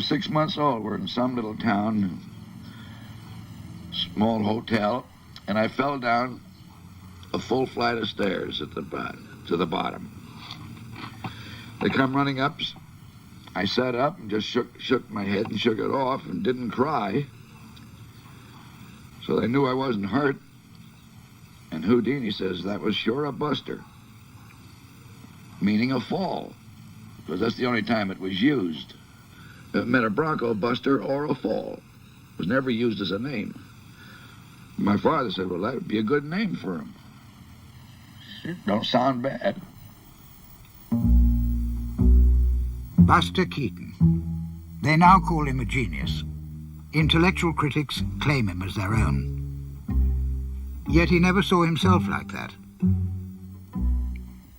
was 6 months old. We're in some little town, small hotel, and I fell down a full flight of stairs to the bottom. They come running up. I sat up and just shook my head and shook it off and didn't cry. So they knew I wasn't hurt. And Houdini says, that was sure a buster, meaning a fall, because that's the only time it was used. It meant a bronco buster or a fall. It was never used as a name. My father said, well, that would be a good name for him. It don't sound bad. Buster Keaton. They now call him a genius. Intellectual critics claim him as their own. Yet he never saw himself like that.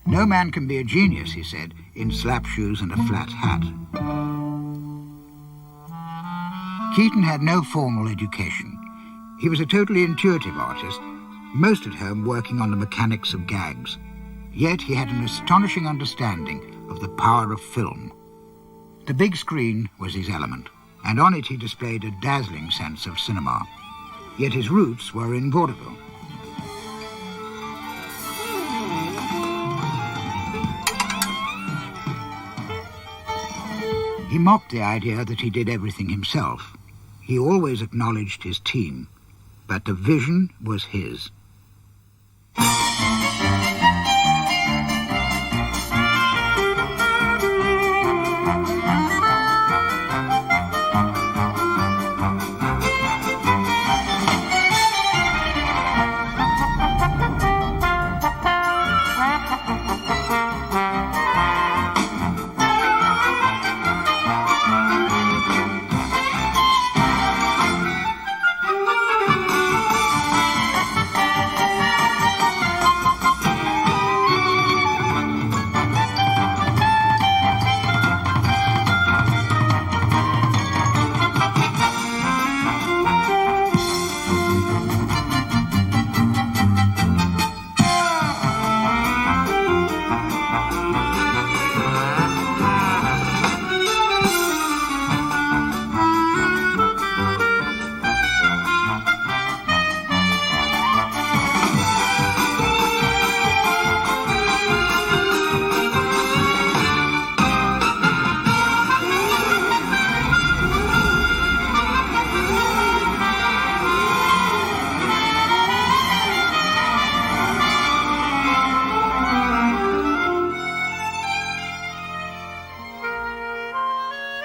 No man can be a genius, he said, in slap shoes and a flat hat. Keaton had no formal education. He was a totally intuitive artist, most at home working on the mechanics of gags. Yet he had an astonishing understanding of the power of film. The big screen was his element, and on it he displayed a dazzling sense of cinema. Yet his roots were in vaudeville. He mocked the idea that he did everything himself. He always acknowledged his team, but the vision was his.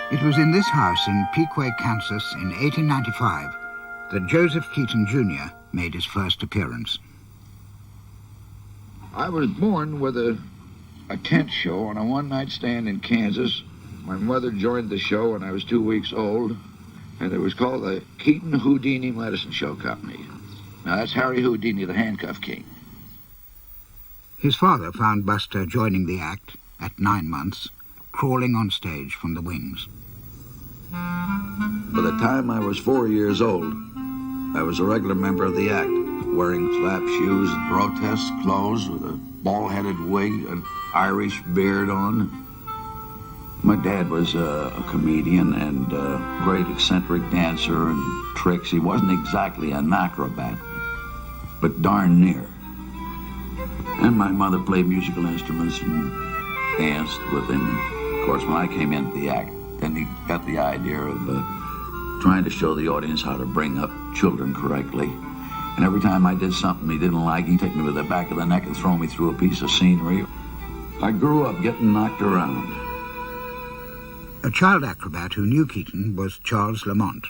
It was in this house in Pequea, Kansas in 1895 that Joseph Keaton, Jr. made his first appearance. I was born with a tent show on a one-night stand in Kansas. My mother joined the show when I was 2 weeks old, and it was called the Keaton Houdini Medicine Show Company. Now, that's Harry Houdini, the handcuff king. His father found Buster joining the act at 9 months, crawling on stage from the wings. By the time I was 4 years old, I was a regular member of the act, wearing slap shoes and grotesque clothes with a bald-headed wig, an Irish beard on. My dad was a comedian and a great eccentric dancer and tricks. He wasn't exactly an acrobat, but darn near. And my mother played musical instruments and danced with him. And of course, when I came into the act, then he got the idea of trying to show the audience how to bring up children correctly. And every time I did something he didn't like, he'd take me to the back of the neck and throw me through a piece of scenery. I grew up getting knocked around. A child acrobat who knew Keaton was Charles Lamont.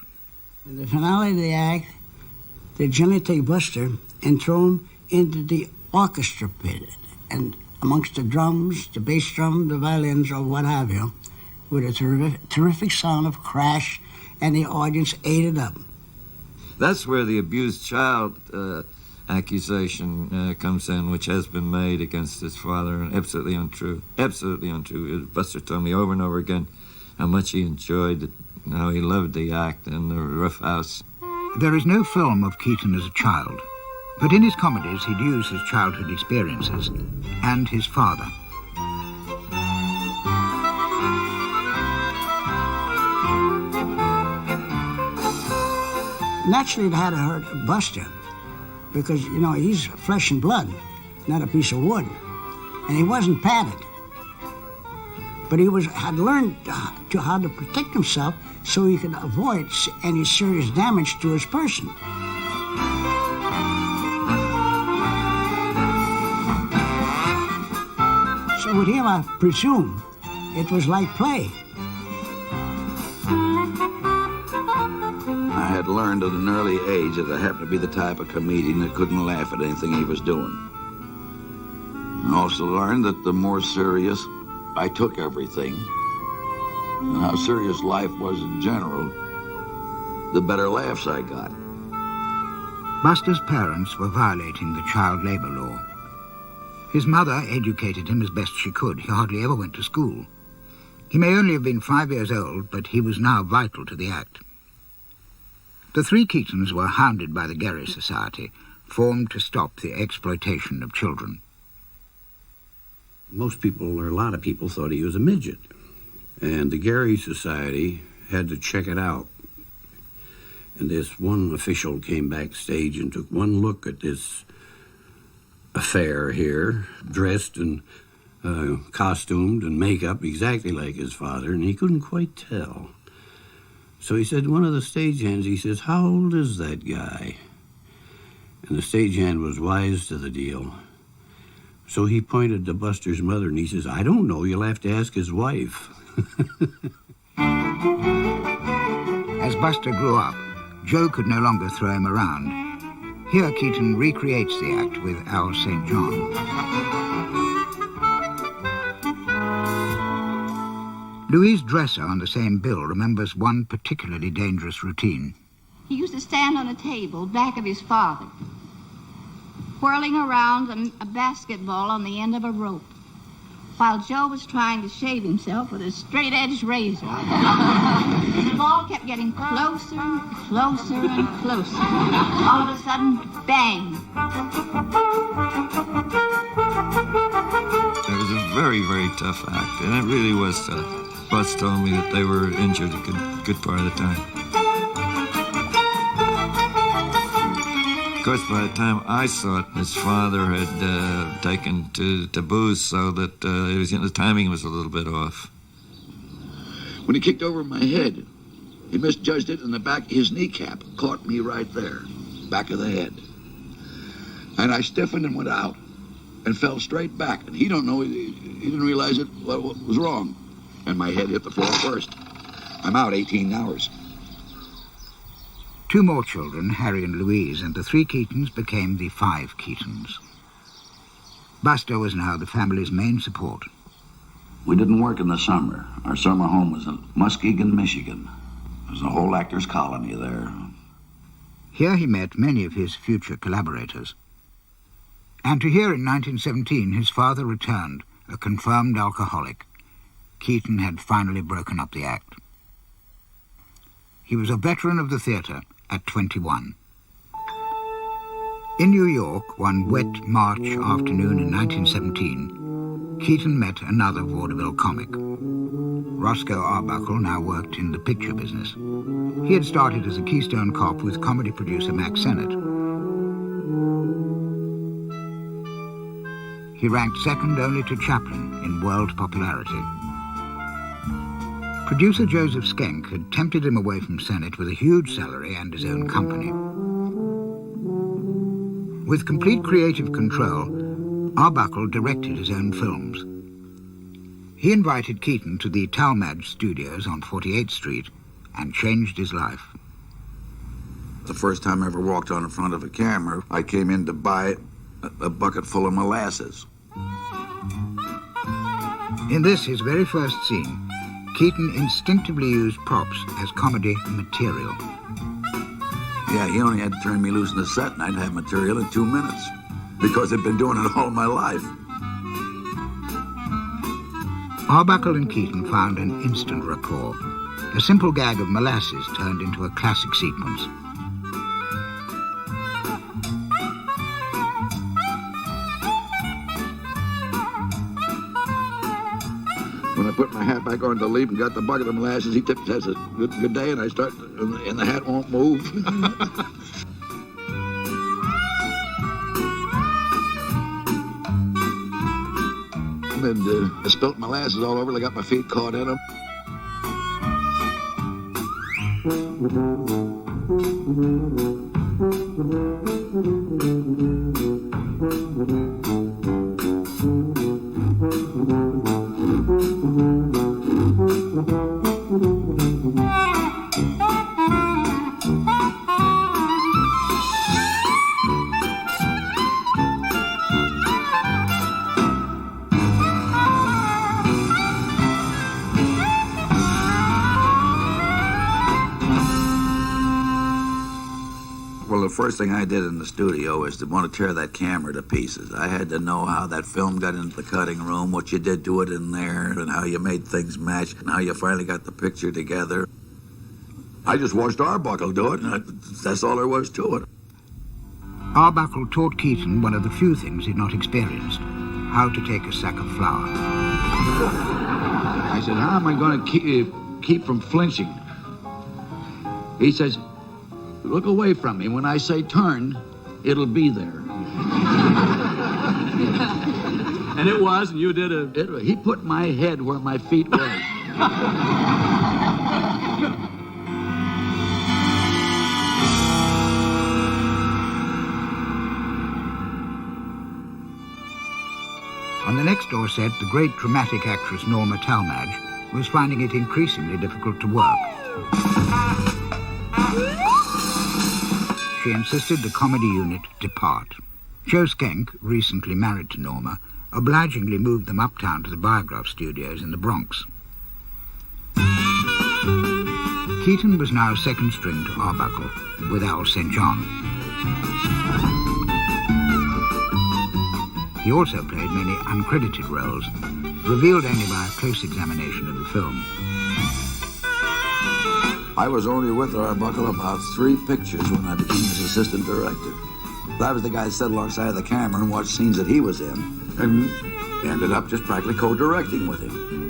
In the finale of the act, they generally take Buster and throw him into the orchestra pit. And amongst the drums, the bass drum, the violins, or what have you, with a terrific sound of crash, and the audience ate it up. That's where the abused child accusation comes in, which has been made against his father, and absolutely untrue. Absolutely untrue. Buster told me over and over again how much he enjoyed it, how he loved the act and the rough house. There is no film of Keaton as a child, but in his comedies he'd use his childhood experiences and his father. Naturally, it had to hurt Buster because, you know, he's flesh and blood, not a piece of wood. And he wasn't padded. But he had learned how to protect himself so he could avoid any serious damage to his person. So with him, I presume, it was like play. I had learned at an early age that I happened to be the type of comedian that couldn't laugh at anything he was doing. I also learned that the more serious I took everything, and how serious life was in general, the better laughs I got. Buster's parents were violating the child labor law. His mother educated him as best she could. He hardly ever went to school. He may only have been 5 years old, but he was now vital to the act. The three Keatons were hounded by the Gary Society, formed to stop the exploitation of children. Most people, or a lot of people, thought he was a midget. And the Gary Society had to check it out. And this one official came backstage and took one look at this affair here, dressed and costumed and makeup exactly like his father, and he couldn't quite tell. So he said to one of the stagehands, he says, "How old is that guy?" And the stagehand was wise to the deal. So he pointed to Buster's mother and he says, "I don't know, you'll have to ask his wife." As Buster grew up, Joe could no longer throw him around. Here Keaton recreates the act with Al St. John. Louise Dresser on the same bill remembers one particularly dangerous routine. He used to stand on a table back of his father, whirling around a basketball on the end of a rope, while Joe was trying to shave himself with a straight-edged razor. The ball kept getting closer and closer and closer. All of a sudden, bang. It was a very, very tough act, and it really was tough. Bus told me that they were injured a good part of the time. Of course, by the time I saw it, his father had taken to booze, so that the timing was a little bit off. When he kicked over my head, he misjudged it, and the back of his kneecap caught me right there, back of the head. And I stiffened and went out and fell straight back. And he didn't realize what was wrong. And my head hit the floor first. I'm out 18 hours. Two more children, Harry and Louise, and the three Keatons became the five Keatons. Buster was now the family's main support. We didn't work in the summer. Our summer home was in Muskegon, Michigan. There's a whole actors' colony there. Here he met many of his future collaborators. And to hear in 1917 his father returned, a confirmed alcoholic. Keaton had finally broken up the act. He was a veteran of the theatre at 21. In New York, one wet March afternoon in 1917, Keaton met another vaudeville comic. Roscoe Arbuckle now worked in the picture business. He had started as a Keystone cop with comedy producer Max Sennett. He ranked second only to Chaplin in world popularity. Producer Joseph Schenck had tempted him away from Sennett with a huge salary and his own company. With complete creative control, Arbuckle directed his own films. He invited Keaton to the Talmadge Studios on 48th Street and changed his life. The first time I ever walked on the front of a camera, I came in to buy a bucket full of molasses. In this, his very first scene, Keaton instinctively used props as comedy material. Yeah, he only had to turn me loose in the set and I'd have material in 2 minutes because I'd been doing it all my life. Arbuckle and Keaton found an instant rapport. A simple gag of molasses turned into a classic sequence. When I put my hat back on to leave and got the bucket of molasses, he says, good day, and I start, and the hat won't move. And I spilt molasses all over. I got my feet caught in them. Well, the first thing I did in the studio was to want to tear that camera to pieces. I had to know how that film got into the cutting room, what you did to it in there, and how you made things match, and how you finally got the picture together. I just watched Arbuckle do it, and that's all there was to it. Arbuckle taught Keaton one of the few things he'd not experienced, how to take a sack of flour. I said, how am I going to keep from flinching? He says, look away from me. When I say turn, it'll be there. And it was, and you did it. He put my head where my feet were. On the next door set, the great dramatic actress Norma Talmadge was finding it increasingly difficult to work. She insisted the comedy unit depart. Joe Schenck, recently married to Norma, obligingly moved them uptown to the Biograph studios in the Bronx. Keaton was now second string to Arbuckle, with Al St. John. He also played many uncredited roles, revealed only by a close examination of the film. I was only with Arbuckle about 3 pictures when I became his assistant director. I was the guy that sat alongside of the camera and watched scenes that he was in, and ended up just practically co-directing with him.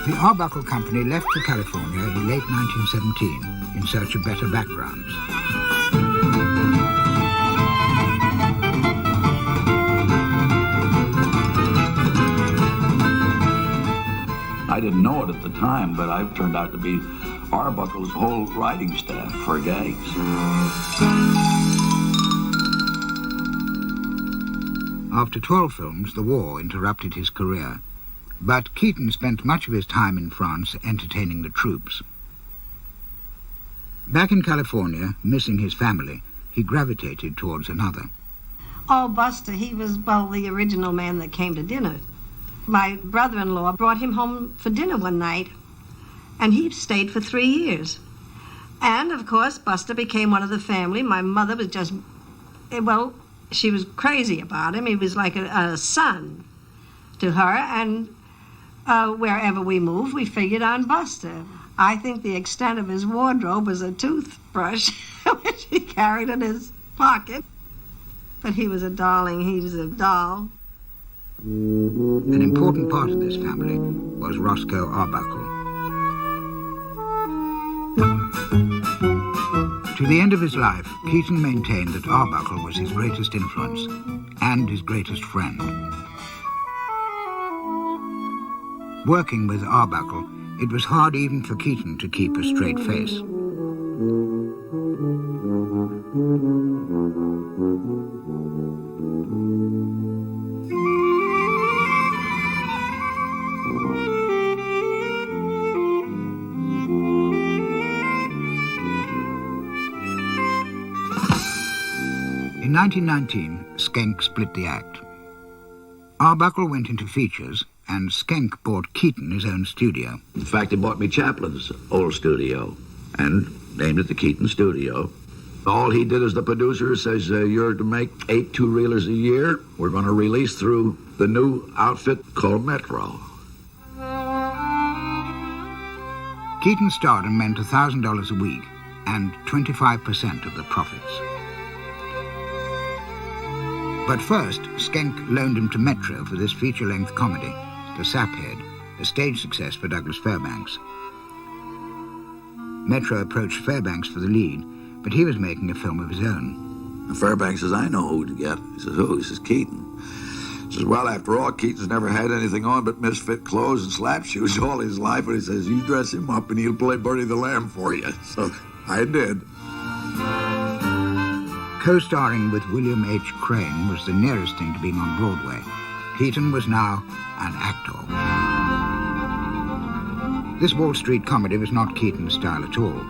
The Arbuckle Company left for California in late 1917 in search of better backgrounds. I didn't know it at the time, but I've turned out to be Arbuckle's whole writing staff for gags. After 12 films, the war interrupted his career. But Keaton spent much of his time in France entertaining the troops. Back in California, missing his family, he gravitated towards another. Oh, Buster, he was, well, the original man that came to dinner. My brother-in-law brought him home for dinner one night, and he stayed for 3 years. And, of course, Buster became one of the family. My mother was just, well, she was crazy about him. He was like a son to her, and wherever we moved, we figured on Buster. I think the extent of his wardrobe was a toothbrush, which he carried in his pocket. But he was a darling. He was a doll. An important part of this family was Roscoe Arbuckle. To the end of his life, Keaton maintained that Arbuckle was his greatest influence and his greatest friend. Working with Arbuckle, it was hard even for Keaton to keep a straight face. In 1919, Schenck split the act. Arbuckle went into features, and Schenck bought Keaton his own studio. In fact, he bought me Chaplin's old studio and named it the Keaton Studio. All he did as the producer says, you're to make 8 two-reelers a year. We're going to release through the new outfit called Metro. Keaton's stardom meant $1,000 a week and 25% of the profits. But first, Schenck loaned him to Metro for this feature-length comedy, The Saphead, a stage success for Douglas Fairbanks. Metro approached Fairbanks for the lead, but he was making a film of his own. Fairbanks says, I know who to get. He says, who? He says, Keaton. He says, well, after all, Keaton's never had anything on but misfit clothes and slap shoes all his life. And he says, you dress him up and he'll play Bertie the Lamb for you. So I did. Co-starring with William H. Crane was the nearest thing to being on Broadway. Keaton was now an actor. This Wall Street comedy was not Keaton's style at all,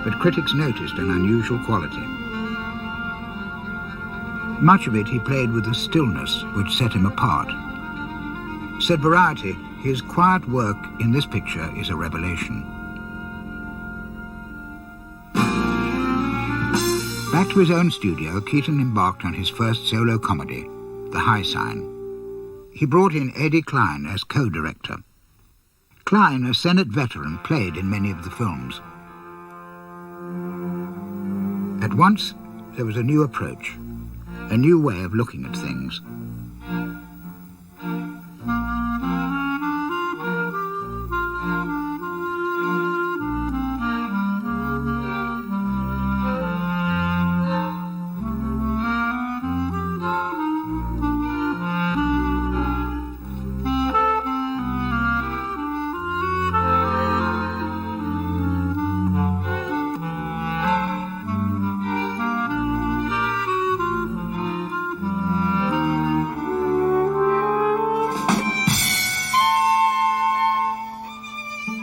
but critics noticed an unusual quality. Much of it he played with a stillness which set him apart. Said Variety, his quiet work in this picture is a revelation. Back to his own studio, Keaton embarked on his first solo comedy, The High Sign. He brought in Eddie Klein as co-director. Klein, a Senate veteran, played in many of the films. At once, there was a new approach, a new way of looking at things.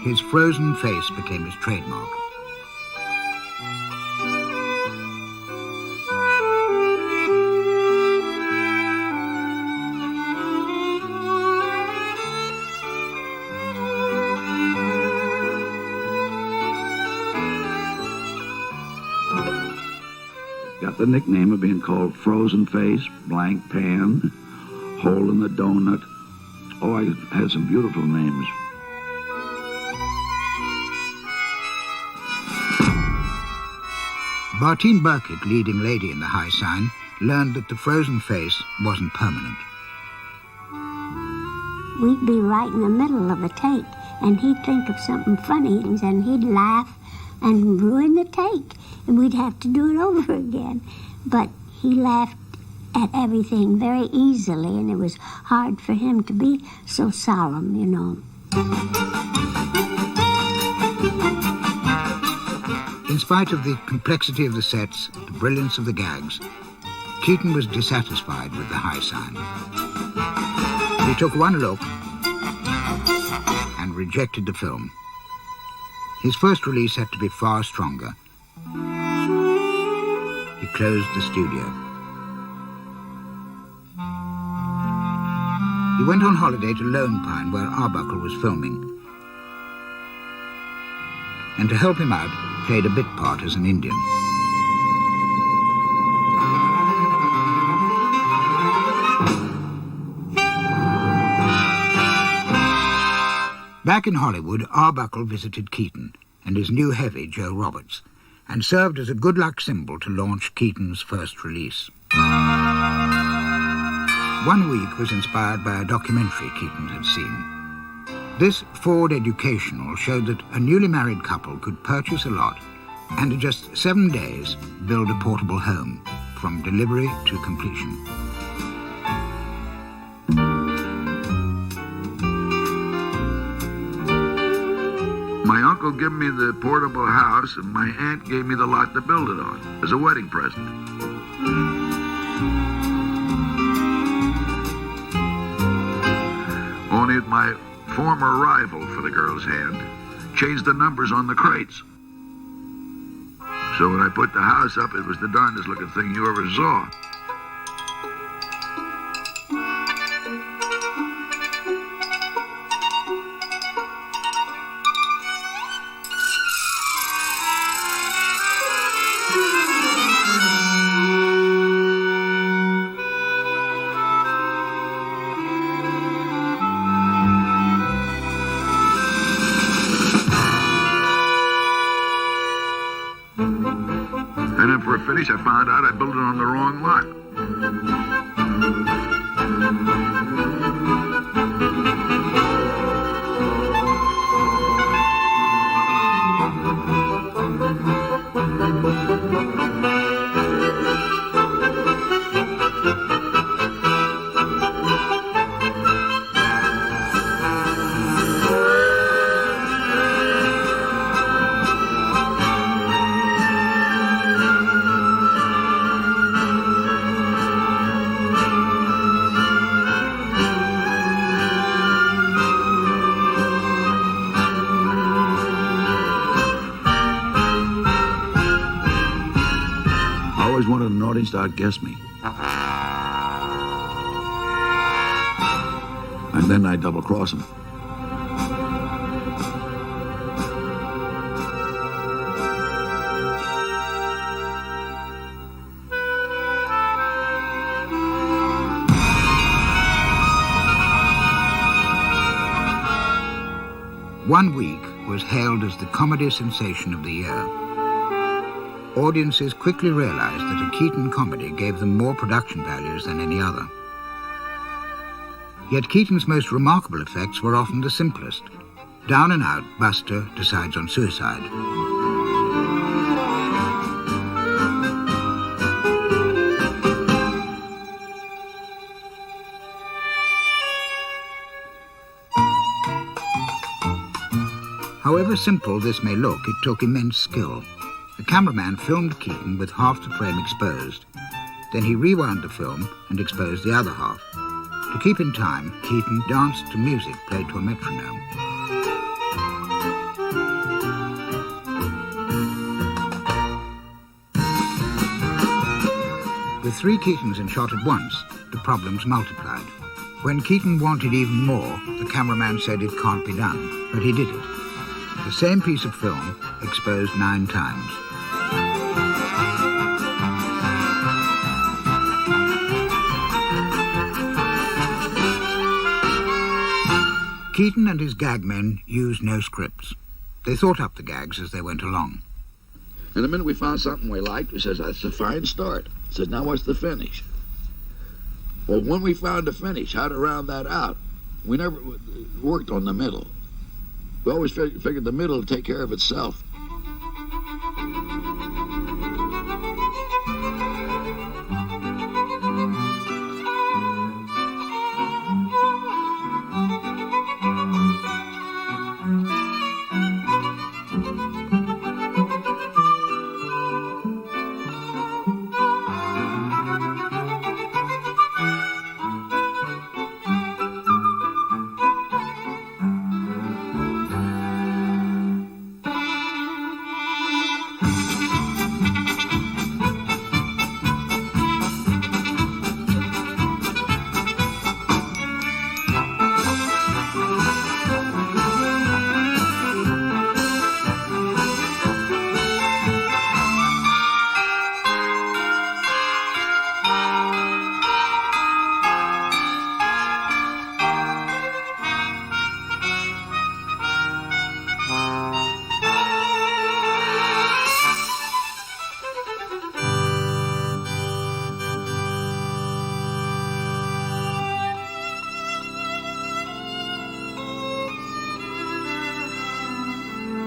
His frozen face became his trademark. Got the nickname of being called Frozen Face, Blank Pan, Hole in the Donut. Oh, I had some beautiful names. Bartine Burkett, leading lady in The High Sign, learned that the frozen face wasn't permanent. We'd be right in the middle of a take, and he'd think of something funny, and he'd laugh and ruin the take, and we'd have to do it over again. But he laughed at everything very easily, and it was hard for him to be so solemn, you know. In spite of the complexity of the sets, the brilliance of the gags, Keaton was dissatisfied with The High Sign. He took one look and rejected the film. His first release had to be far stronger. He closed the studio. He went on holiday to Lone Pine, where Arbuckle was filming, and to help him out, played a bit part as an Indian. Back in Hollywood, Arbuckle visited Keaton and his new heavy, Joe Roberts, and served as a good luck symbol to launch Keaton's first release. 1 Week was inspired by a documentary Keaton had seen. This Ford Educational showed that a newly married couple could purchase a lot and in just 7 days build a portable home, from delivery to completion. My uncle gave me the portable house, and my aunt gave me the lot to build it on as a wedding present. Only my former rival for the girl's hand changed the numbers on the crates. So when I put the house up, it was the darndest looking thing you ever saw. finished, I found out I built it on the wrong lot. Wanted an audience to outguess me. And then I double-cross them. One Week was hailed as the comedy sensation of the year. Audiences quickly realized that a Keaton comedy gave them more production values than any other. Yet Keaton's most remarkable effects were often the simplest. Down and out, Buster decides on suicide. However simple this may look, it took immense skill. The cameraman filmed Keaton with half the frame exposed. Then he rewound the film and exposed the other half. To keep in time, Keaton danced to music played to a metronome. With 3 Keatons in shot at once, the problems multiplied. When Keaton wanted even more, the cameraman said it can't be done, but he did it. The same piece of film exposed 9 times. Keaton and his gag men used no scripts. They thought up the gags as they went along. And the minute we found something we liked, we says, that's a fine start. Says, now what's the finish? Well, when we found the finish, how to round that out, we never worked on the middle. We always figured the middle would take care of itself.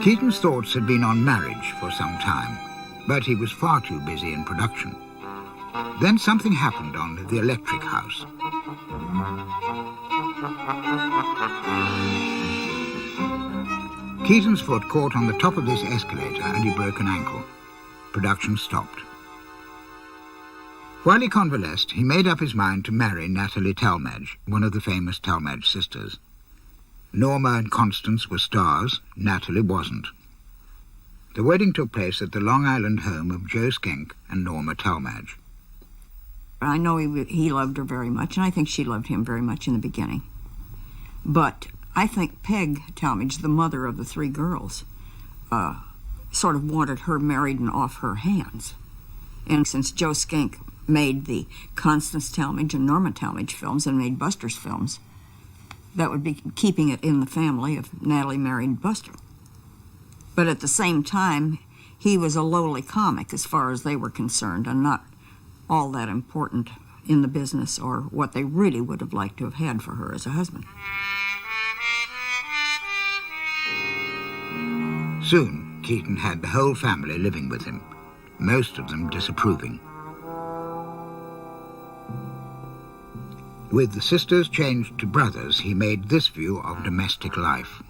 Keaton's thoughts had been on marriage for some time, but he was far too busy in production. Then something happened on the Electric House. Keaton's foot caught on the top of this escalator and he broke an ankle. Production stopped. While he convalesced, he made up his mind to marry Natalie Talmadge, one of the famous Talmadge sisters. Norma and Constance were stars, Natalie wasn't. The wedding took place at the Long Island home of Joe Schenck and Norma Talmadge. I know he loved her very much, and I think she loved him very much in the beginning. But I think Peg Talmadge, the mother of the 3 girls, sort of wanted her married and off her hands. And since Joe Schenck made the Constance Talmadge and Norma Talmadge films and made Buster's films, that would be keeping it in the family if Natalie married Buster. But at the same time, he was a lowly comic as far as they were concerned, and not all that important in the business or what they really would have liked to have had for her as a husband. Soon, Keaton had the whole family living with him, most of them disapproving. With the sisters changed to brothers, he made this view of domestic life.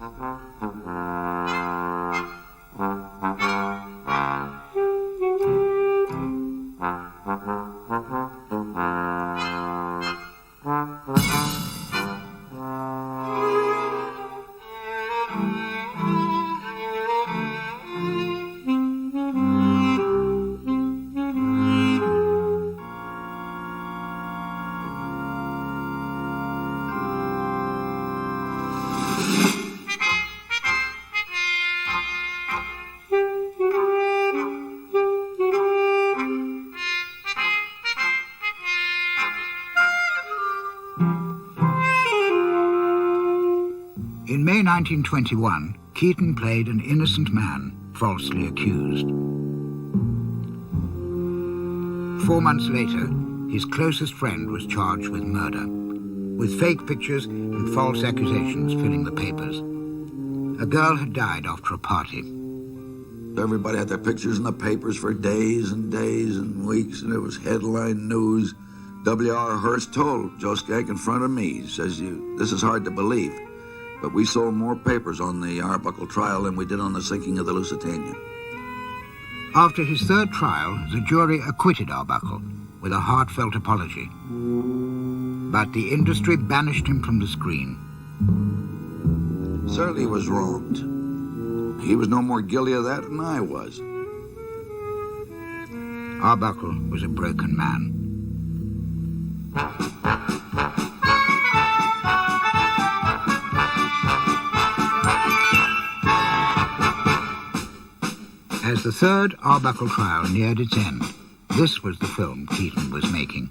In May 1921, Keaton played an innocent man falsely accused. 4 months later, his closest friend was charged with murder, with fake pictures and false accusations filling the papers. A girl had died after a party. Everybody had their pictures in the papers for days and days and weeks, and it was headline news. W.R. Hearst told Joe Skank in front of me, he says, this is hard to believe, but we sold more papers on the Arbuckle trial than we did on the sinking of the Lusitania. After his third trial, the jury acquitted Arbuckle with a heartfelt apology. But the industry banished him from the screen. Certainly was wronged. He was no more guilty of that than I was. Arbuckle was a broken man. As the third Arbuckle trial neared its end, this was the film Keaton was making.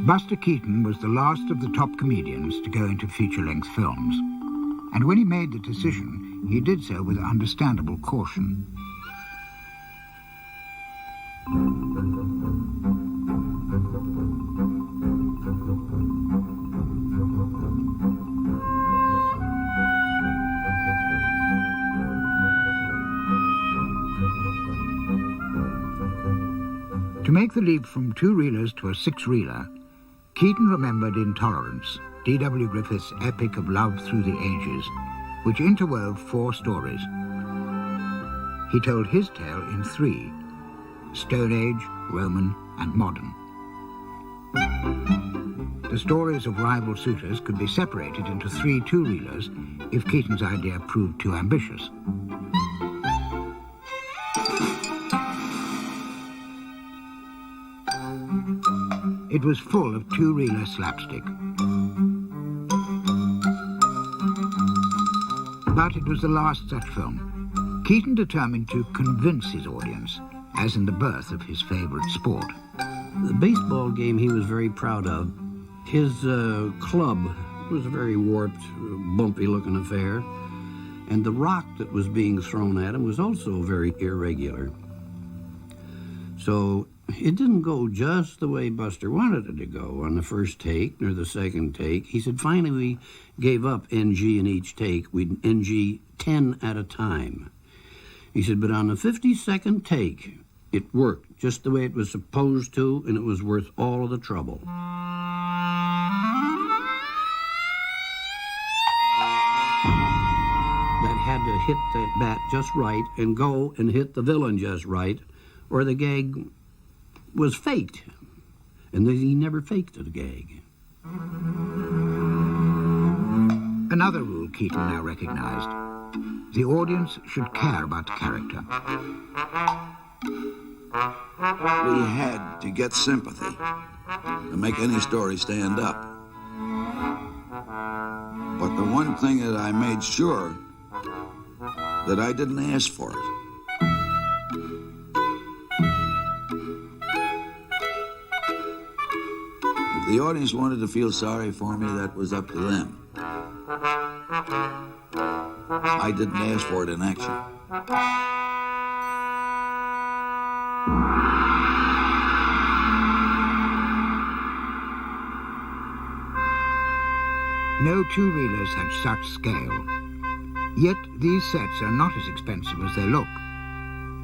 Buster Keaton was the last of the top comedians to go into feature-length films. And when he made the decision, he did so with understandable caution. To make the leap from 2-reelers to a 6-reeler, Keaton remembered Intolerance, D.W. Griffith's epic of love through the ages, which interwove 4 stories. He told his tale in 3, Stone Age, Roman, and Modern. The stories of rival suitors could be separated into 3 2-reelers if Keaton's idea proved too ambitious. It was full of 2-reeler slapstick. But it was the last such film. Keaton determined to convince his audience as in the birth of his favorite sport. The baseball game he was very proud of. His club was a very warped, bumpy-looking affair, and the rock that was being thrown at him was also very irregular. So it didn't go just the way Buster wanted it to go on the first take nor the second take. He said finally we gave up NG in each take. We'd NG 10 at a time. He said, but on the 52nd take, it worked just the way it was supposed to, and it was worth all of the trouble. That had to hit that bat just right and go and hit the villain just right, or the gag was faked. And then he never faked the gag. Another rule Keaton now recognized: the audience should care about the character. We had to get sympathy to make any story stand up. But the one thing that I made sure that I didn't ask for it. If the audience wanted to feel sorry for me, that was up to them. I didn't ask for it in action. No two-reelers had such scale. Yet these sets are not as expensive as they look.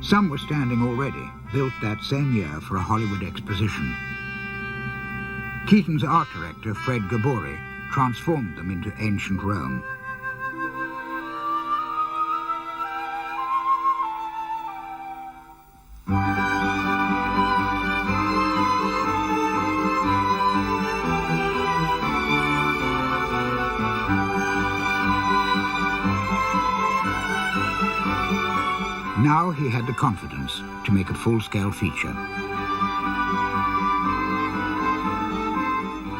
Some were standing already, built that same year for a Hollywood exposition. Keaton's art director, Fred Gabori, transformed them into ancient Rome. Now he had the confidence to make a full-scale feature.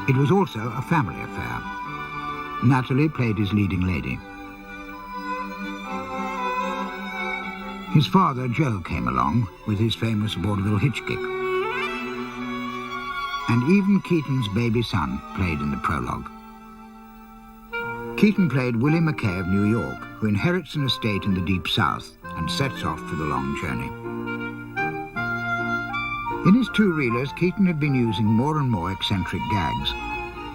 It was also a family affair. Natalie played his leading lady. His father, Joe, came along with his famous vaudeville hitch kick. And even Keaton's baby son played in the prologue. Keaton played Willie McKay of New York, who inherits an estate in the Deep South and sets off for the long journey. In his two-reelers, Keaton had been using more and more eccentric gags.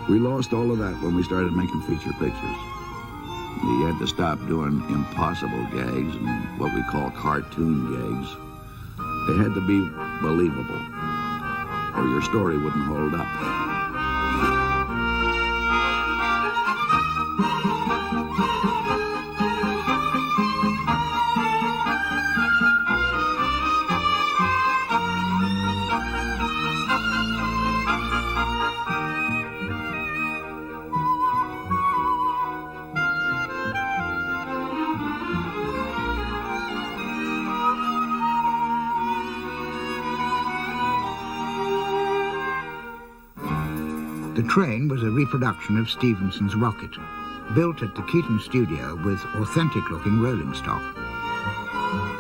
We lost all of that when we started making feature pictures. We had to stop doing impossible gags and what we call cartoon gags. They had to be believable, or your story wouldn't hold up. The train was a reproduction of Stephenson's rocket, built at the Keaton studio with authentic-looking rolling stock.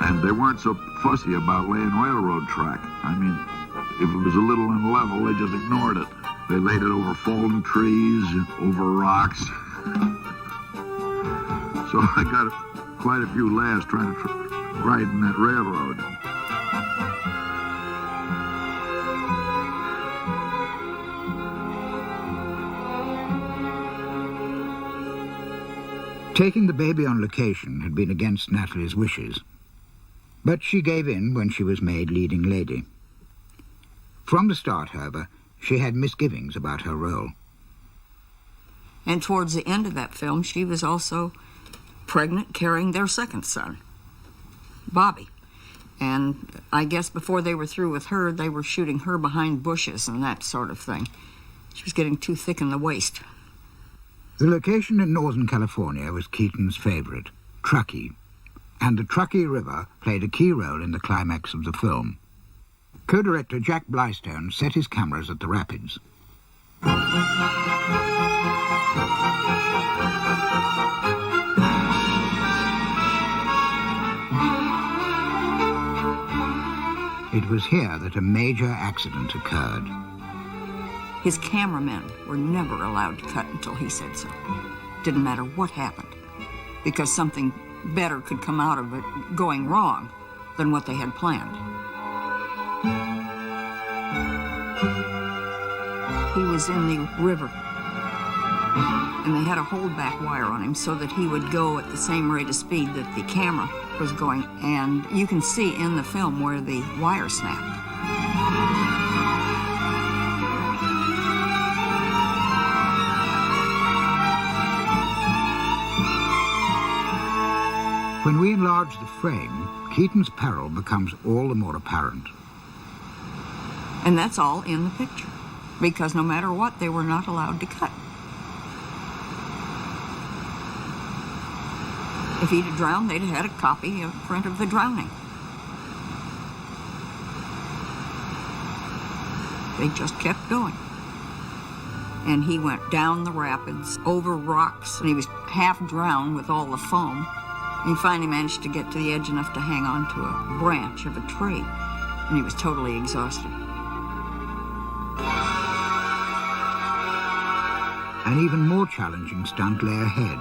And they weren't so fussy about laying railroad track. I mean, if it was a little unlevel, they just ignored it. They laid it over fallen trees, over rocks. So I got quite a few laughs trying to ride in that railroad. Taking the baby on location had been against Natalie's wishes, but she gave in when she was made leading lady. From the start, however, she had misgivings about her role. And towards the end of that film, she was also pregnant, carrying their second son, Bobby. And I guess before they were through with her, they were shooting her behind bushes and that sort of thing. She was getting too thick in the waist. The location in Northern California was Keaton's favorite, Truckee, and the Truckee River played a key role in the climax of the film. Co-director Jack Blystone set his cameras at the rapids. It was here that a major accident occurred. His cameramen were never allowed to cut until he said so. Didn't matter what happened, because something better could come out of it going wrong than what they had planned. He was in the river, and they had a holdback wire on him so that he would go at the same rate of speed that the camera was going, and you can see in the film where the wire snapped. When we enlarge the frame, Keaton's peril becomes all the more apparent. And that's all in the picture, because no matter what, they were not allowed to cut. If he'd have drowned, they'd have had a copy of print of the drowning. They just kept going. And he went down the rapids, over rocks, and he was half drowned with all the foam. And he finally managed to get to the edge enough to hang on to a branch of a tree, and he was totally exhausted. An even more challenging stunt lay ahead.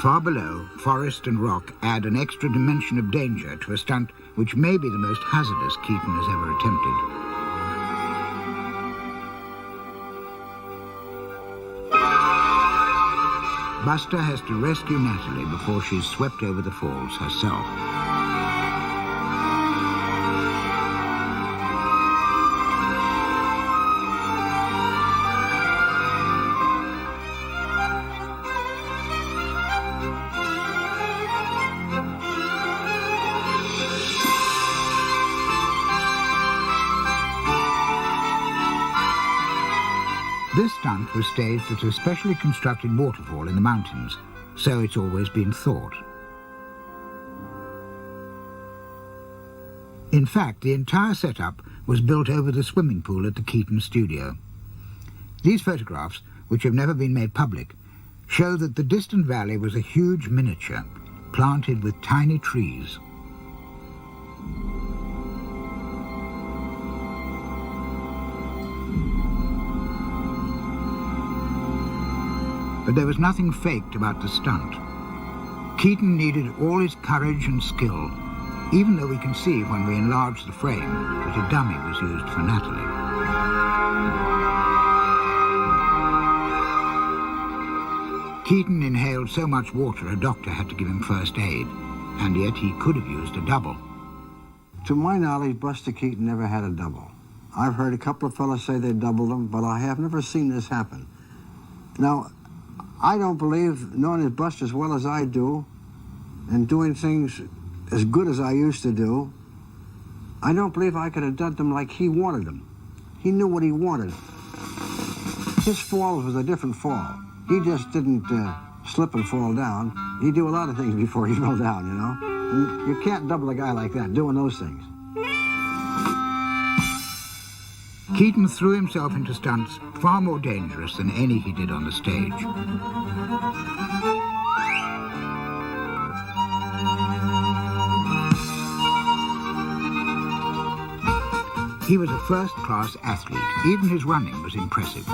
Far below, forest and rock add an extra dimension of danger to a stunt which may be the most hazardous Keaton has ever attempted. Buster has to rescue Natalie before she's swept over the falls herself. This stunt was staged at a specially constructed waterfall in the mountains, so it's always been thought. In fact, the entire setup was built over the swimming pool at the Keaton studio. These photographs, which have never been made public, show that the distant valley was a huge miniature, planted with tiny trees. But there was nothing faked about the stunt. Keaton needed all his courage and skill, even though we can see when we enlarge the frame that a dummy was used for Natalie. Keaton inhaled so much water a doctor had to give him first aid, and yet he could have used a double. To my knowledge, Buster Keaton never had a double. I've heard a couple of fellas say they doubled him, but I have never seen this happen. Now, I don't believe, knowing his Buster as well as I do, and doing things as good as I used to do, I don't believe I could have done them like he wanted them. He knew what he wanted. His fall was a different fall. He just didn't slip and fall down. He'd do a lot of things before he fell down, you know? And you can't double a guy like that, doing those things. Keaton threw himself into stunts far more dangerous than any he did on the stage. He was a first-class athlete. Even his running was impressive.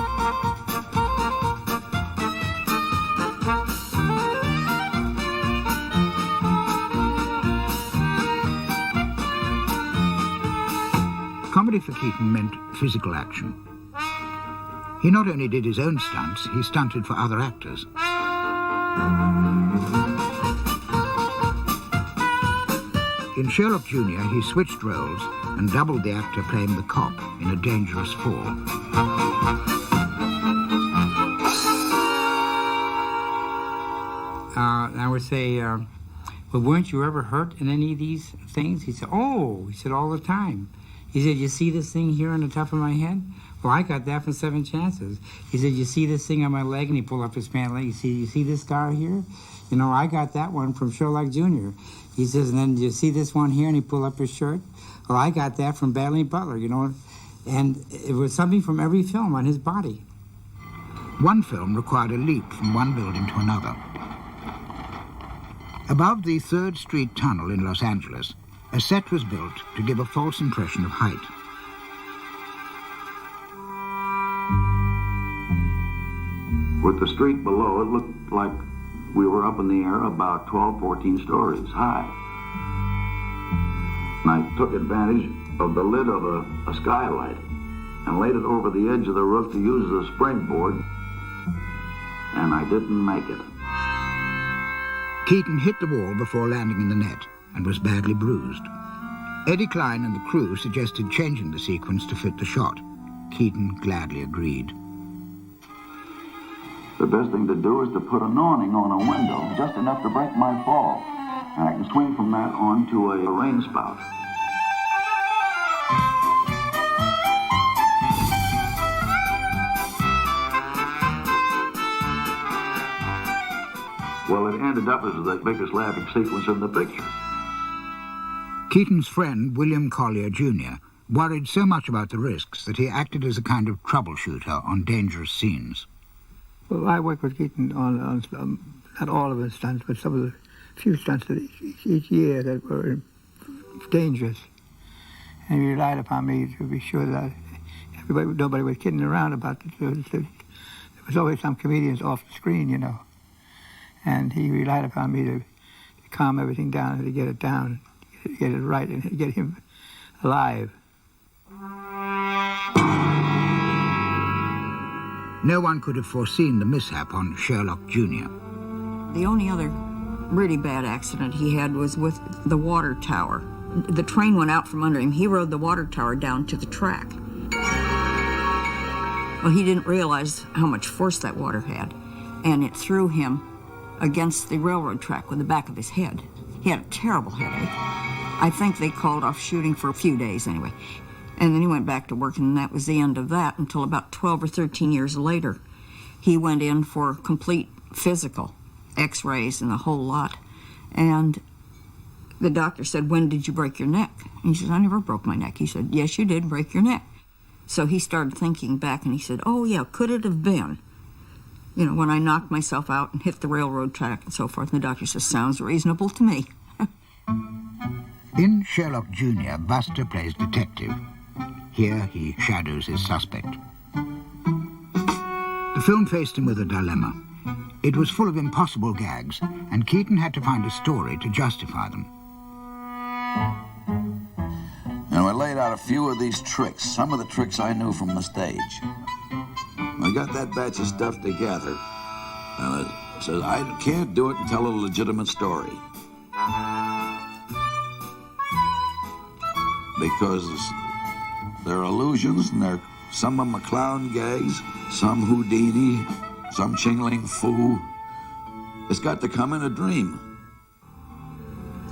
Comedy for Keaton meant physical action. He not only did his own stunts, he stunted for other actors. In Sherlock Jr., he switched roles and doubled the actor playing the cop in A Dangerous Fall. I would say, well, weren't you ever hurt in any of these things? He said, oh, he said, all the time. He said, you see this thing here on the top of my head? Well, I got that from 7 Chances. He said, you see this thing on my leg? And he pulled up his pant leg. You see this star here? You know, I got that one from Sherlock Jr. He says, and then you see this one here? And he pulled up his shirt. Well, I got that from Bailey Butler, you know. And it was something from every film on his body. One film required a leap from one building to another. Above the 3rd Street Tunnel in Los Angeles, a set was built to give a false impression of height. With the street below, it looked like we were up in the air about 12, 14 stories high. And I took advantage of the lid of a skylight and laid it over the edge of the roof to use as a springboard, and I didn't make it. Keaton hit the wall before landing in the net and was badly bruised. Eddie Klein and the crew suggested changing the sequence to fit the shot. Keaton gladly agreed. The best thing to do is to put an awning on a window, just enough to break my fall, and I can swing from that on to a rain spout. Well, it ended up as the biggest laughing sequence in the picture. Keaton's friend, William Collier Jr., worried so much about the risks that he acted as a kind of troubleshooter on dangerous scenes. Well, I worked with Keaton on not all of his stunts, but some of the few stunts that each year that were dangerous. And he relied upon me to be sure that nobody was kidding around about it. There was always some comedians off the screen, you know. And he relied upon me to calm everything down and to get it down, get it right, and get him alive. No one could have foreseen the mishap on Sherlock Jr. The only other really bad accident he had was with the water tower. The train went out from under him. He rode the water tower down to the track. Well, he didn't realize how much force that water had, and it threw him against the railroad track with the back of his head. He had a terrible headache. I think they called off shooting for a few days anyway. And then he went back to work, and that was the end of that until about 12 or 13 years later. He went in for complete physical, x-rays and the whole lot. And the doctor said, "When did you break your neck?" And he says, "I never broke my neck." He said, "Yes, you did break your neck." So he started thinking back, and he said, "Oh, yeah, could it have been, you know, when I knocked myself out and hit the railroad track and so forth?" And the doctor says, "Sounds reasonable to me." In Sherlock Jr., Buster plays detective. Here he shadows his suspect. The film faced him with a dilemma. It was full of impossible gags, and Keaton had to find a story to justify them. And I laid out a few of these tricks, some of the tricks I knew from the stage. I got that batch of stuff together, and I said, I can't do it and tell a legitimate story. Because they're illusions, and some of them are clown gags, some Houdini, some Chingling Fu. It's got to come in a dream.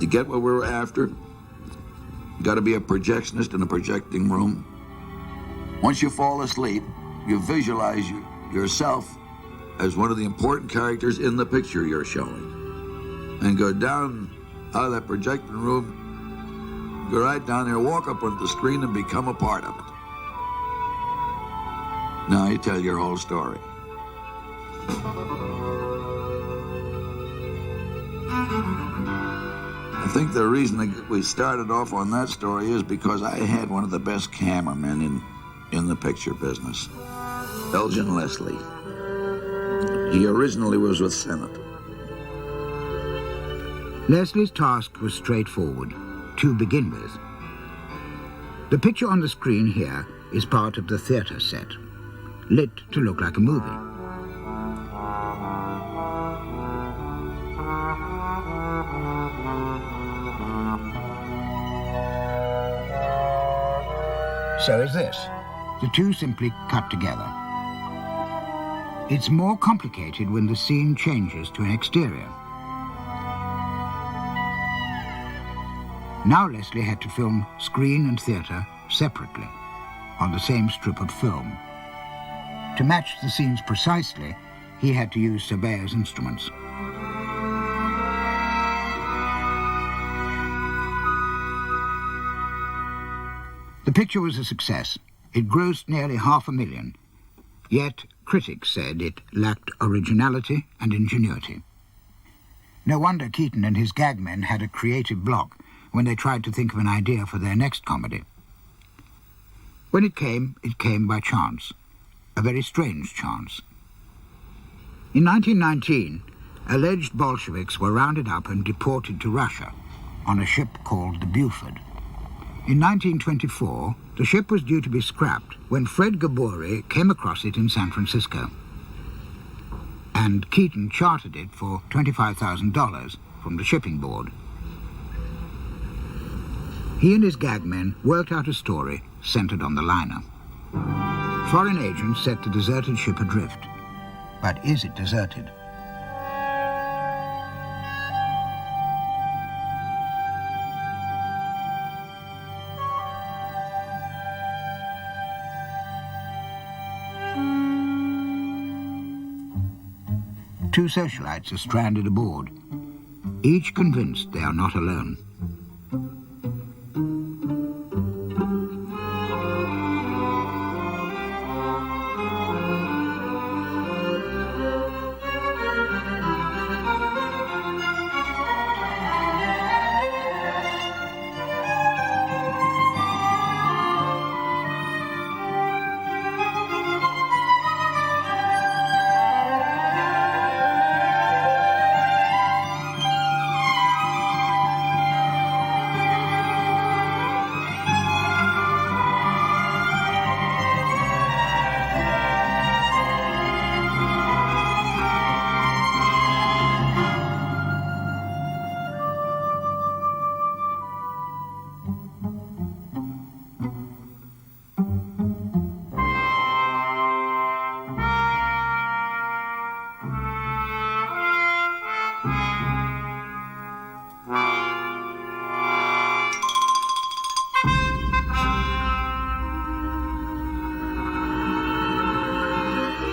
You get what we're after? You got to be a projectionist in a projecting room. Once you fall asleep, you visualize yourself as one of the important characters in the picture you're showing. And go down out of that projecting room, go right down there, walk up onto the screen and become a part of it. Now you tell your whole story. I think the reason that we started off on that story is because I had one of the best cameramen in the picture business, Elgin Leslie. He originally was with Senate. Leslie's task was straightforward, to begin with. The picture on the screen here is part of the theater set, lit to look like a movie. So is this. The two simply cut together. It's more complicated when the scene changes to an exterior. Now Leslie had to film screen and theatre separately on the same strip of film. To match the scenes precisely, he had to use surveyor's instruments. The picture was a success, It grossed nearly $500,000, yet critics said it lacked originality and ingenuity. No wonder Keaton and his gag men had a creative block when they tried to think of an idea for their next comedy. When it came by chance, a very strange chance. In 1919, alleged Bolsheviks were rounded up and deported to Russia on a ship called the Buford. In 1924, the ship was due to be scrapped when Fred Gabori came across it in San Francisco. And Keaton chartered it for $25,000 from the shipping board. He and his gag men worked out a story centered on the liner. Foreign agents set the deserted ship adrift. But is it deserted? Two socialites are stranded aboard, each convinced they are not alone.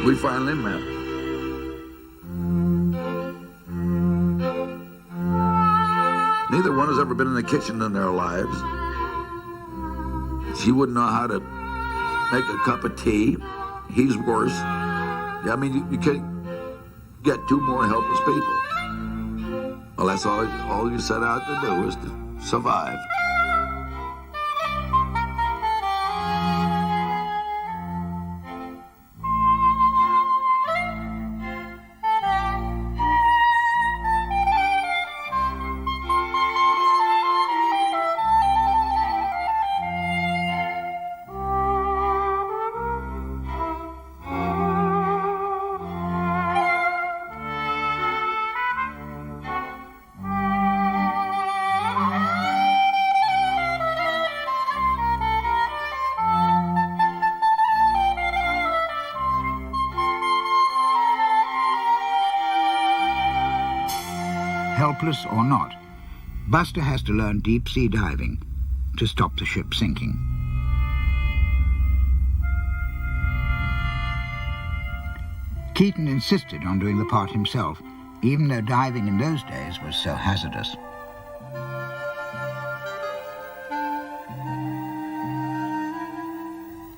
We finally met. Neither one has ever been in the kitchen in their lives. She wouldn't know how to make a cup of tea. He's worse. I mean, you can't get two more helpless people. Well, that's all you set out to do, is to survive. Helpless or not, Buster has to learn deep-sea diving to stop the ship sinking. Keaton insisted on doing the part himself, even though diving in those days was so hazardous.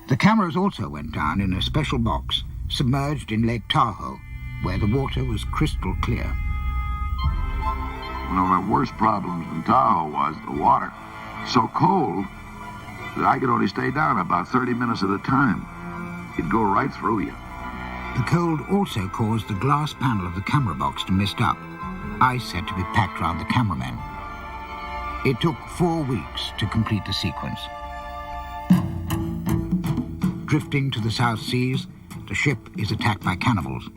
The cameras also went down in a special box, submerged in Lake Tahoe, where the water was crystal clear. One of my worst problems in Tahoe was the water. So cold that I could only stay down about 30 minutes at a time. It'd go right through you. The cold also caused the glass panel of the camera box to mist up. Ice had to be packed around the cameramen. It took 4 weeks to complete the sequence. Drifting to the South Seas, the ship is attacked by cannibals.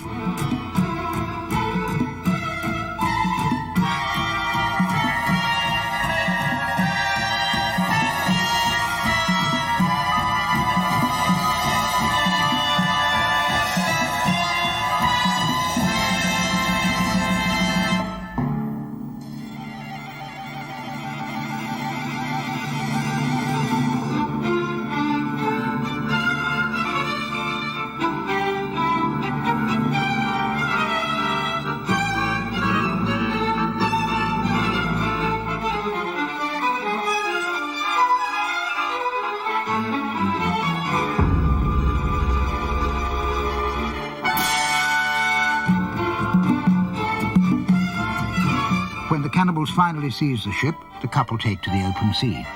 cannibals finally seize the ship, the couple take to the open sea.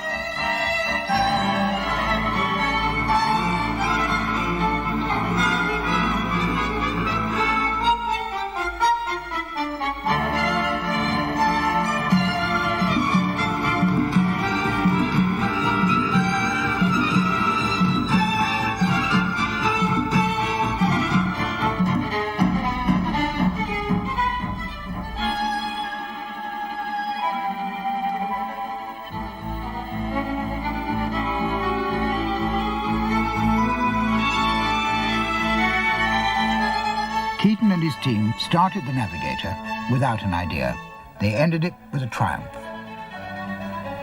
Keaton and his team started the Navigator without an idea. They ended it with a triumph.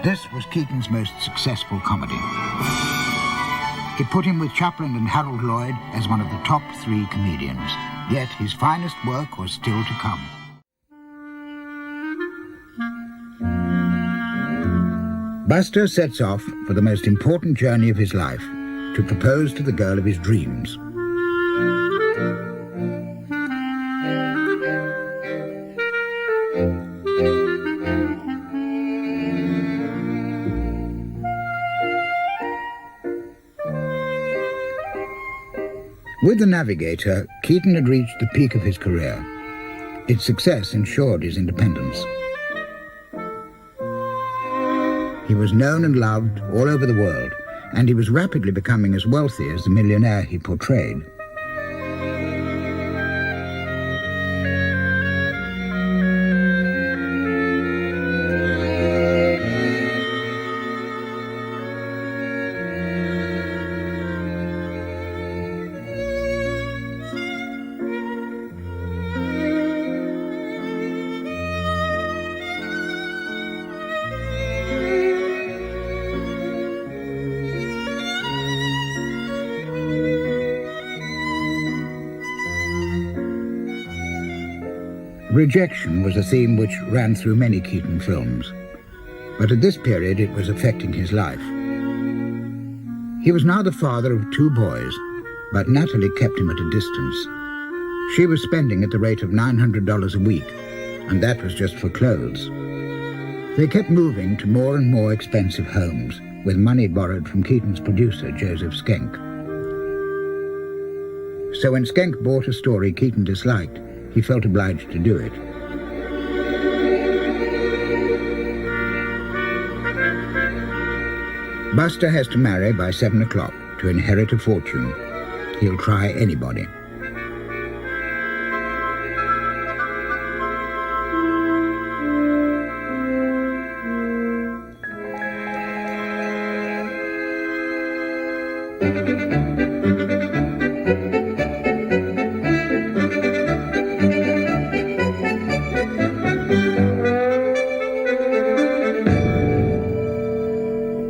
This was Keaton's most successful comedy. It put him with Chaplin and Harold Lloyd as one of the top 3 comedians. Yet his finest work was still to come. Buster sets off for the most important journey of his life, to propose to the girl of his dreams. With the Navigator, Keaton had reached the peak of his career. Its success ensured his independence. He was known and loved all over the world, and he was rapidly becoming as wealthy as the millionaire he portrayed. Rejection was a theme which ran through many Keaton films, but at this period it was affecting his life. He was now the father of 2 boys, but Natalie kept him at a distance. She was spending at the rate of $900 a week, and that was just for clothes. They kept moving to more and more expensive homes, with money borrowed from Keaton's producer, Joseph Schenck. So when Schenck bought a story Keaton disliked, he felt obliged to do it. Buster has to marry by 7 o'clock to inherit a fortune. He'll try anybody.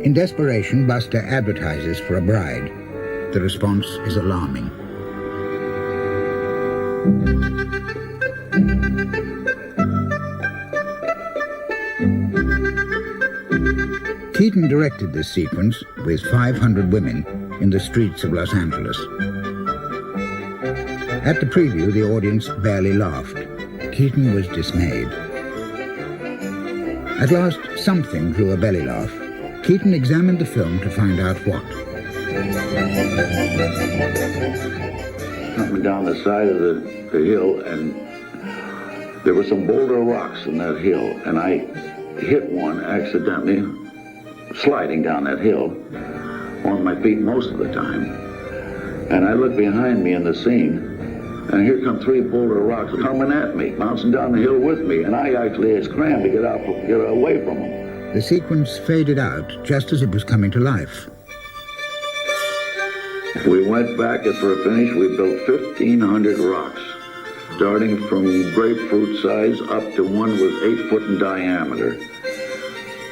In desperation, Buster advertises for a bride. The response is alarming. Keaton directed this sequence with 500 women in the streets of Los Angeles. At the preview, the audience barely laughed. Keaton was dismayed. At last, something drew a belly laugh. Keaton examined the film to find out what. Coming down the side of the hill, and there were some boulder rocks in that hill, and I hit one accidentally, sliding down that hill, on my feet most of the time. And I looked behind me in the scene, and here come 3 boulder rocks coming at me, bouncing down the hill with me, and I actually scrambled to get away from them. The sequence faded out just as it was coming to life. We went back, and for a finish, we built 1,500 rocks, starting from grapefruit size up to one was 8 foot in diameter.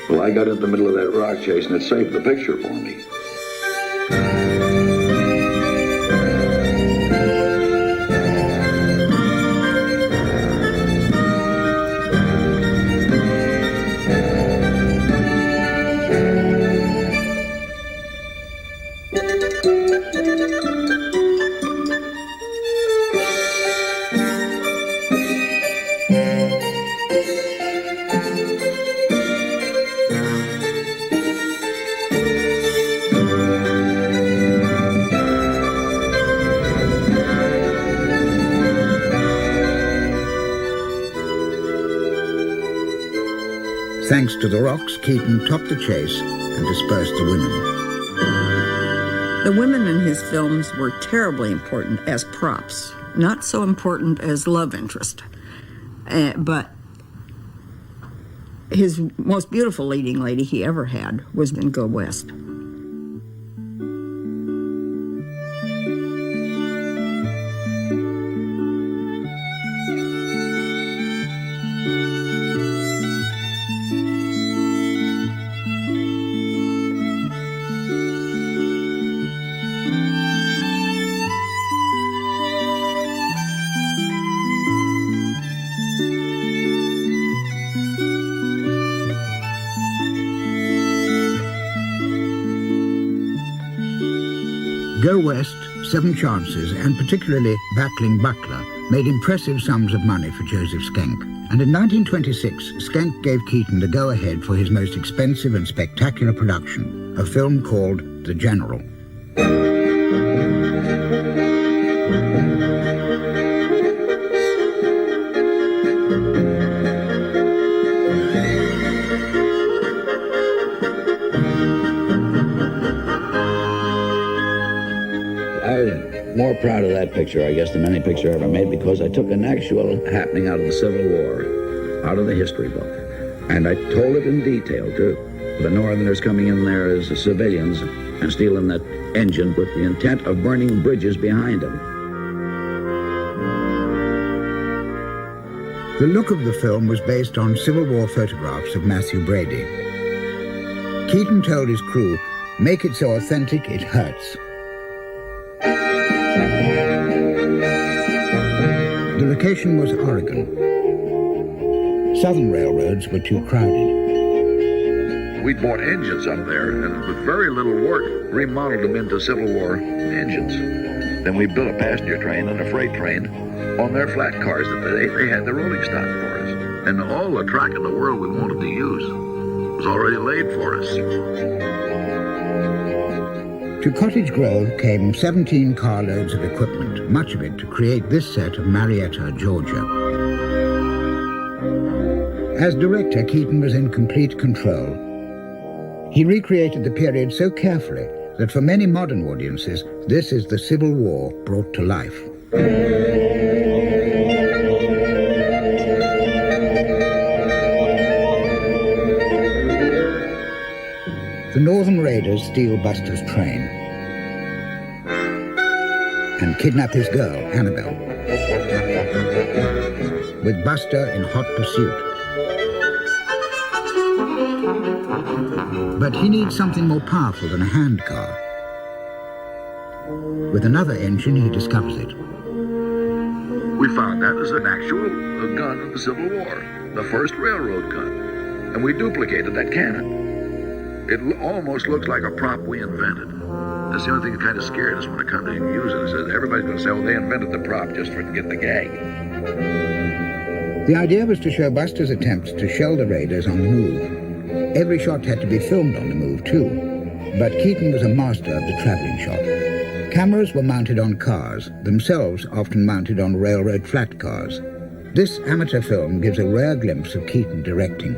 Well, I got in the middle of that rock chase, and it saved the picture for me. Thanks to the rocks, Keaton topped the chase and dispersed the women. The women in his films were terribly important as props, not so important as love interest. But his most beautiful leading lady he ever had was in Go West. Go West, Seven Chances, and particularly Battling Butler made impressive sums of money for Joseph Schenck. And in 1926, Schenck gave Keaton the go-ahead for his most expensive and spectacular production, a film called The General. More proud of that picture, I guess, than any picture I ever made, because I took an actual happening out of the Civil War, out of the history book, and I told it in detail, too. The Northerners coming in there as civilians and stealing that engine with the intent of burning bridges behind them. The look of the film was based on Civil War photographs of Matthew Brady. Keaton told his crew, "Make it so authentic it hurts." The location was Oregon. Southern railroads were too crowded. We bought engines up there, and with very little work, remodeled them into Civil War engines. Then we built a passenger train and a freight train on their flat cars that they had the rolling stock for us. And all the track in the world we wanted to use was already laid for us. To Cottage Grove came 17 carloads of equipment, much of it to create this set of Marietta, Georgia. As director, Keaton was in complete control. He recreated the period so carefully that for many modern audiences, this is the Civil War brought to life. The Northern Raiders steal Buster's train and kidnap his girl, Annabelle, with Buster in hot pursuit. But he needs something more powerful than a handcar. With another engine, he discovers it. We found that as an actual gun in the Civil War, the first railroad gun, and we duplicated that cannon. It almost looks like a prop we invented. That's the only thing that kind of scared us when it comes to using it. So everybody's going to say, oh, they invented the prop just to get the gag. The idea was to show Buster's attempts to shell the raiders on the move. Every shot had to be filmed on the move, too. But Keaton was a master of the traveling shot. Cameras were mounted on cars, themselves often mounted on railroad flat cars. This amateur film gives a rare glimpse of Keaton directing.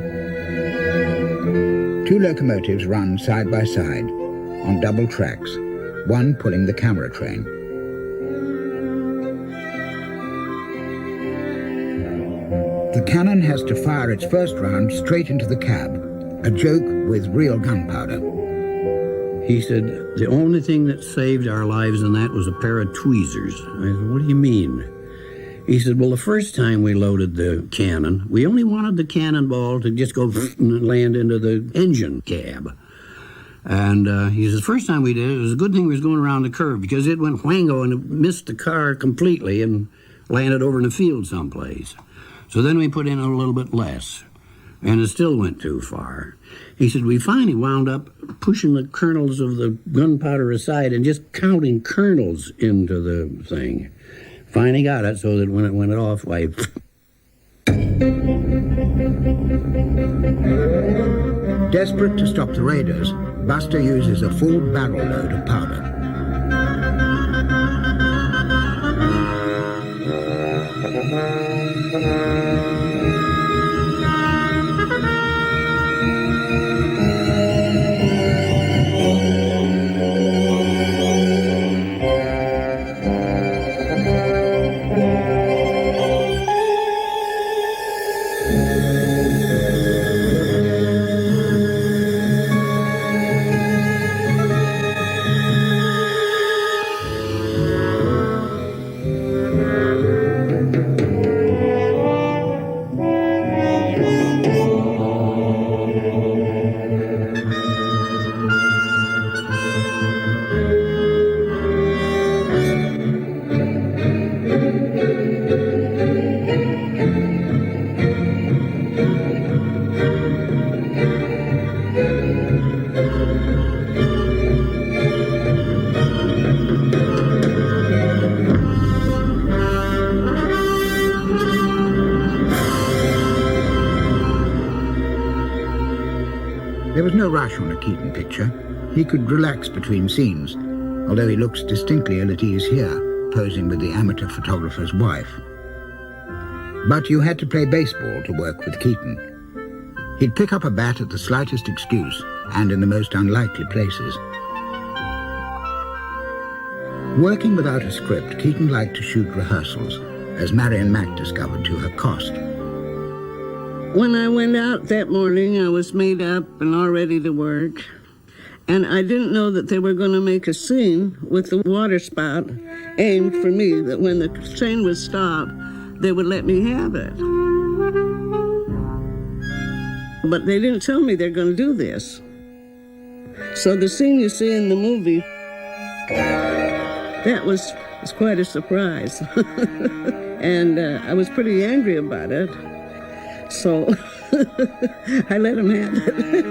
2 locomotives run side by side on double tracks, one pulling the camera train. The cannon has to fire its first round straight into the cab, a joke with real gunpowder. He said, the only thing that saved our lives in that was a pair of tweezers. I said, what do you mean? He said, well, the first time we loaded the cannon, we only wanted the cannonball to just go and land into the engine cab. And he says, the first time we did it was a good thing we was going around the curve, because it went whango and it missed the car completely and landed over in the field someplace. So then we put in a little bit less, and it still went too far. He said, we finally wound up pushing the kernels of the gunpowder aside and just counting kernels into the thing. Finally got it so that when it went off, why... Desperate to stop the raiders, Buster uses a full barrel load of powder. no rush on a Keaton picture. He could relax between scenes, although he looks distinctly ill at ease here, posing with the amateur photographer's wife. But you had to play baseball to work with Keaton. He'd pick up a bat at the slightest excuse and in the most unlikely places. Working without a script, Keaton liked to shoot rehearsals, as Marion Mack discovered to her cost. When I went out that morning, I was made up and all ready to work. And I didn't know that they were going to make a scene with the water spout aimed for me, that when the train would stop, they would let me have it. But they didn't tell me they're going to do this. So the scene you see in the movie, that was quite a surprise. And I was pretty angry about it. So I let him have it.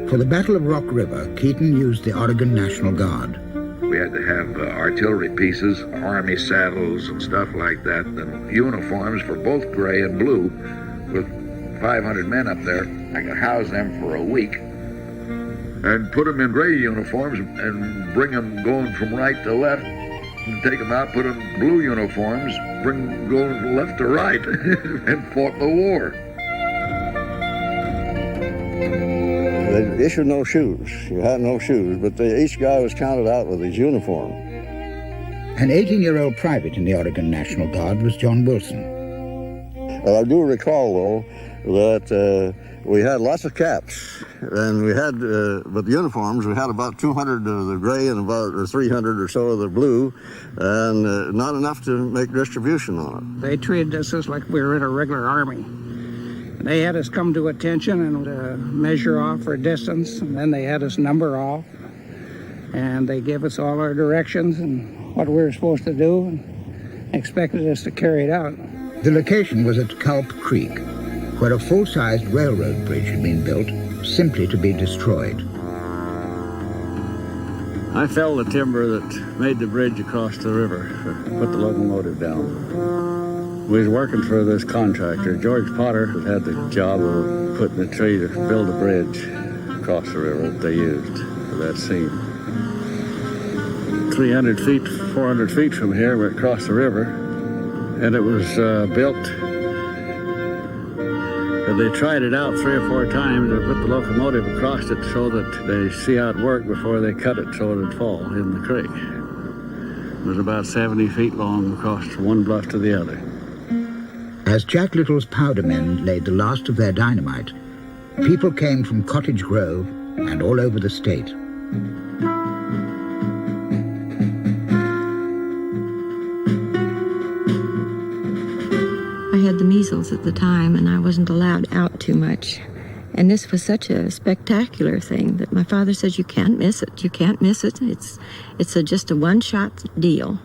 For the Battle of Rock River, Keaton used the Oregon National Guard. We had to have artillery pieces, army saddles and stuff like that, and uniforms for both gray and blue, with 500 men up there. I could house them for a week and put them in gray uniforms and bring them going from right to left, and take them out, put them in blue uniforms, bring them going left to right, and fought the war. They issued no shoes. You had no shoes, but each guy was counted out with his uniform. An 18-year-old private in the Oregon National Guard was John Wilson. I do recall, though, that we had lots of caps, and we had, with the uniforms, we had about 200 of the gray and about 300 or so of the blue, and not enough to make distribution on it. They treated us just like we were in a regular army. They had us come to attention and measure off our distance, and then they had us number off, and they gave us all our directions and what we were supposed to do, and expected us to carry it out. The location was at Culp Creek, where a full-sized railroad bridge had been built, simply to be destroyed. I felled the timber that made the bridge across the river, put the locomotive down. We was working for this contractor. George Potter had the job of putting the tree to build a bridge across the river that they used for that scene. 300 feet, 400 feet from here, we crossed the river, and it was built. They tried it out 3 or 4 times to put the locomotive across it so that they see how it worked before they cut it so it would fall in the creek. It was about 70 feet long across from one bluff to the other. As Jack Little's powder men laid the last of their dynamite, people came from Cottage Grove and all over the state. I had the measles at the time, and I wasn't allowed out too much. And this was such a spectacular thing that my father says, you can't miss it. You can't miss it. It's just a one-shot deal.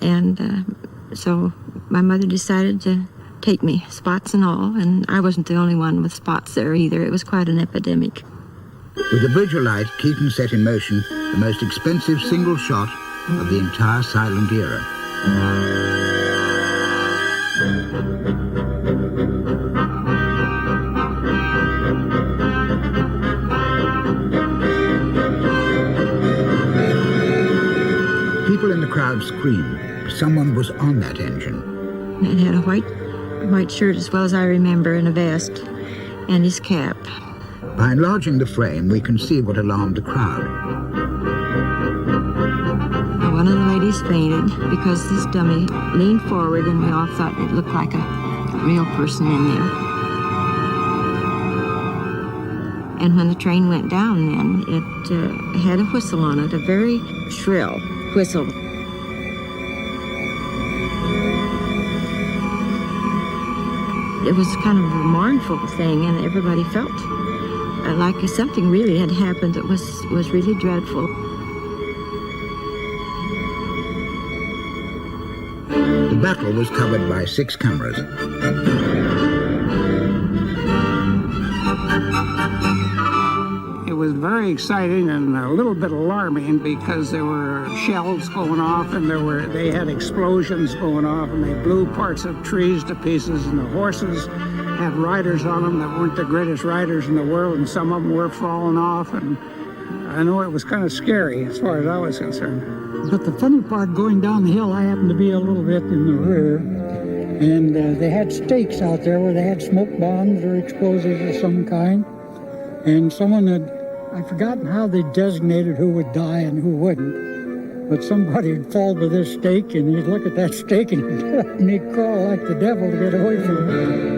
And so my mother decided to take me, spots and all, and I wasn't the only one with spots there either. It was quite an epidemic. With the bridge alight, Keaton set in motion the most expensive single shot of the entire silent era. People in the crowd screamed. Someone was on that engine. It had a white shirt, as well as I remember, and a vest, and his cap. By enlarging the frame, we can see what alarmed the crowd. One of the ladies fainted because this dummy leaned forward, and we all thought it looked like a real person in there. And when the train went down then, it had a whistle on it, a very shrill whistle. It was kind of a mournful thing, and everybody felt like something really had happened that was really dreadful. The battle was covered by 6 cameras. It was very exciting and a little bit alarming because there were shells going off and they had explosions going off, and they blew parts of trees to pieces, and the horses had riders on them that weren't the greatest riders in the world, and some of them were falling off, and I know it was kind of scary as far as I was concerned. But the funny part, going down the hill, I happened to be a little bit in the rear, and they had stakes out there where they had smoke bombs or explosives of some kind, and someone had, I've forgotten how they designated who would die and who wouldn't, but somebody would fall with this stake, and he'd look at that stake and he'd crawl like the devil to get away from it.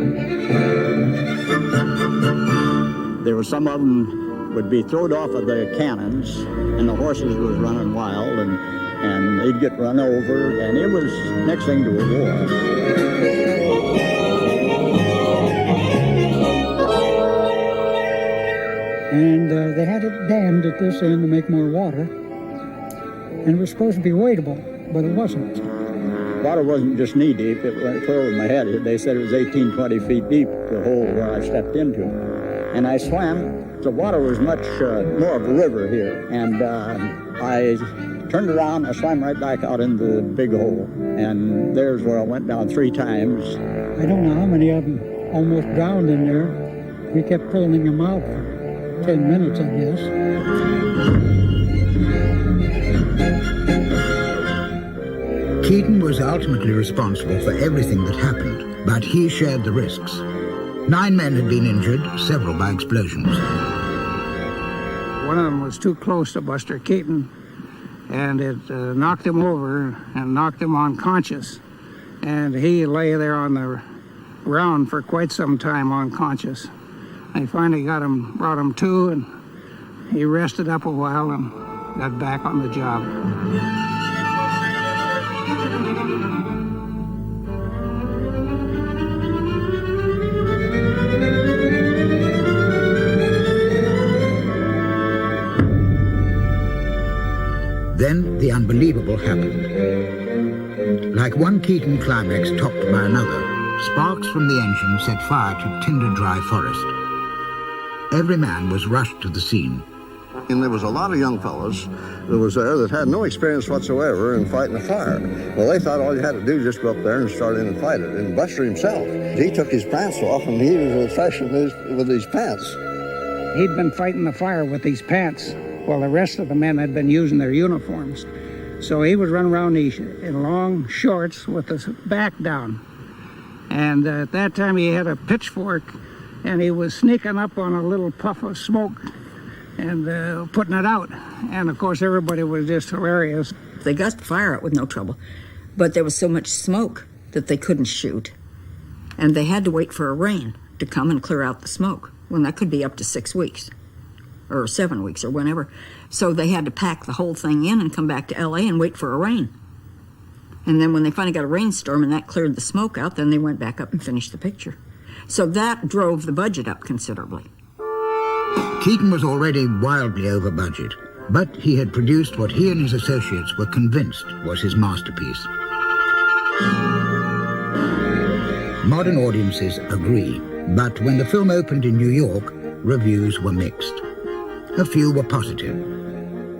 There were some of them would be thrown off of the cannons, and the horses was running wild, and they'd get run over, and it was next thing to a war. And they had it dammed at this end to make more water, and it was supposed to be wadeable, but it wasn't. Water wasn't just knee deep, it went clear over my head. They said it was 18, 20 feet deep, the hole where I stepped into. And I swam. The water was much more of a river here, and I turned around, I swam right back out into the big hole, and there's where I went down 3 times. I don't know how many of them almost drowned in there. We kept pulling them out for 10 minutes, I guess. Keaton was ultimately responsible for everything that happened, but he shared the risks. 9 men had been injured, several by explosions. One of them was too close to Buster Keaton, and it knocked him over and knocked him unconscious. And he lay there on the ground for quite some time unconscious. They finally brought him to, and he rested up a while and got back on the job. Then the unbelievable happened. Like one Keaton climax topped by another, sparks from the engine set fire to tinder-dry forest. Every man was rushed to the scene. And there was a lot of young fellows that was there that had no experience whatsoever in fighting a fire. Well, they thought all you had to do was just go up there and start in and fight it. And Buster himself, he took his pants off, and he was as fresh with his pants. He'd been fighting the fire with these pants while the rest of the men had been using their uniforms. So he was running around in long shorts with his back down. And at that time he had a pitchfork, and he was sneaking up on a little puff of smoke and putting it out. And of course everybody was just hilarious. They got the fire out with no trouble, but there was so much smoke that they couldn't shoot. And they had to wait for a rain to come and clear out the smoke. Well, that could be up to 6 weeks. Or 7 weeks, or whenever. So they had to pack the whole thing in and come back to L.A. and wait for a rain. And then when they finally got a rainstorm and that cleared the smoke out, then they went back up and finished the picture. So that drove the budget up considerably. Keaton was already wildly over budget, but he had produced what he and his associates were convinced was his masterpiece. Modern audiences agree, but when the film opened in New York, reviews were mixed. A few were positive,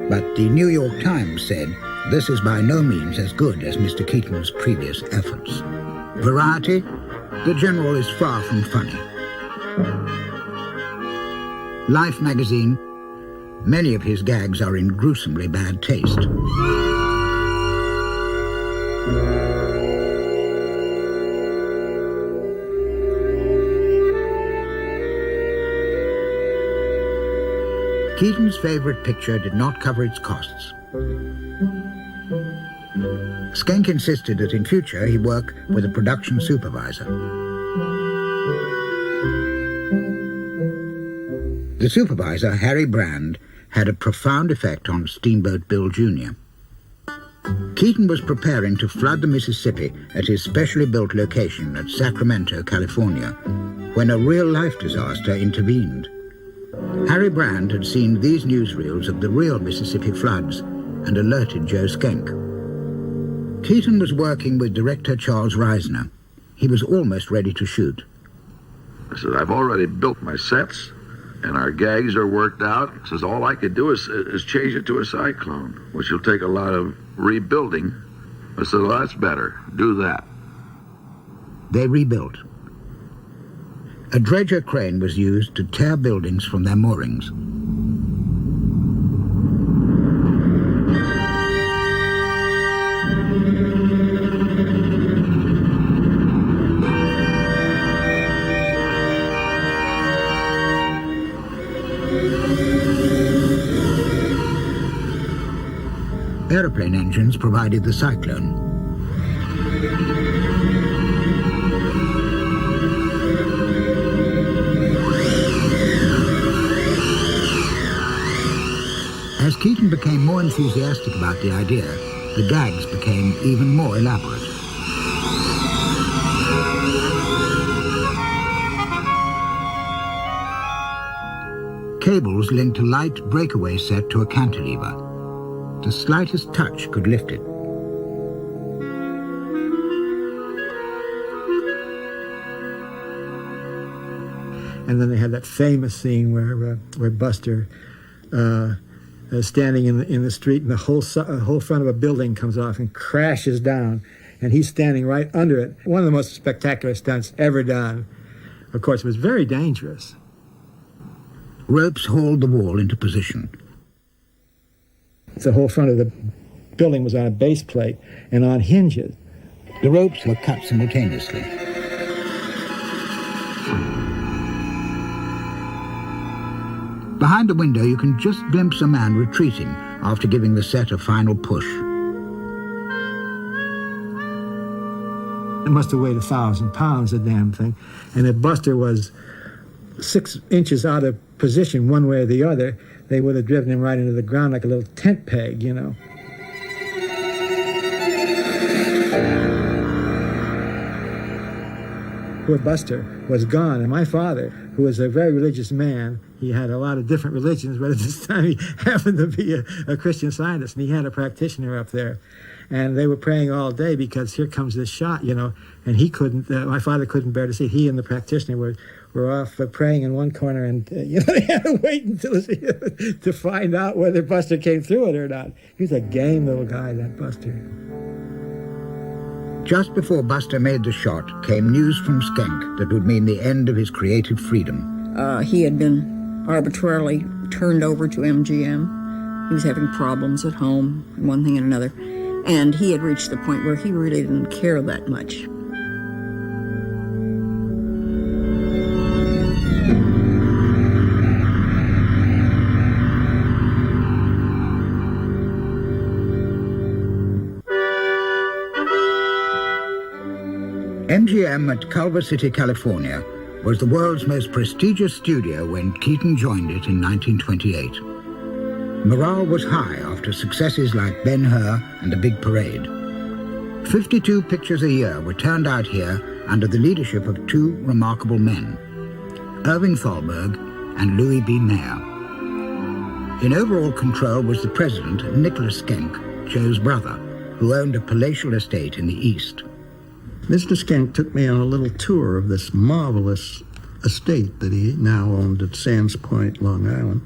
but the New York Times said, "This is by no means as good as Mr. Keaton's previous efforts." Variety, "The General is far from funny." Life magazine, "Many of his gags are in gruesomely bad taste." Keaton's favorite picture did not cover its costs. Schenck insisted that in future he work with a production supervisor. The supervisor, Harry Brand, had a profound effect on Steamboat Bill Jr. Keaton was preparing to flood the Mississippi at his specially built location at Sacramento, California, when a real-life disaster intervened. Harry Brand had seen these newsreels of the real Mississippi floods and alerted Joe Schenck. Keaton was working with director Charles Reisner. He was almost ready to shoot. I said, I've already built my sets, and our gags are worked out. He says, all I could do is change it to a cyclone, which will take a lot of rebuilding. I said, well, that's better. Do that. They rebuilt. A dredger crane was used to tear buildings from their moorings. Aeroplane engines provided the cyclone. As Keaton became more enthusiastic about the idea, the gags became even more elaborate. Cables linked a light breakaway set to a cantilever. The slightest touch could lift it. And then they had that famous scene where Buster standing in the street, and the whole front of a building comes off and crashes down, and he's standing right under it. One of the most spectacular stunts ever done. Of course, it was very dangerous. Ropes hauled the wall into position. The whole front of the building was on a base plate and on hinges. The ropes were cut simultaneously. Behind the window, you can just glimpse a man retreating after giving the set a final push. It must have weighed 1,000 pounds, the damn thing. And if Buster was 6 inches out of position one way or the other, they would have driven him right into the ground like a little tent peg, you know. Poor Buster was gone, and my father, who was a very religious man, he had a lot of different religions, but at this time he happened to be a Christian Scientist, and he had a practitioner up there. And they were praying all day because here comes this shot, you know, and he couldn't, my father couldn't bear to see it. He and the practitioner were off praying in one corner, and you know, they had to wait until to find out whether Buster came through it or not. He was a game little guy, that Buster. Just before Buster made the shot came news from Skenk that would mean the end of his creative freedom. He had been arbitrarily turned over to MGM. He was having problems at home, one thing and another. And he had reached the point where he really didn't care that much. MGM at Culver City, California, was the world's most prestigious studio when Keaton joined it in 1928. Morale was high after successes like Ben-Hur and The Big Parade. 52 pictures a year were turned out here under the leadership of 2 remarkable men, Irving Thalberg and Louis B. Mayer. In overall control was the president, Nicholas Skenk, Joe's brother, who owned a palatial estate in the East. Mr. Skenk took me on a little tour of this marvelous estate that he now owned at Sands Point, Long Island.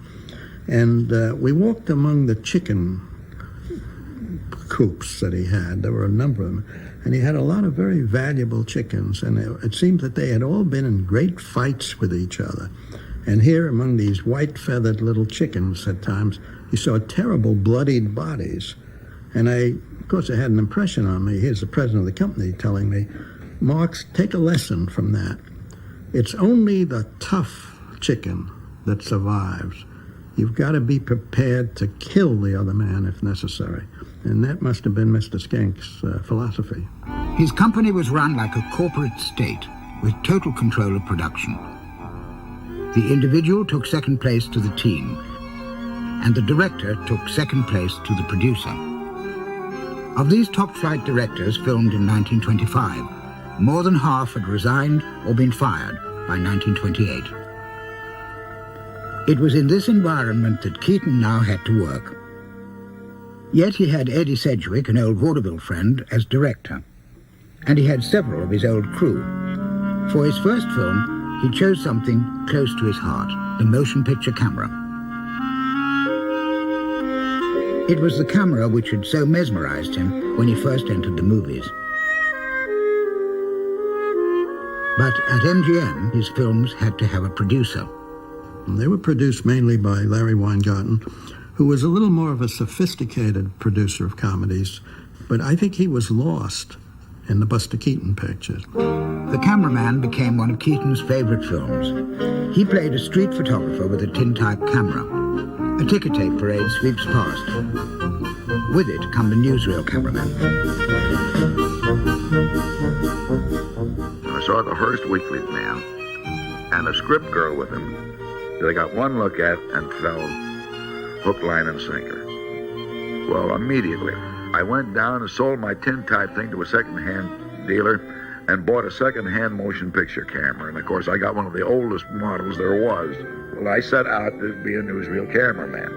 And we walked among the chicken coops that he had. There were a number of them. And he had a lot of very valuable chickens. And it seemed that they had all been in great fights with each other. And here among these white-feathered little chickens at times, you saw terrible bloodied bodies. And of course, it had an impression on me. Here's the president of the company telling me, Marx, take a lesson from that. It's only the tough chicken that survives. You've got to be prepared to kill the other man if necessary. And that must have been Mr. Skenk's philosophy. His company was run like a corporate state with total control of production. The individual took second place to the team, and the director took second place to the producer. Of these top-flight directors filmed in 1925, more than half had resigned or been fired by 1928. It was in this environment that Keaton now had to work. Yet he had Eddie Sedgwick, an old vaudeville friend, as director, and he had several of his old crew. For his first film, he chose something close to his heart, the motion picture camera. It was the camera which had so mesmerized him when he first entered the movies. But at MGM, his films had to have a producer. They were produced mainly by Larry Weingarten, who was a little more of a sophisticated producer of comedies, but I think he was lost in the Buster Keaton pictures. The Cameraman became one of Keaton's favorite films. He played a street photographer with a tin-type camera. A ticker tape parade sweeps past. With it come the newsreel cameramen. I saw the Hearst Weekly man and a script girl with him that I got one look at and fell hook, line, and sinker. Well, immediately, I went down and sold my tin-type thing to a second-hand dealer and bought a second-hand motion picture camera. And, of course, I got one of the oldest models there was. Well, I set out to be a newsreel cameraman.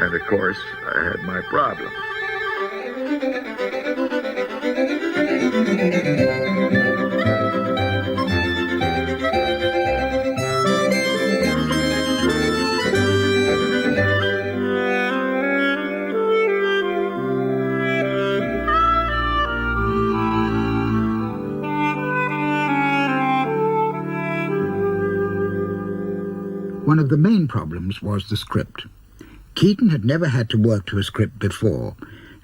And, of course, I had my problem. One of the main problems was the script. Keaton had never had to work to a script before,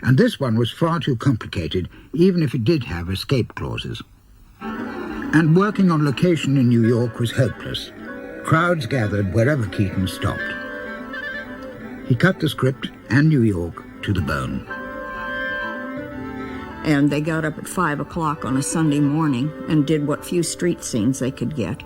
and this one was far too complicated, even if it did have escape clauses. And working on location in New York was hopeless. Crowds gathered wherever Keaton stopped. He cut the script and New York to the bone. And they got up at 5 o'clock on a Sunday morning and did what few street scenes they could get.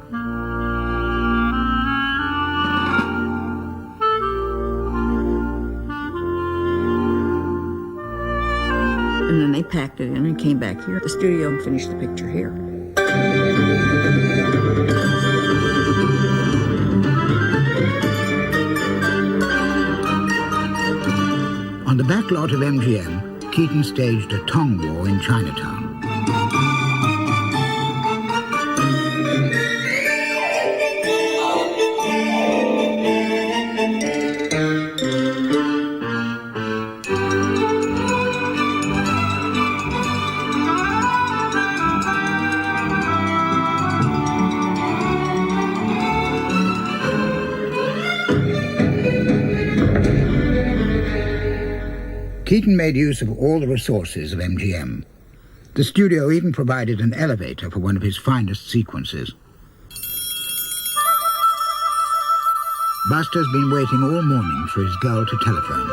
And then they packed it in and came back here at the studio and finished the picture here. On the back lot of MGM, Keaton staged a tongue war in Chinatown. Keaton made use of all the resources of MGM. The studio even provided an elevator for one of his finest sequences. Buster's been waiting all morning for his girl to telephone.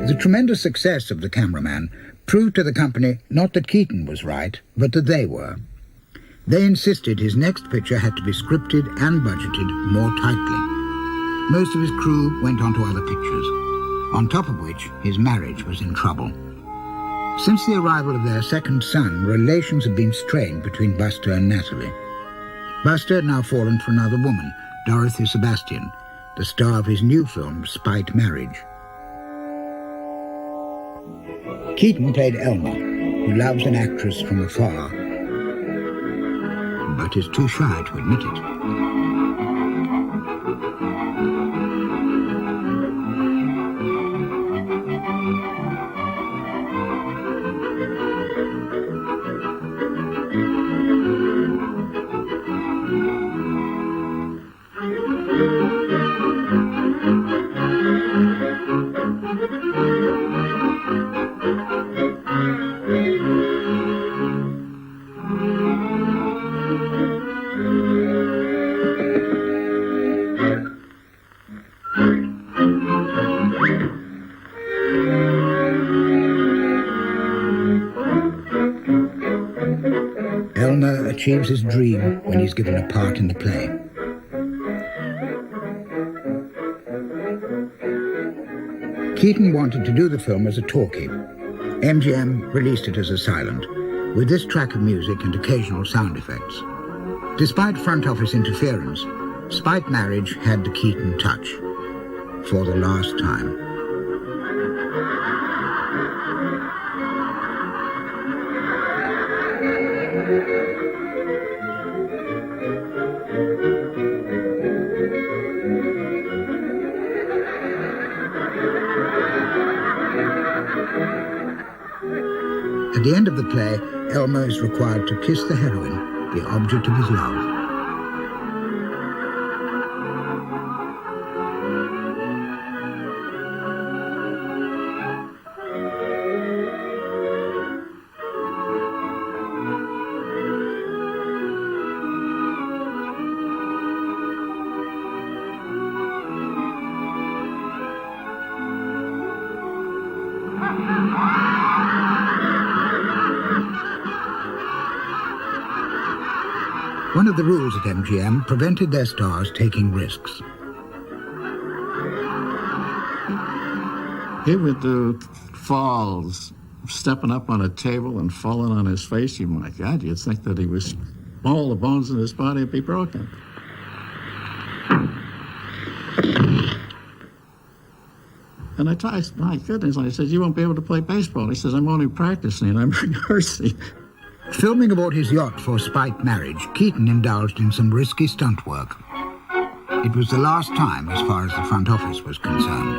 The tremendous success of The Cameraman proved to the company not that Keaton was right, but that they were. They insisted his next picture had to be scripted and budgeted more tightly. Most of his crew went on to other pictures, on top of which his marriage was in trouble. Since the arrival of their second son, relations had been strained between Buster and Natalie. Buster had now fallen for another woman, Dorothy Sebastian, the star of his new film, Spite Marriage. Keaton played Elmer, who loves an actress from afar, but is too shy to admit it. Elmer achieves his dream when he's given a part in the play. Keaton wanted to do the film as a talkie. MGM released it as a silent, with this track of music and occasional sound effects. Despite front office interference, Spite Marriage had the Keaton touch. For the last time. At the end of the play, Elmer is required to kiss the heroine, the object of his love. One of the rules at MGM prevented their stars taking risks. He would do falls, stepping up on a table and falling on his face. You, my God, you'd think that he was, all the bones in his body would be broken. And I told, my goodness, I said, you won't be able to play baseball. He says, I'm only practicing and I'm rehearsing. Filming aboard his yacht for Spite Marriage, Keaton indulged in some risky stunt work. It was the last time as far as the front office was concerned.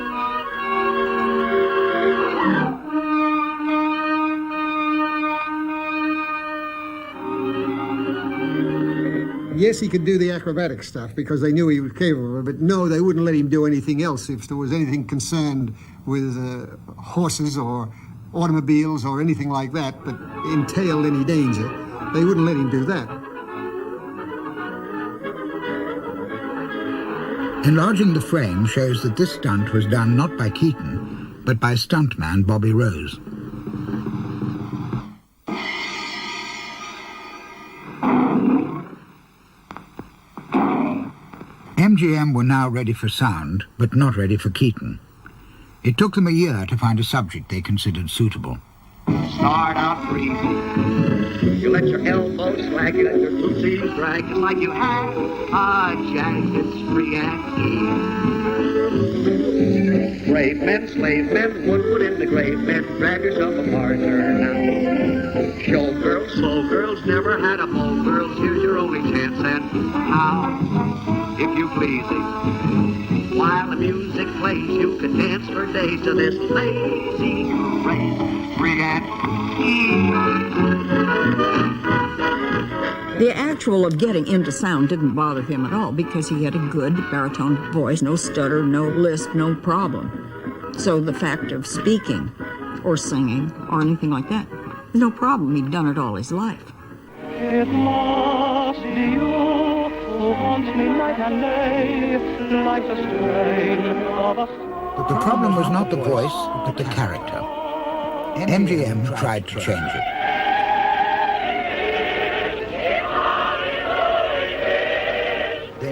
Yes, he could do the acrobatic stuff because they knew he was capable, but no, they wouldn't let him do anything else. If there was anything concerned with horses or automobiles or anything like that that entailed any danger, they wouldn't let him do that. Enlarging the frame shows that this stunt was done not by Keaton, but by stuntman Bobby Rose. MGM were now ready for sound, but not ready for Keaton. It took them a year to find a subject they considered suitable. Start out free. You let your elbows slag, you let your pussies drag, just like you had a jacket's free and easy. Brave men, slave men, wood in the grave men, grab yourself a partner now. Show girls, slow girls, never had a bow girls, here's your only chance, and how, if you please it. While the music plays, you can dance for days to this lazy race, free and easy. The actual of getting into sound didn't bother him at all because he had a good baritone voice, no stutter, no lisp, no problem. So the fact of speaking or singing or anything like that, no problem. He'd done it all his life. It must be you who haunts me night and day, like the strain The problem was not the voice, but the character. MGM tried to change it.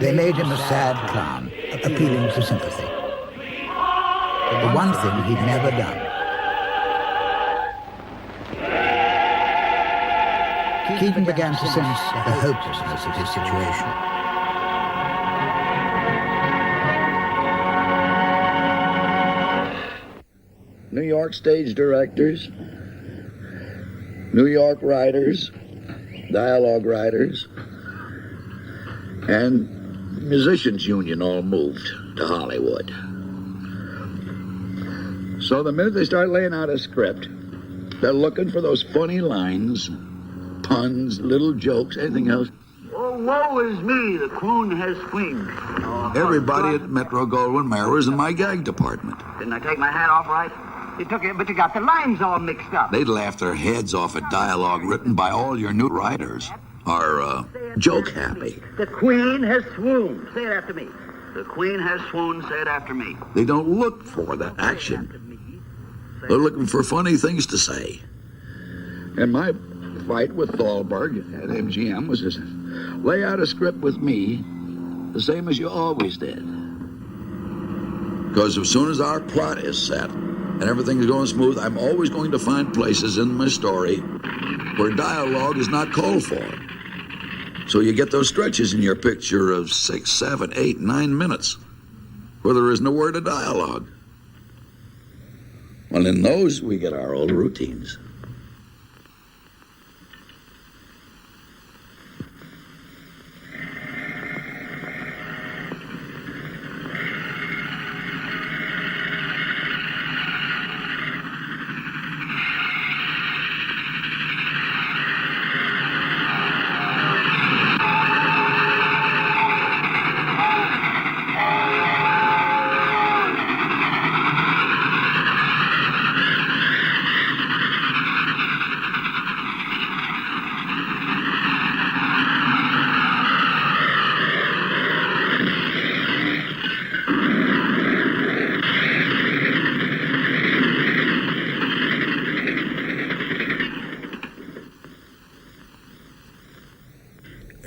They made him a sad clown, appealing to sympathy. The one thing he'd never done. Keaton began to sense the hopelessness of his situation. New York stage directors, New York writers, dialogue writers, and musicians union all moved to Hollywood. So the minute they start laying out a script, they're looking for those funny lines, puns, little jokes, anything else. Oh, woe is me, the queen has wings. Oh, Everybody at Metro-Goldwyn-Mayer was in my gag department. Didn't I take my hat off right? You took it, but you got the lines all mixed up. They'd laugh their heads off at dialogue written by all your new writers. Are joke happy. The queen has swooned. Say it after me. The queen has swooned. Say it after me. They don't look for the action. They're looking for funny things to say. And my fight with Thalberg at MGM was to lay out a script with me the same as you always did. Because as soon as our plot is set and everything is going smooth, I'm always going to find places in my story where dialogue is not called for. So you get those stretches in your picture of 6, 7, 8, 9 minutes where there isn't a word of dialogue. Well, in those, we get our old routines.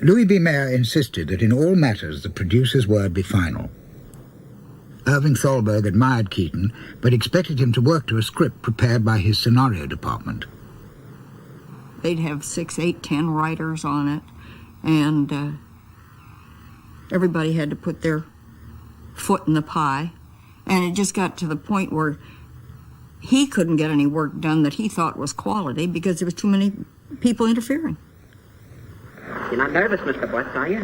Louis B. Mayer insisted that in all matters the producer's word be final. Irving Thalberg admired Keaton, but expected him to work to a script prepared by his scenario department. They'd have 6, 8, 10 writers on it, and everybody had to put their foot in the pie. And it just got to the point where he couldn't get any work done that he thought was quality because there was too many people interfering. You're not nervous, Mr. Butts, are you?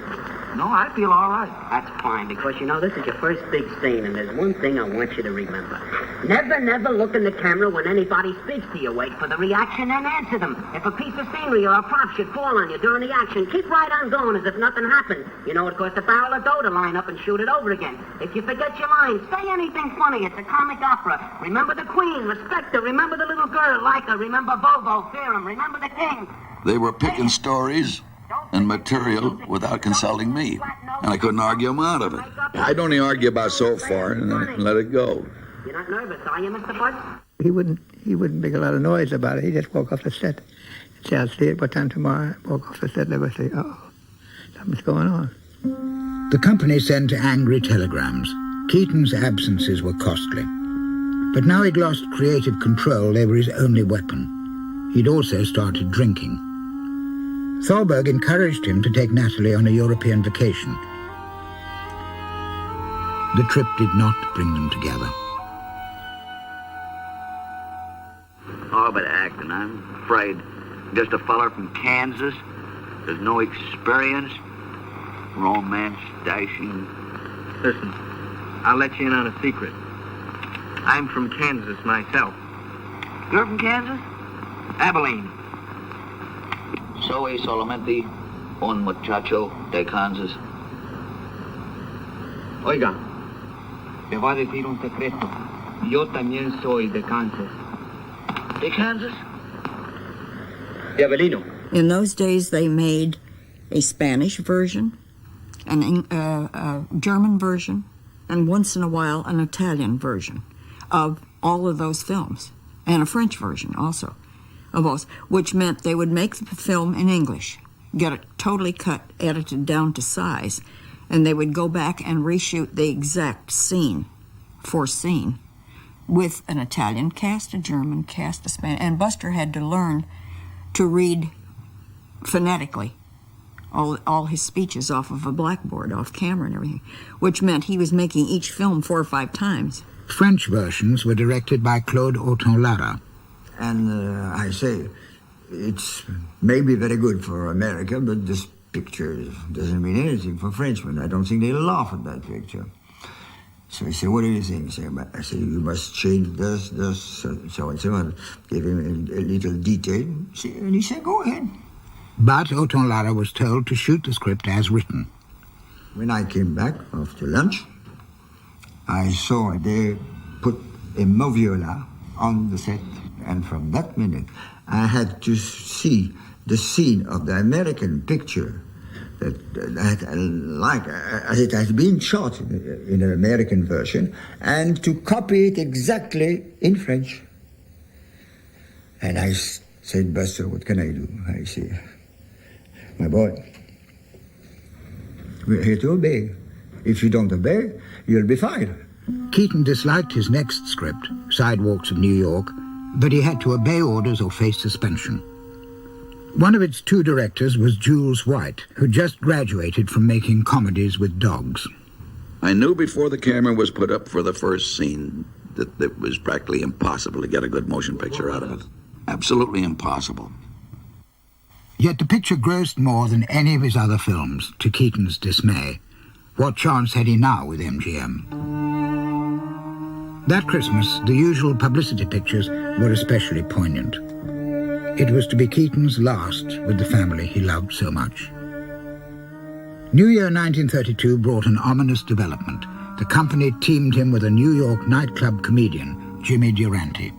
No, I feel all right. That's fine, because you know this is your first big scene, and there's one thing I want you to remember. Never, never look in the camera when anybody speaks to you. Wait for the reaction and answer them. If a piece of scenery or a prop should fall on you during the action, keep right on going as if nothing happened. You know it costs a barrel of dough to line up and shoot it over again. If you forget your lines, say anything funny. It's a comic opera. Remember the queen, respect her. Remember the little girl, like her. Remember Bobo, fear him. Remember the king. They were picking stories and material without consulting me, and I couldn't argue them out of it. I'd only argue about so far and then let it go. You're not nervous, are you, Mr. Butts? He wouldn't make a lot of noise about it. He just walk off the set. Say, I'll see it what time tomorrow. Walk off the set, never say, uh-oh, something's going on. The company sent angry telegrams. Keaton's absences were costly. But now he'd lost creative control, they were his only weapon. He'd also started drinking. Thalberg encouraged him to take Natalie on a European vacation. The trip did not bring them together. Oh, but acting, I'm afraid. Just a feller from Kansas. There's no experience. Romance, dashing. Listen, I'll let you in on a secret. I'm from Kansas myself. You're from Kansas? Abilene. Soy solamente un muchacho de Kansas. Oiga, te voy a decir un secreto. Yo también soy de Kansas. De Kansas? De Abileno. In those days, they made a Spanish version, a German version, and once in a while an Italian version of all of those films, and a French version also of those, which meant they would make the film in English, get it totally cut, edited down to size, and they would go back and reshoot the exact scene for scene with an Italian cast, a German cast, a Spanish, and Buster had to learn to read phonetically all his speeches off of a blackboard, off camera and everything, which meant he was making each film 4 or 5 times. French versions were directed by Claude Autant-Lara. And I say, it's maybe very good for America, but this picture doesn't mean anything for Frenchmen. I don't think they laugh at that picture. So he said, what do you think? I said, you must change this, so and so, and give him a little detail. And he said, go ahead. But Autant-Lara was told to shoot the script as written. When I came back after lunch, I saw they put a moviola on the set, and from that minute, I had to see the scene of the American picture that as it has been shot in an American version, and to copy it exactly in French. And I said, Buster, what can I do? I said, my boy, we're here to obey. If you don't obey, you'll be fired. Keaton disliked his next script, Sidewalks of New York, but he had to obey orders or face suspension. One of its 2 directors was Jules White, who just graduated from making comedies with dogs. I knew before the camera was put up for the first scene that it was practically impossible to get a good motion picture out of it. Absolutely impossible. Yet the picture grossed more than any of his other films, to Keaton's dismay. What chance had he now with MGM? That Christmas, the usual publicity pictures were especially poignant. It was to be Keaton's last with the family he loved so much. New Year 1932 brought an ominous development. The company teamed him with a New York nightclub comedian, Jimmy Durante.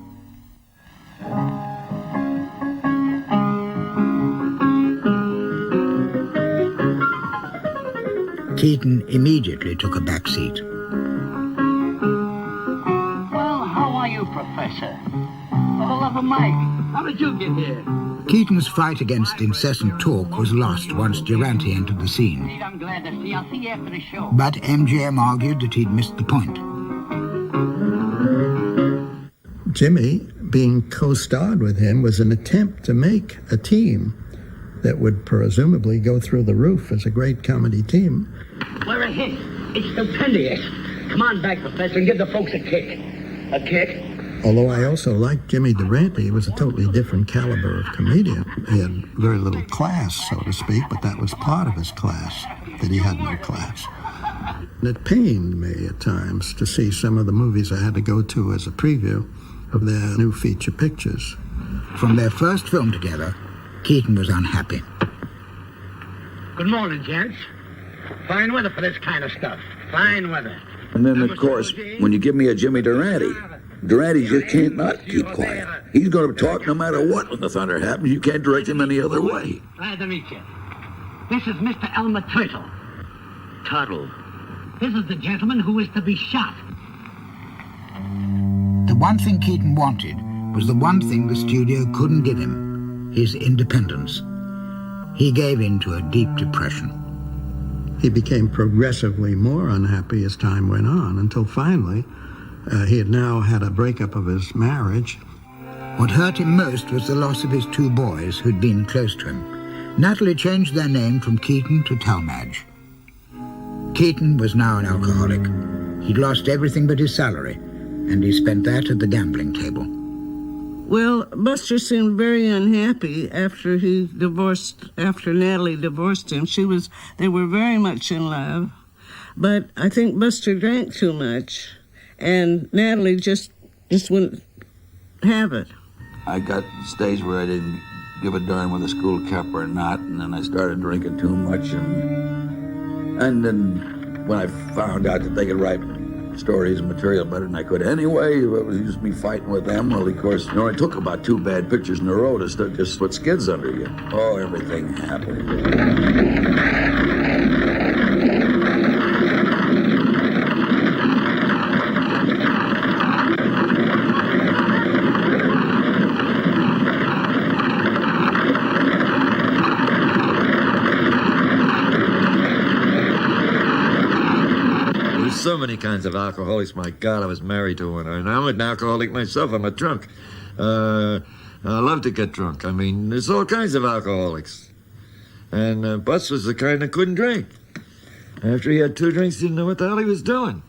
Keaton immediately took a back seat. Well, how are you, Professor? For the love of Mike, how did you get here? Keaton's fight against incessant talk was lost once Durante entered the scene. I'm glad to see you. I'll see you after the show. But MGM argued that he'd missed the point. Jimmy, being co-starred with him, was an attempt to make a team that would presumably go through the roof as a great comedy team. We're a hit. It's stupendous. Come on back, Professor, and give the folks a kick. A kick? Although I also liked Jimmy Durante, he was a totally different caliber of comedian. He had very little class, so to speak, but that was part of his class, that he had no class. And it pained me at times to see some of the movies I had to go to as a preview of their new feature pictures. From their first film together, Keaton was unhappy. Good morning, gents. Fine weather for this kind of stuff. Fine weather. And then, of course, when you give me a Jimmy Durante just can't not keep quiet. He's going to talk no matter what when the thunder happens. You can't direct him any other way. Glad to meet you. This is Mr. Elmer Turtle. Tuttle. This is the gentleman who is to be shot. The one thing Keaton wanted was the one thing the studio couldn't give him, his independence. He gave in to a deep depression. He became progressively more unhappy as time went on, until finally he had now had a breakup of his marriage. What hurt him most was the loss of his 2 boys who'd been close to him. Natalie changed their name from Keaton to Talmadge. Keaton was now an alcoholic. He'd lost everything but his salary, and he spent that at the gambling table. Well, Buster seemed very unhappy after Natalie divorced him. They were very much in love, but I think Buster drank too much, and Natalie just wouldn't have it. I got to the stage where I didn't give a darn whether school kept or not, and then I started drinking too much, and then when I found out that they could write stories and material better than I could anyway, it was just me fighting with them. Well, of course, it took about 2 bad pictures in a row to just put skids under you. Oh, everything happened. many kinds of alcoholics. My God, I was married to one. And I'm an alcoholic myself. I'm a drunk. I love to get drunk. I mean, there's all kinds of alcoholics. And Bus was the kind that couldn't drink. After he had 2 drinks, he didn't know what the hell he was doing.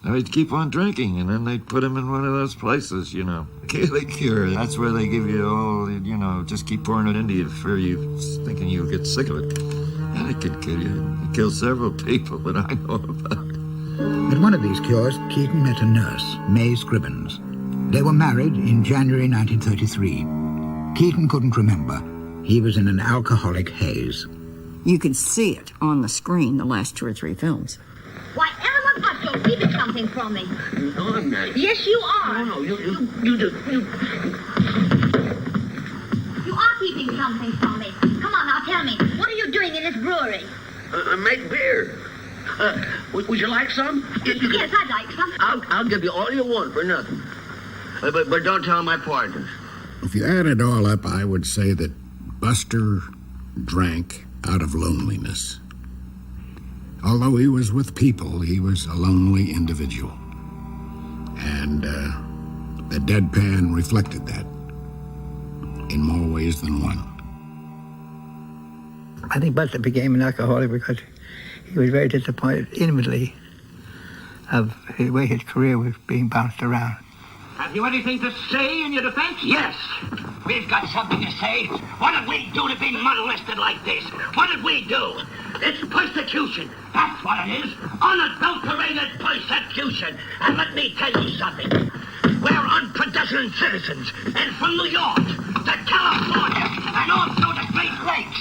Now he'd keep on drinking, and then they'd put him in one of those places, you know. Daily cure. That's where they give you all, you know, just keep pouring it into you for you, thinking you'll get sick of it. And it could kill you. It killed several people that I know about. At one of these cures, Keaton met a nurse, May Scribbins. They were married in January 1933. Keaton couldn't remember. He was in an alcoholic haze. You could see it on the screen the last 2 or 3 films. Why, Ellen, what you're keeping something from me. No, I'm not. Yes, you are. No, you do. You are keeping something from me. Come on, now, tell me. What are you doing in this brewery? Make beer. Would you like some? Yes, I'd like some. I'll give you all you want for nothing. But don't tell my partners. If you add it all up, I would say that Buster drank out of loneliness. Although he was with people, he was a lonely individual. And the deadpan reflected that in more ways than one. I think Buster became an alcoholic because he was very disappointed inwardly of the way his career was being bounced around. Have you anything to say in your defense? Yes. We've got something to say. What did we do to be molested like this? What did we do? It's persecution. That's what it is. Unadulterated persecution. And let me tell you something. We're unprotestant citizens. And from New York to California and also the Great Lakes.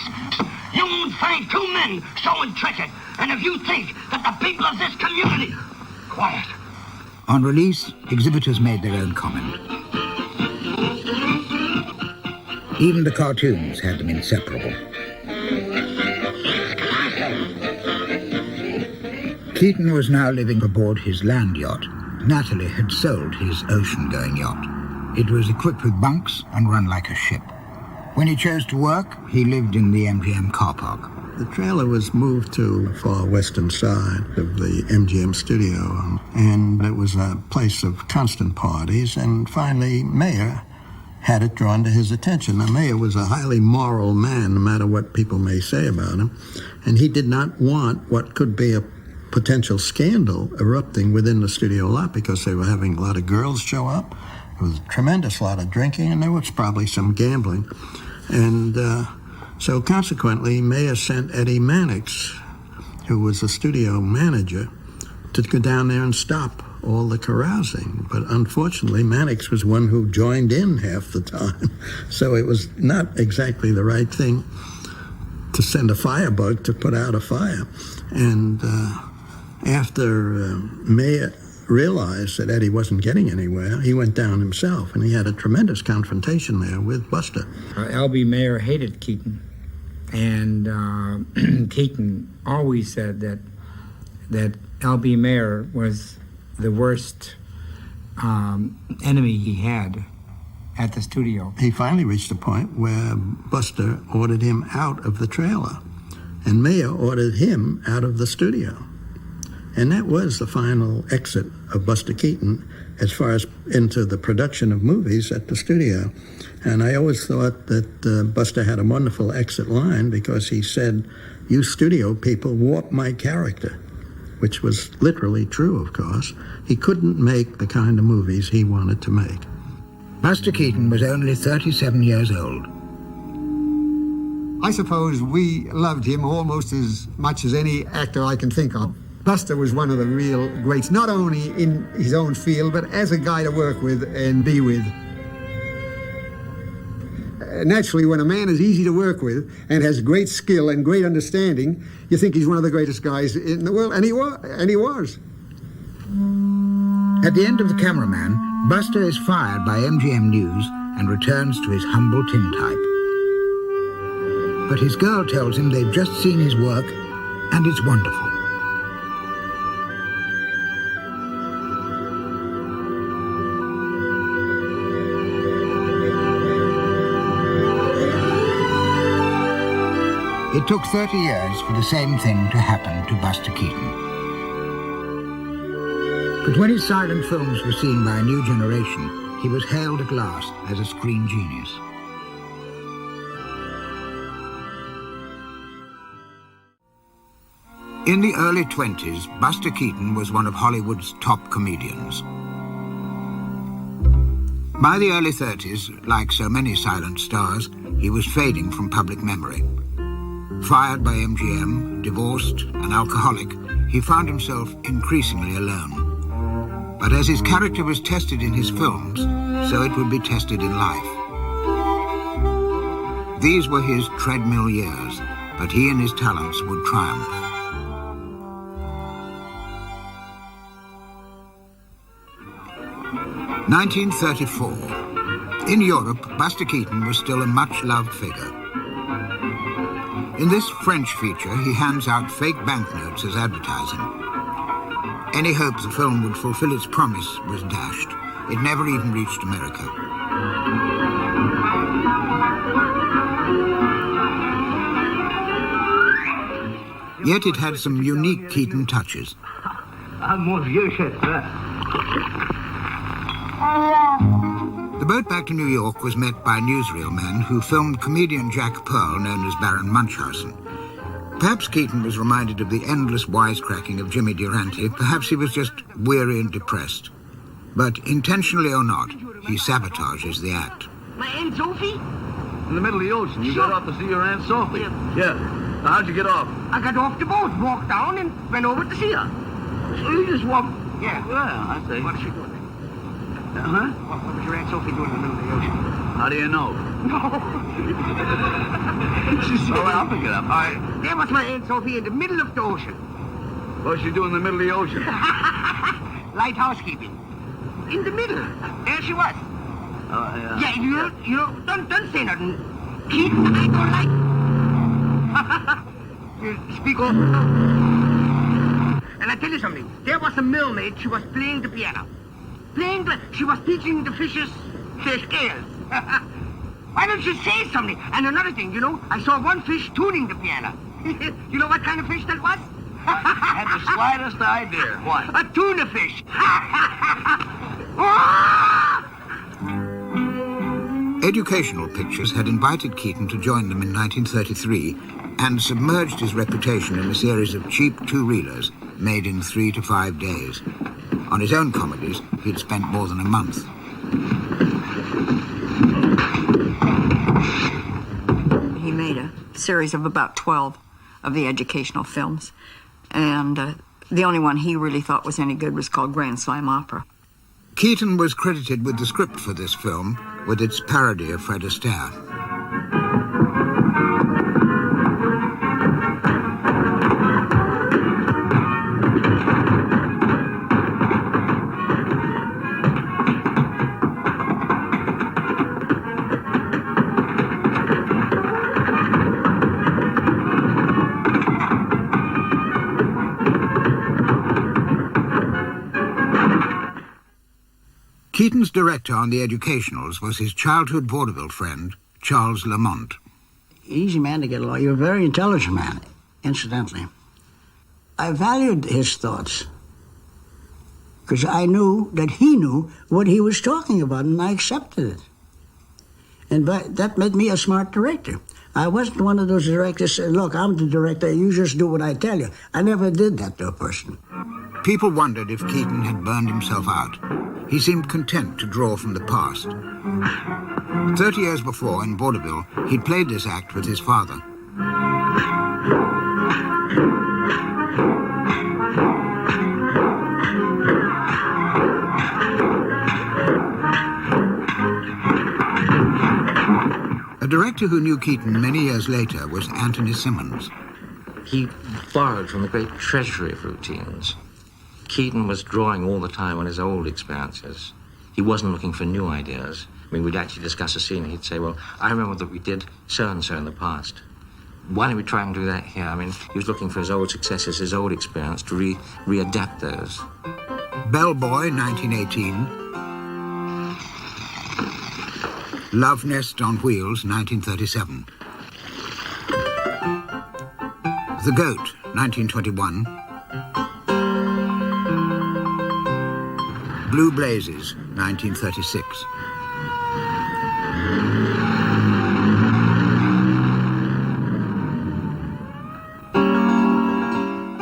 You won't find 2 men so intricate. And if you think that the people of this community... Quiet. On release, exhibitors made their own comment. Even the cartoons had them inseparable. Keaton was now living aboard his land yacht. Natalie had sold his ocean-going yacht. It was equipped with bunks and run like a ship. When he chose to work, he lived in the MGM car park. The trailer was moved to the far western side of the MGM studio, and it was a place of constant parties, and finally Mayer had it drawn to his attention. Now, Mayer was a highly moral man, no matter what people may say about him, and he did not want what could be a potential scandal erupting within the studio lot because they were having a lot of girls show up. There was a tremendous lot of drinking, and there was probably some gambling. And so consequently, Mayer sent Eddie Mannix, who was a studio manager, to go down there and stop all the carousing. But unfortunately, Mannix was one who joined in half the time. So it was not exactly the right thing to send a firebug to put out a fire. And after Mayer realized that Eddie wasn't getting anywhere, he went down himself, and he had a tremendous confrontation there with Buster. L.B. Mayer hated Keaton, and Keaton always said that L.B. Mayer was the worst enemy he had at the studio. He finally reached a point where Buster ordered him out of the trailer, and Mayer ordered him out of the studio. And that was the final exit of Buster Keaton as far as into the production of movies at the studio. And I always thought that Buster had a wonderful exit line because he said, "You studio people warp my character," which was literally true, of course. He couldn't make the kind of movies he wanted to make. Buster Keaton was only 37 years old. I suppose we loved him almost as much as any actor I can think of. Buster was one of the real greats, not only in his own field, but as a guy to work with and be with. Naturally, when a man is easy to work with and has great skill and great understanding, you think he's one of the greatest guys in the world, and he was. At the end of The Cameraman, Buster is fired by MGM News and returns to his humble tintype. But his girl tells him they've just seen his work, and it's wonderful. It took 30 years for the same thing to happen to Buster Keaton. But when his silent films were seen by a new generation, he was hailed at last as a screen genius. In the early 20s, Buster Keaton was one of Hollywood's top comedians. By the early 30s, like so many silent stars, he was fading from public memory. Fired by MGM, divorced, an alcoholic, he found himself increasingly alone. But as his character was tested in his films, so it would be tested in life. These were his treadmill years, but he and his talents would triumph. (1934). In Europe, Buster Keaton was still a much-loved figure. In this French feature, he hands out fake banknotes as advertising. Any hope the film would fulfill its promise was dashed. It never even reached America. Yet it had some unique Keaton touches. Mon vieux chef. The boat back to New York was met by newsreel men who filmed comedian Jack Pearl, known as Baron Munchausen. Perhaps Keaton was reminded of the endless wisecracking of Jimmy Durante. Perhaps he was just weary and depressed. But intentionally or not, he sabotages the act. My Aunt Sophie? In the middle of the ocean. You got off to see your Aunt Sophie? Yeah. Now, how'd you get off? I got off the boat, walked down, and went over to see her. So you just walked... Yeah. Yeah, I see. What is she doing? Uh-huh. What was your Aunt Sophie doing in the middle of the ocean? How do you know? No. Oh, I'll pick it up. All right. There was my Aunt Sophie in the middle of the ocean. What's she doing in the middle of the ocean? Light housekeeping. In the middle. There she was. Yeah. Yeah, you know, don't say nothing. Keaton, I don't like... You speak up. And I tell you something. There was a mermaid. She was playing the piano. She was teaching the fishes their scales. Why don't you say something? And another thing, you know, I saw one fish tuning the piano. You know what kind of fish that was? Had the slightest idea. What? A tuna fish. Educational Pictures had invited Keaton to join them in 1933 and submerged his reputation in a series of cheap two-reelers made in 3 to 5 days. On his own comedies, he'd spent more than a month. He made a series of about 12 of the educational films, and the only one he really thought was any good was called Grand Slam Opera. Keaton was credited with the script for this film, with its parody of Fred Astaire. Keaton's director on the educationals was his childhood vaudeville friend, Charles Lamont. Easy man to get along. You're a very intelligent man, incidentally. I valued his thoughts because I knew that he knew what he was talking about, and I accepted it. And that made me a smart director. I wasn't one of those directors that said, look, I'm the director, you just do what I tell you. I never did that to a person. People wondered if Keaton had burned himself out. He seemed content to draw from the past. 30 years before, in vaudeville, he'd played this act with his father. A director who knew Keaton many years later was Anthony Simmons. He borrowed from the great treasury of routines. Keaton was drawing all the time on his old experiences. He wasn't looking for new ideas. I mean, we'd actually discuss a scene, and he'd say, well, I remember that we did so-and-so in the past. Why don't we try and do that here? I mean, he was looking for his old successes, his old experience, to readapt those. Bellboy, 1918. Love Nest on Wheels, 1937. The Goat, 1921. Blue Blazes, 1936.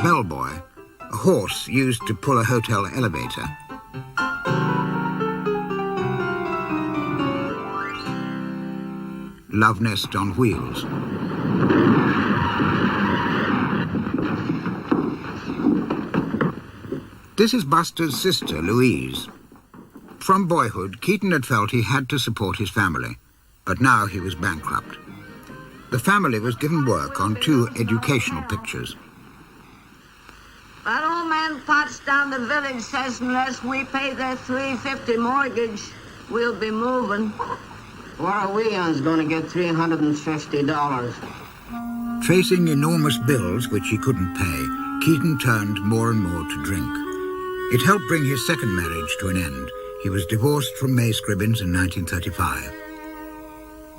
Bellboy, a horse used to pull a hotel elevator. Love Nest on Wheels. This is Buster's sister, Louise. From boyhood, Keaton had felt he had to support his family, but now he was bankrupt. The family was given work on 2 educational pictures. That old man Potts down the village says unless we pay that $350 mortgage, we'll be moving. Where are we going to get $350? Facing enormous bills which he couldn't pay, Keaton turned more and more to drink. It helped bring his second marriage to an end. He was divorced from May Scribbins in 1935.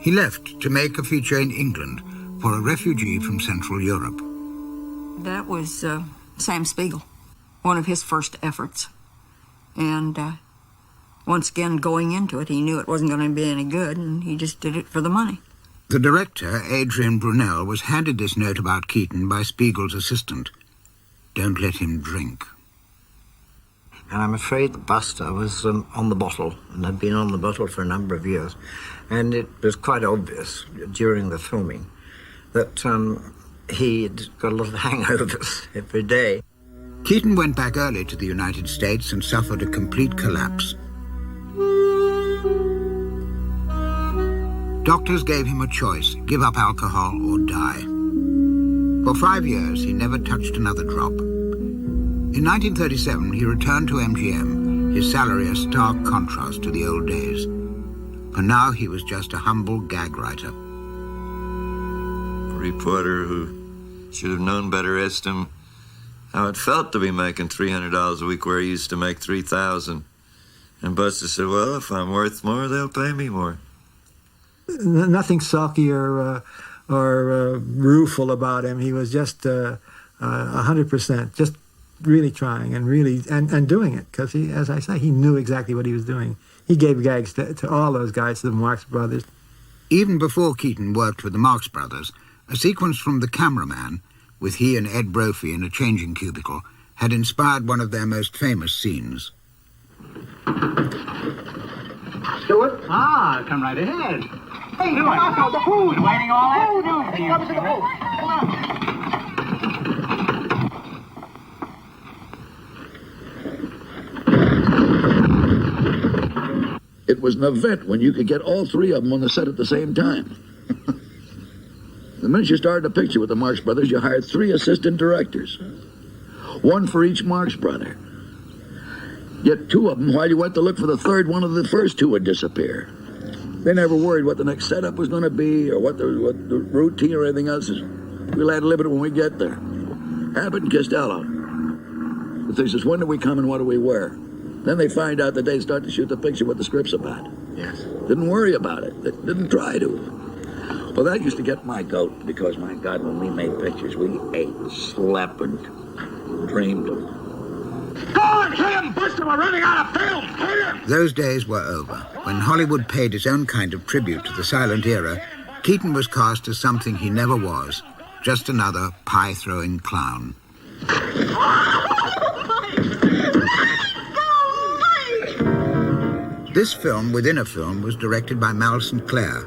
He left to make a feature in England for a refugee from Central Europe. That was Sam Spiegel, one of his first efforts. And once again, going into it, he knew it wasn't going to be any good, and he just did it for the money. The director, Adrian Brunel, was handed this note about Keaton by Spiegel's assistant. Don't let him drink. And I'm afraid that Buster was on the bottle, and had been on the bottle for a number of years. And it was quite obvious during the filming that he'd got a lot of hangovers every day. Keaton went back early to the United States and suffered a complete collapse. Doctors gave him a choice, give up alcohol or die. For 5 years, he never touched another drop. In 1937, he returned to MGM, his salary a stark contrast to the old days. For now, he was just a humble gag writer. A reporter who should have known better asked him how it felt to be making $300 a week where he used to make $3,000. And Buster said, well, if I'm worth more, they'll pay me more. Nothing sulky or rueful about him. He was just 100%, just really trying and really and doing it, because he, as I say, he knew exactly what he was doing. He gave gags to all those guys, to the Marx Brothers. Even before Keaton worked with the Marx Brothers, a sequence from The Cameraman, with he and Ed Brophy in a changing cubicle, had inspired one of their most famous scenes. Stewart? Ah, come right ahead. Hey, come on, the food. Waiting all afternoon. Hey, come to the food. Come on. It was an event when you could get all 3 of them on the set at the same time. The minute you started a picture with the Marx Brothers, you hired 3 assistant directors. 1 for each Marx Brother. Get 2 of them while you went to look for the 3rd one of the first 2 would disappear. They never worried what the next setup was going to be or what the routine or anything else is. We'll have to live it when we get there. Abbott and Costello. But they says, when do we come and what do we wear? Then they find out that they start to shoot the picture what the script's about. Yes. Didn't worry about it. They didn't try to. Well, that used to get my goat because, my God, when we made pictures, we ate, slept, and dreamed of. Go on, hit him, Buster! We're running out of film! Hit him! Those days were over. When Hollywood paid its own kind of tribute to the silent era, Keaton was cast as something he never was, just another pie-throwing clown. This film within a film was directed by Mal St. Clair,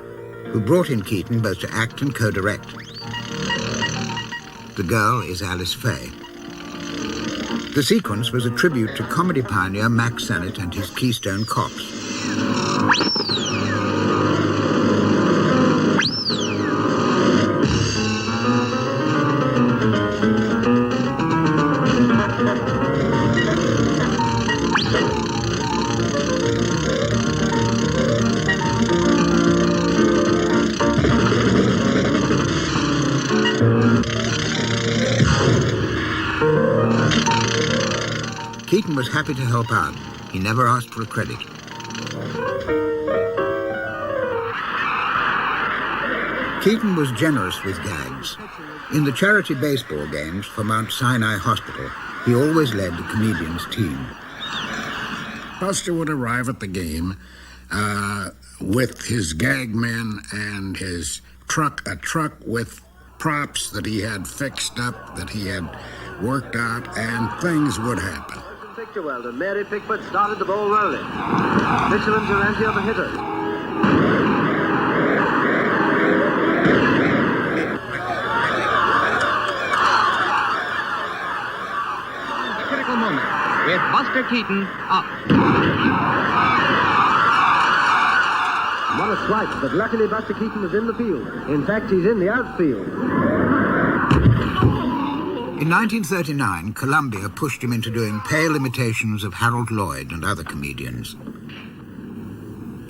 who brought in Keaton both to act and co-direct. The girl is Alice Faye. The sequence was a tribute to comedy pioneer Max Sennett and his Keystone Cops. Keaton was happy to help out. He never asked for a credit. Keaton was generous with gags. In the charity baseball games for Mount Sinai Hospital, he always led the comedians' team. Buster would arrive at the game with his gag men and his a truck with props that he had fixed up, that he had worked out, and things would happen. Picture welder Mary Pickford started the ball rolling. Michelin Durante on the hitter. The critical moment with Buster Keaton up. What a strike, but luckily Buster Keaton was in the field. In fact, he's in the outfield. In 1939, Columbia pushed him into doing pale imitations of Harold Lloyd and other comedians.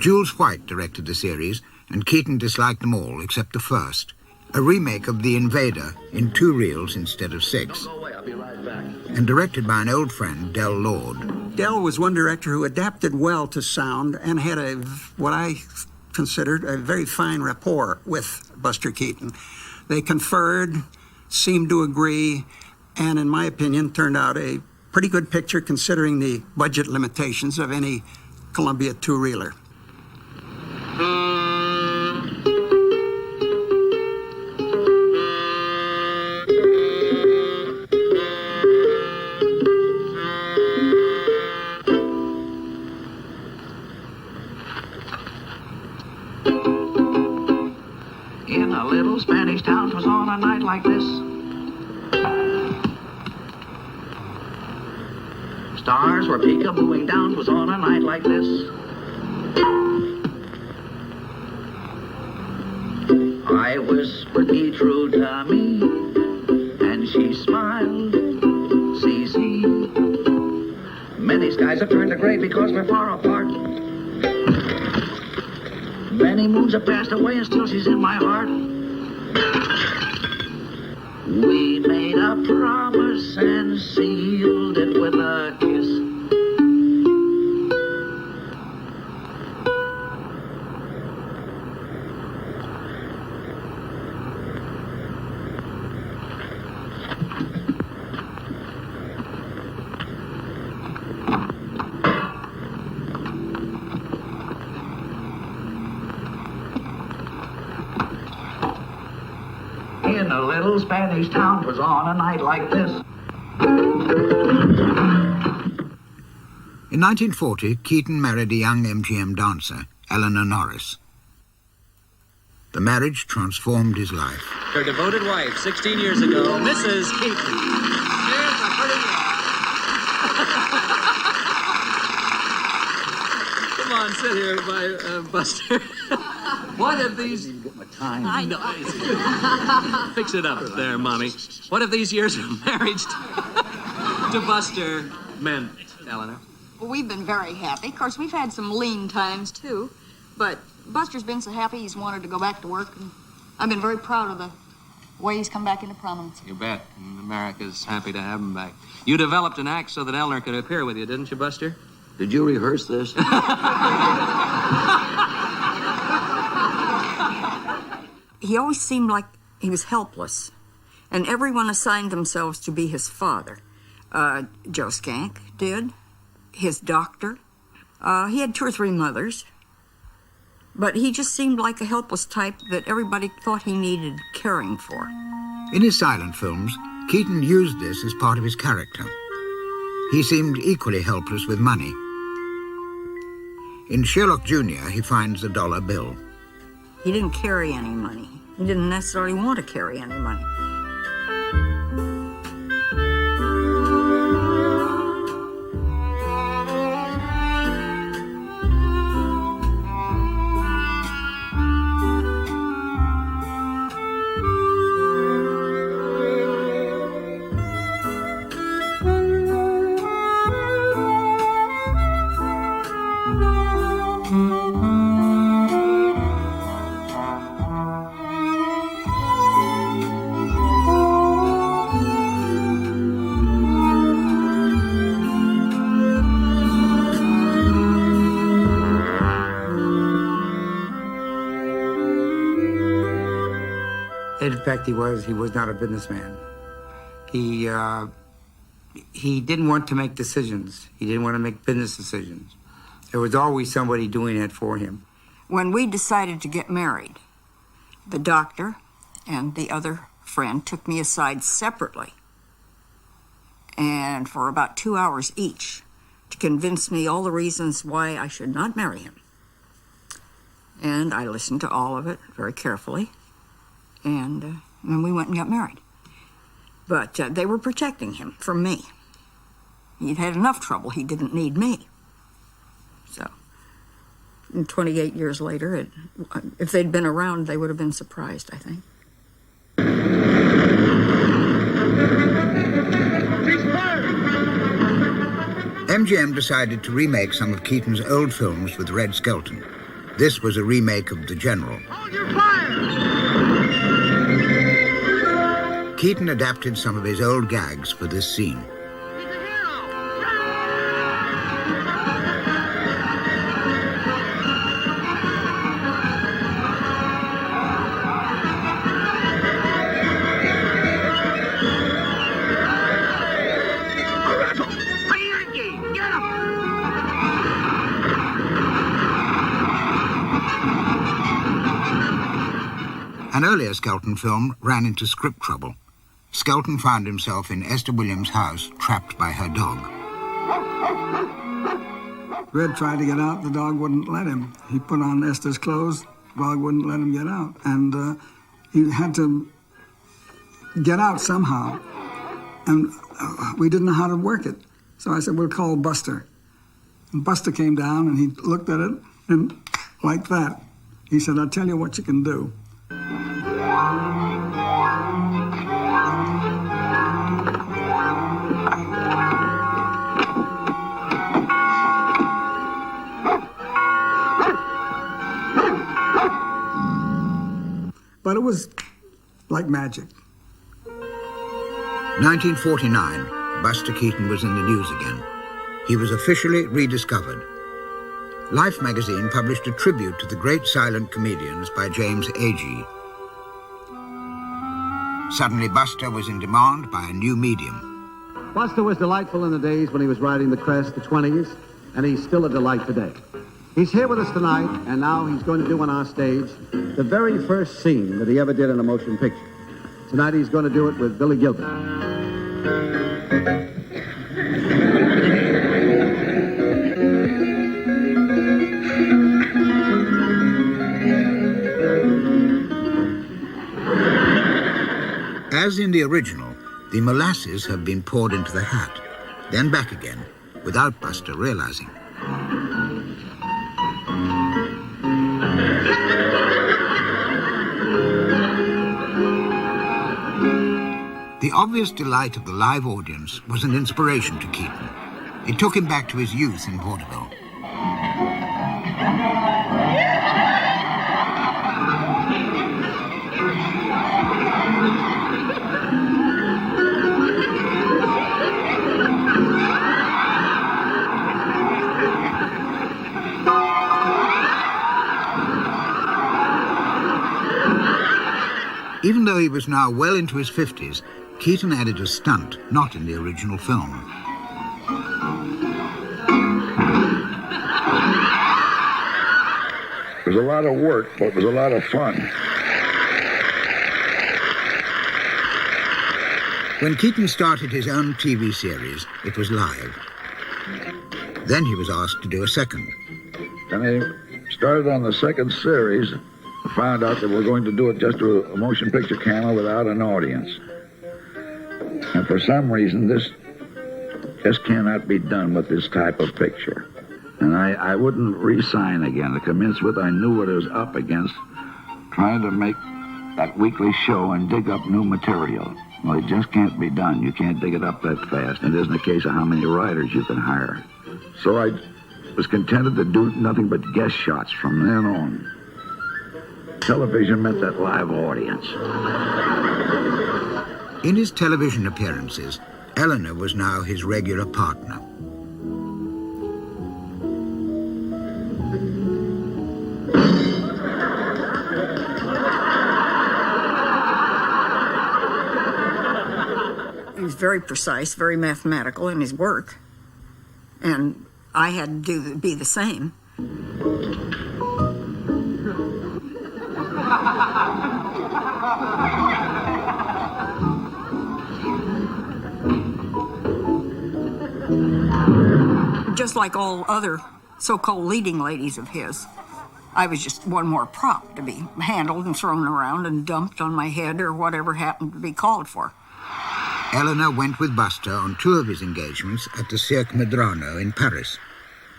Jules White directed the series, and Keaton disliked them all except the first, a remake of The Invader in 2 reels instead of 6, and directed by an old friend, Del Lord. Del was one director who adapted well to sound and had what I considered a very fine rapport with Buster Keaton. They conferred, seemed to agree, and in my opinion turned out a pretty good picture considering the budget limitations of any Columbia two-reeler. In a little Spanish town, 'twas on a night like this. Stars were peekabooing down, 'twas on a night like this. I whispered, "Be true to me," and she smiled, see. Many skies have turned to gray because we're far apart. Many moons have passed away and still she's in my heart. We made a promise and sealed it with a kiss. In a little Spanish town, 'twas on a night like this. In 1940, Keaton married a young MGM dancer, Eleanor Norris. The marriage transformed his life. Her devoted wife, 16 years ago, Mrs. Keaton. Here's a pretty Come on, sit here, my Buster. What have these... I know. Fix it up there, Mommy. What have these years of marriage to Buster meant, Eleanor? Well, we've been very happy. Of course, we've had some lean times, too. But Buster's been so happy he's wanted to go back to work, and I've been very proud of the way he's come back into prominence. You bet. And America's happy to have him back. You developed an act so that Eleanor could appear with you, didn't you, Buster? Did you rehearse this? He always seemed like he was helpless, and everyone assigned themselves to be his father. Joe Skank did, his doctor. He had 2 or 3 mothers, but he just seemed like a helpless type that everybody thought he needed caring for. In his silent films, Keaton used this as part of his character. He seemed equally helpless with money. In Sherlock Jr., he finds a dollar bill. He didn't carry any money. He didn't necessarily want to carry any money. In fact, he was not a businessman. He didn't want to make decisions. He didn't want to make business decisions. There was always somebody doing it for him. When we decided to get married, the doctor and the other friend took me aside separately, and for about 2 hours each, to convince me all the reasons why I should not marry him. And I listened to all of it very carefully, and we went and got married. But they were protecting him from me. He'd had enough trouble. He didn't need me. So, 28 years later, if they'd been around, they would have been surprised, I think. MGM decided to remake some of Keaton's old films with Red Skelton. This was a remake of The General. Hold your fire! Keaton adapted some of his old gags for this scene. An earlier Skelton film ran into script trouble. Skelton found himself in Esther Williams' house, trapped by her dog. Red tried to get out, the dog wouldn't let him. He put on Esther's clothes, the dog wouldn't let him get out. And he had to get out somehow. And we didn't know how to work it. So I said, we'll call Buster. And Buster came down and he looked at it, and like that, he said, I'll tell you what you can do. But it was like magic. 1949, Buster Keaton was in the news again. He was officially rediscovered. Life magazine published a tribute to the great silent comedians by James Agee. Suddenly, Buster was in demand by a new medium. Buster was delightful in the days when he was riding the crest, the 20s, and he's still a delight today. He's here with us tonight, and now he's going to do on our stage the very first scene that he ever did in a motion picture. Tonight he's going to do it with Billy Gilbert. As in the original, the molasses have been poured into the hat, then back again, without Buster realizing. The obvious delight of the live audience was an inspiration to Keaton. It took him back to his youth in vaudeville. Even though he was now well into his 50s, Keaton added a stunt not in the original film. It was a lot of work, but it was a lot of fun. When Keaton started his own TV series, it was live. Then he was asked to do a second. And they started on the second series, found out that we're going to do it just with a motion picture camera without an audience. And for some reason, this just cannot be done with this type of picture. And I wouldn't re-sign again. To commence with, I knew what I was up against, trying to make that weekly show and dig up new material. Well, it just can't be done. You can't dig it up that fast. It isn't a case of how many writers you can hire. So I was contented to do nothing but guest shots from then on. Television meant that live audience. In his television appearances, Eleanor was now his regular partner. He was very precise, very mathematical in his work. And I had to be the same. Just like all other so-called leading ladies of his, I was just one more prop to be handled and thrown around and dumped on my head or whatever happened to be called for. Eleanor went with Buster on two of his engagements at the Cirque Medrano in Paris.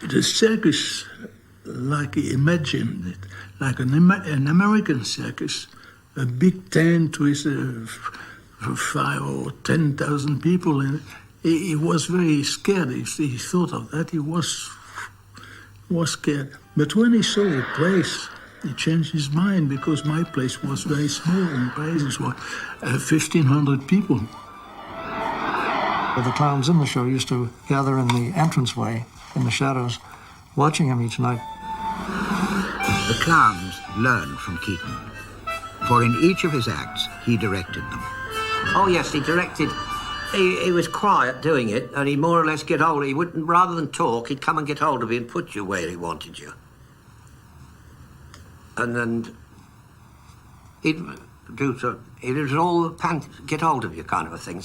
The circus, like he imagined it, like an American circus, a big tent with 5,000 or 10,000 people in it. He was very scared. He thought of that. He was scared. But when he saw the place, he changed his mind, because my place was very small and Paris was 1,500 people. The clowns in the show used to gather in the entranceway in the shadows, watching him each night. The clowns learned from Keaton, for in each of his acts, he directed them. Oh, yes, he directed. He was quiet doing it, and he'd more or less get hold of you. He wouldn't, rather than talk, he'd come and get hold of you and put you where he wanted you. And then he'd do so, it was all get hold of you kind of a thing,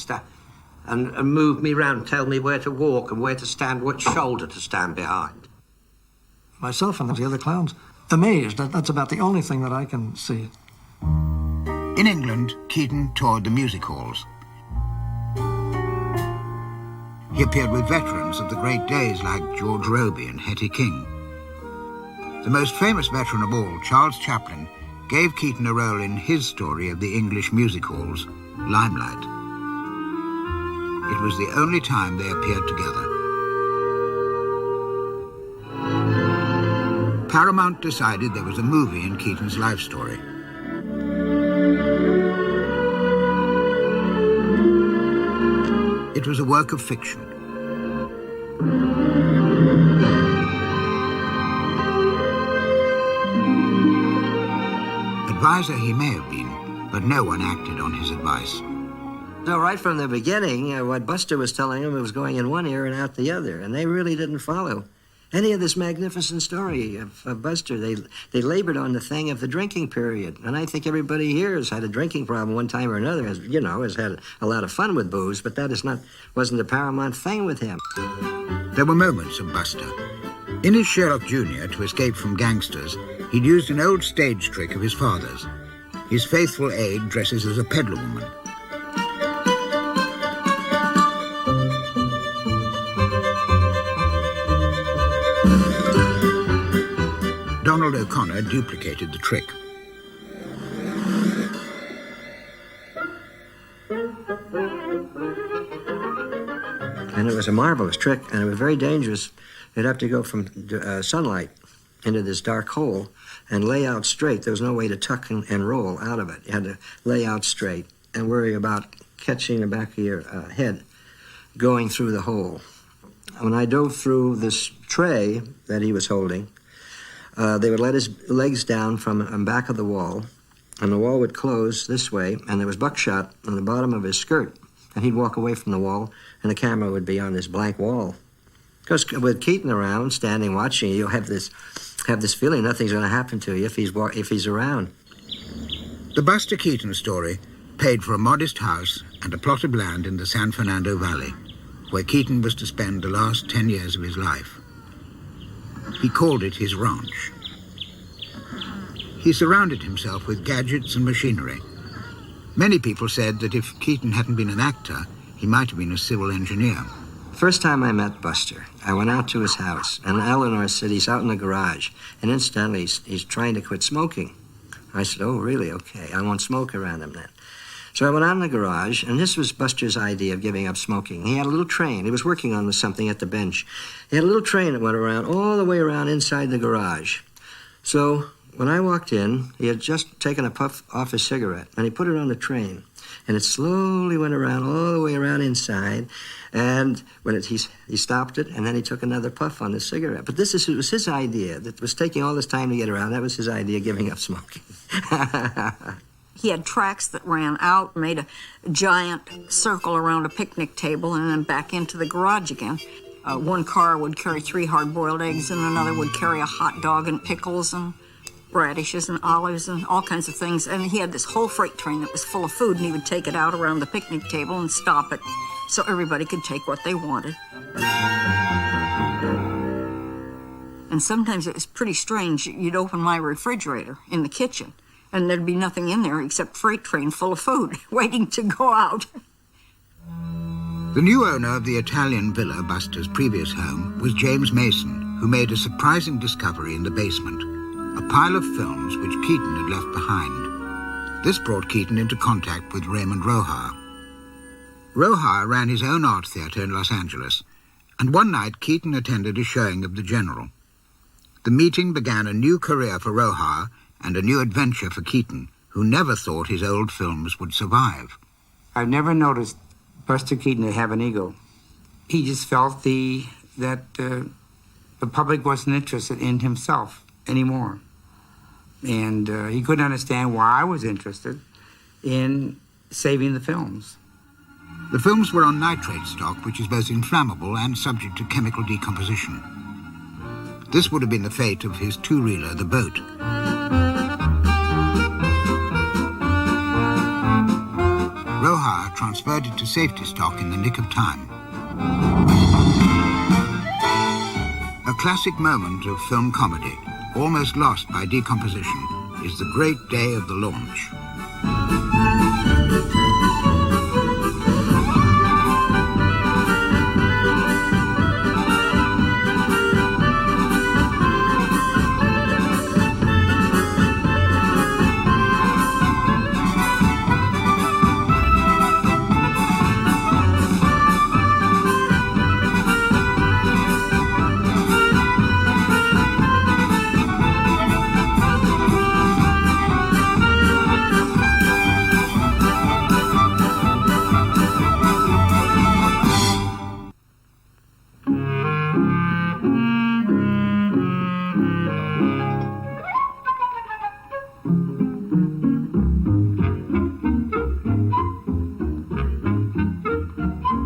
and move me round, tell me where to walk and where to stand, which shoulder to stand behind. Myself and the other clowns, amazed that that's about the only thing that I can see. In England, Keaton toured the music halls. He appeared with veterans of the great days like George Robey and Hetty King. The most famous veteran of all, Charles Chaplin, gave Keaton a role in his story of the English music halls, Limelight. It was the only time they appeared together. Paramount decided there was a movie in Keaton's life story. It was a work of fiction. Advisor he may have been, but no one acted on his advice. So right from the beginning, what Buster was telling them, it was going in one ear and out the other, and they really didn't follow any of this magnificent story of Buster. They labored on the thing of the drinking period, and I think everybody here has had a drinking problem one time or another, has had a lot of fun with booze, but that wasn't the paramount thing with him. There were moments of Buster. In his Sherlock Jr., to escape from gangsters, he'd used an old stage trick of his father's. His faithful aide dresses as a peddler woman. Donald O'Connor duplicated the trick. And it was a marvelous trick, and it was very dangerous. You'd have to go from sunlight into this dark hole and lay out straight. There was no way to tuck and roll out of it. You had to lay out straight and worry about catching the back of your head going through the hole. When I dove through this tray that he was holding, they would let his legs down from the back of the wall, and the wall would close this way, and there was buckshot on the bottom of his skirt, and he'd walk away from the wall, and the camera would be on this blank wall. Because with Keaton around, standing watching, you'll have this feeling nothing's going to happen to you if he's around. The Buster Keaton story paid for a modest house and a plot of land in the San Fernando Valley, where Keaton was to spend the last 10 years of his life. He called it his ranch. He surrounded himself with gadgets and machinery. Many people said that if Keaton hadn't been an actor, he might have been a civil engineer. First time I met Buster, I went out to his house, and Eleanor said he's out in the garage, and incidentally, he's trying to quit smoking. I said, oh, really? Okay, I won't smoke around him then. So I went out in the garage, and this was Buster's idea of giving up smoking. He had a little train. He was working on something at the bench. He had a little train that went around, all the way around inside the garage. So when I walked in, he had just taken a puff off his cigarette, and he put it on the train. And it slowly went around, all the way around inside. And when he stopped it, and then he took another puff on the cigarette. But it was his idea. That was taking all this time to get around. That was his idea, giving up smoking. He had tracks that ran out, made a giant circle around a picnic table, and then back into the garage again. One car would carry 3 hard-boiled eggs, and another would carry a hot dog and pickles and radishes and olives and all kinds of things. And he had this whole freight train that was full of food, and he would take it out around the picnic table and stop it so everybody could take what they wanted. And sometimes it was pretty strange. You'd open my refrigerator in the kitchen, and there'd be nothing in there except freight train full of food waiting to go out. The new owner of the Italian villa, Buster's previous home, was James Mason, who made a surprising discovery in the basement, a pile of films which Keaton had left behind. This brought Keaton into contact with Raymond Roja. Roja ran his own art theatre in Los Angeles, and one night Keaton attended a showing of The General. The meeting began a new career for Roja and a new adventure for Keaton, who never thought his old films would survive. I've never noticed Buster Keaton to have an ego. He just felt that the public wasn't interested in himself anymore. And he couldn't understand why I was interested in saving the films. The films were on nitrate stock, which is both inflammable and subject to chemical decomposition. This would have been the fate of his two-reeler, The Boat. Roja transferred it to safety stock in the nick of time. A classic moment of film comedy, almost lost by decomposition, is the great day of the launch.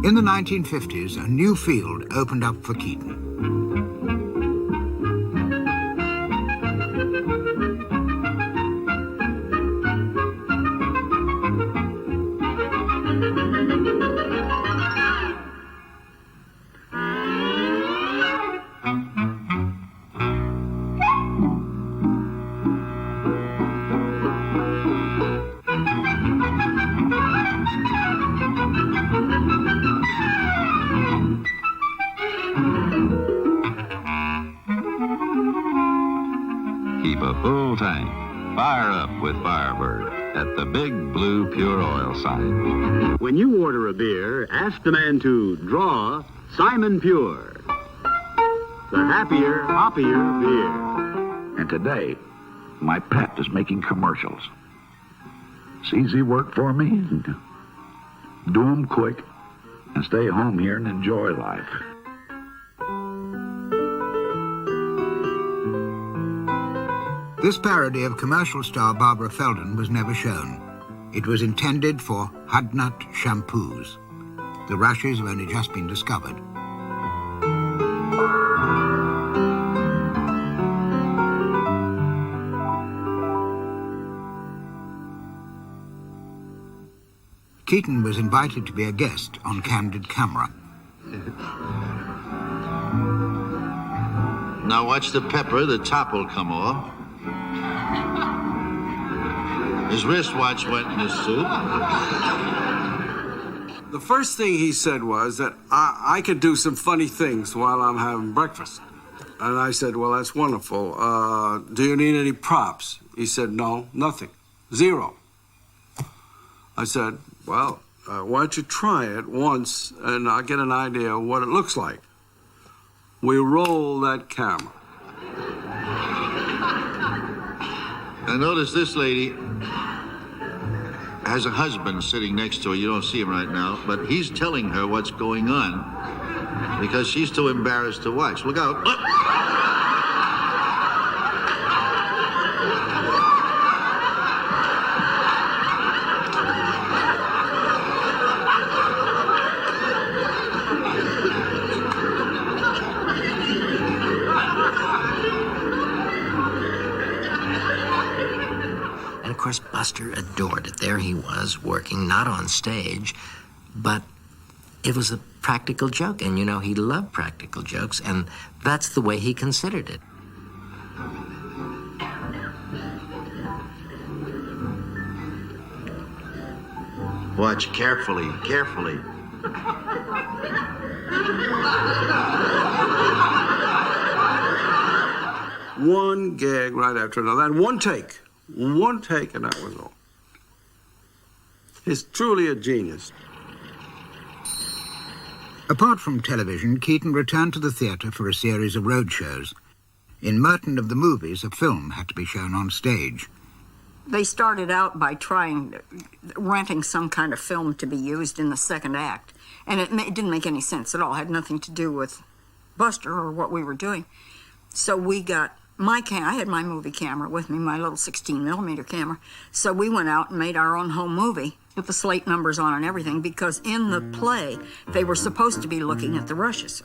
In the 1950s, a new field opened up for Keaton. Keep a full tank. Fire up with Firebird at the Big Blue Pure Oil sign. When you order a beer, ask the man to draw Simon Pure. The happier, hoppier beer. And today, my pet is making commercials. It's easy work for me. Do them quick and stay home here and enjoy life. This parody of commercial star Barbara Feldon was never shown. It was intended for Hudnut shampoos. The rushes have only just been discovered. Keaton was invited to be a guest on Candid Camera. Now watch the pepper, the top will come off. His wristwatch went in his soup. The first thing he said was that I could do some funny things while I'm having breakfast. And I said, well, that's wonderful. Do you need any props? He said, no, nothing. Zero. I said, well, why don't you try it once and I'll get an idea of what it looks like. We roll that camera. I notice this lady has a husband sitting next to her. You don't see him right now, but he's telling her what's going on because she's too embarrassed to watch. Look out. course, Buster adored it. There he was, working, not on stage, but it was a practical joke. And, you know, he loved practical jokes, and that's the way he considered it. Watch carefully, carefully. One gag right after another, and one take, and that was all. He's truly a genius. Apart from television, Keaton returned to the theatre for a series of road shows. In Merton of the Movies, a film had to be shown on stage. They started out by renting some kind of film to be used in the second act. And it didn't make any sense at all. It had nothing to do with Buster or what we were doing. So we got I had my movie camera with me, my little 16mm camera. So we went out and made our own home movie with the slate numbers on and everything, because in the play, they were supposed to be looking at the rushes.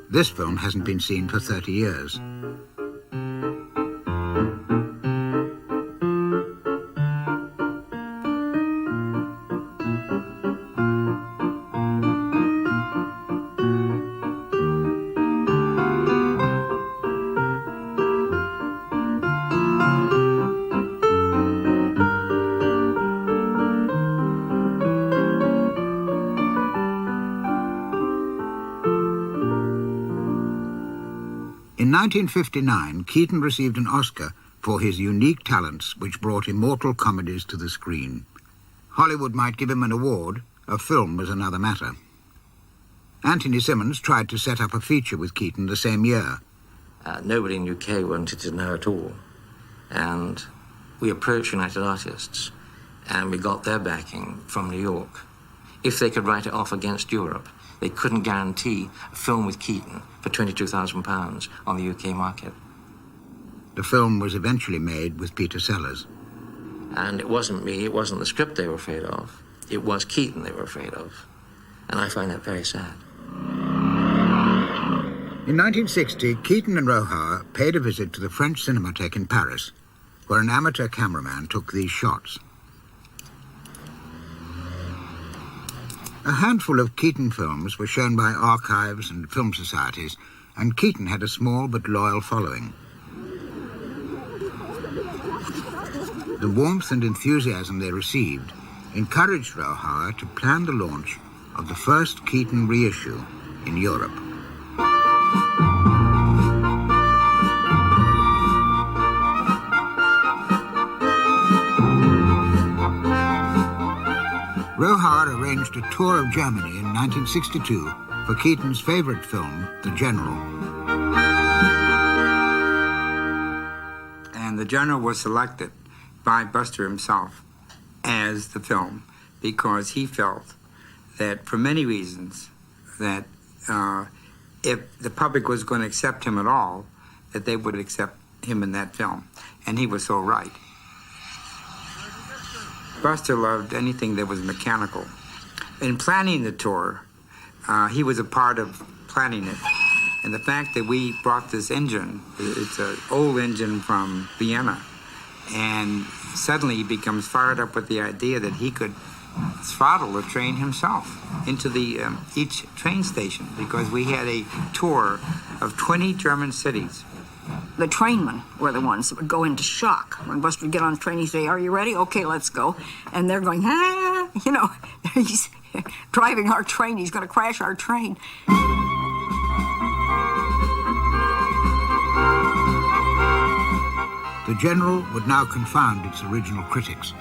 This film hasn't been seen for 30 years. In 1959, Keaton received an Oscar for his unique talents which brought immortal comedies to the screen. Hollywood might give him an award, a film was another matter. Anthony Simmons tried to set up a feature with Keaton the same year. Nobody in the UK wanted to know at all. And we approached United Artists, and we got their backing from New York. If they could write it off against Europe, they couldn't guarantee a film with Keaton for £22,000 on the UK market. The film was eventually made with Peter Sellers. And it wasn't me, it wasn't the script they were afraid of. It was Keaton they were afraid of. And I find that very sad. In 1960, Keaton and Rohar paid a visit to the French Cinematheque in Paris, where an amateur cameraman took these shots. A handful of Keaton films were shown by archives and film societies, and Keaton had a small but loyal following. The warmth and enthusiasm they received encouraged Rohar to plan the launch of the first Keaton reissue in Europe. Rohar arranged a tour of Germany in 1962 for Keaton's favorite film, The General. And The General was selected by Buster himself as the film because he felt that, for many reasons, that if the public was going to accept him at all, that they would accept him in that film. And he was so right. Buster loved anything that was mechanical. In planning the tour, he was a part of planning it. And the fact that we brought this engine, it's an old engine from Vienna, and suddenly he becomes fired up with the idea that he could throttle the train himself into the each train station, because we had a tour of 20 German cities. The trainmen were the ones that would go into shock. When Buster would get on the train, he'd say, "Are you ready? Okay, let's go." And they're going, "Ah," you know, he's driving our train, he's going to crash our train. The General would now confound its original critics.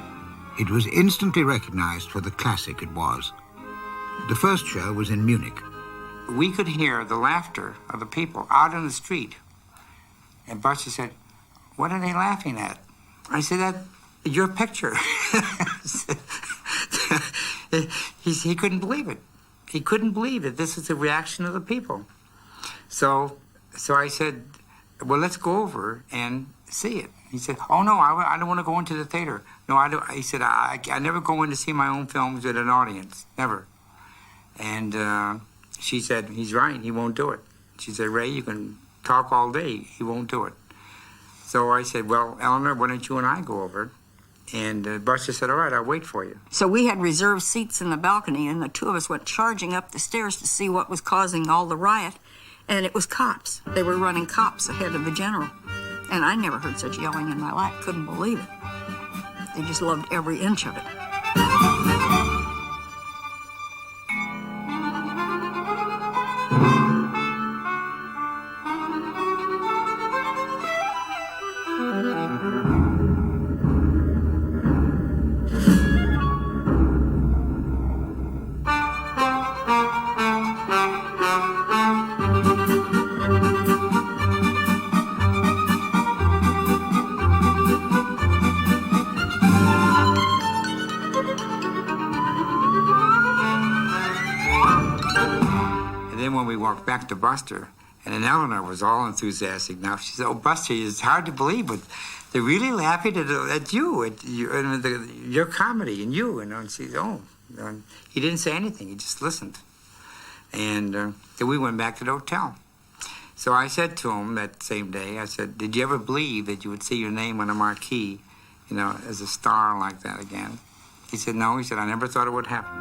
It was instantly recognized for the classic it was. The first show was in Munich. We could hear the laughter of the people out in the street. And Buster said, "What are they laughing at?" I said, "That your picture." He couldn't believe it. He couldn't believe that this is the reaction of the people. So I said, "Well, let's go over and see it." He said, "Oh, no, I don't want to go into the theater. No, I don't." He said, I never go in to see my own films with an audience, never. And she said, "He's right, he won't do it." She said, "Ray, you can talk all day, he won't do it." So I said, well, Eleanor, why don't you and I go over? And Buster said, all right, I'll wait for you. So we had reserved seats in the balcony, and the two of us went charging up the stairs to see what was causing all the riot. And it was cops. They were running cops ahead of the general. And I never heard such yelling in my life. Couldn't believe it. They just loved every inch of it. Back to Buster, and then Eleanor was all enthusiastic. Now she said, "Oh, Buster, it's hard to believe, but they're really laughing at you, your comedy, and you." And she said, "Oh," he didn't say anything; he just listened. And then we went back to the hotel. So I said to him that same day, I said, "Did you ever believe that you would see your name on a marquee, as a star like that again?" He said, "No." He said, "I never thought it would happen."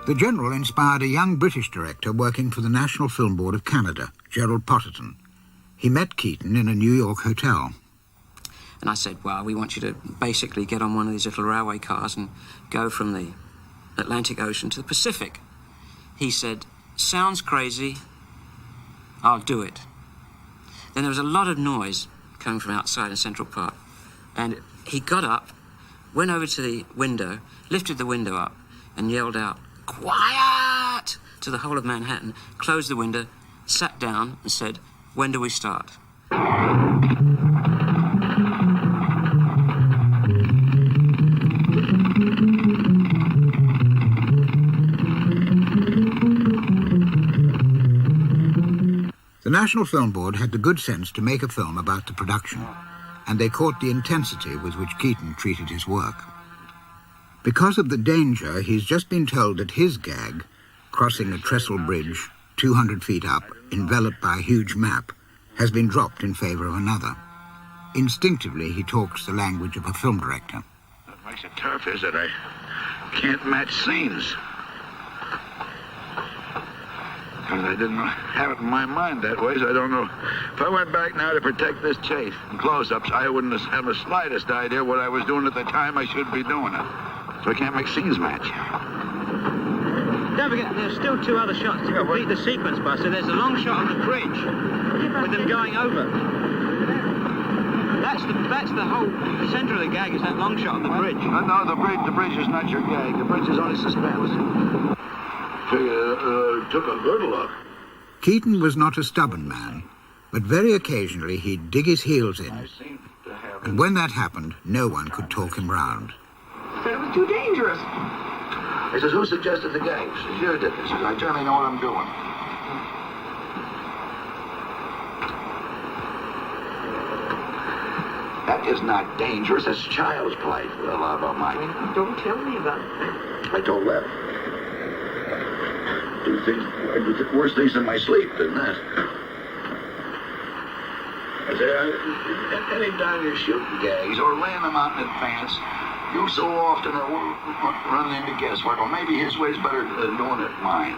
The General inspired a young British director working for the National Film Board of Canada, Gerald Potterton. He met Keaton in a New York hotel. And I said, well, we want you to basically get on one of these little railway cars and go from the Atlantic Ocean to the Pacific. He said, sounds crazy, I'll do it. Then there was a lot of noise coming from outside in Central Park. And he got up, went over to the window, lifted the window up, and yelled out, "Quiet!" to the whole of Manhattan, closed the window, sat down and said, "When do we start?" The National Film Board had the good sense to make a film about the production, and they caught the intensity with which Keaton treated his work. Because of the danger, he's just been told that his gag, crossing a trestle bridge 200 feet up, enveloped by a huge map, has been dropped in favor of another. Instinctively, he talks the language of a film director. What makes it tough is that I can't match scenes. Because I didn't have it in my mind that way, so I don't know. If I went back now to protect this chase and close-ups, I wouldn't have the slightest idea what I was doing at the time I should be doing it. So I can't make scenes match. Don't forget, there's still two other shots to complete the sequence, Buster. There's a long shot of the bridge with them going over. That's the whole center of the gag, is that long shot of the bridge. No, the bridge is not your gag. The bridge is only suspense. Took a good look. Keaton was not a stubborn man, but very occasionally he'd dig his heels in. And when that happened, no one could talk him round. Said it was too dangerous. He says, who suggested the gag? He says, you did. He says, I generally know what I'm doing. That is not dangerous. That's child's play, for the love of Mike. Don't tell me about it. I told that. I do worse things in my sleep than that. I say, any time you're shooting gags or laying them out in advance, you so often are running into guesswork. Well, maybe his way's better than doing it mine.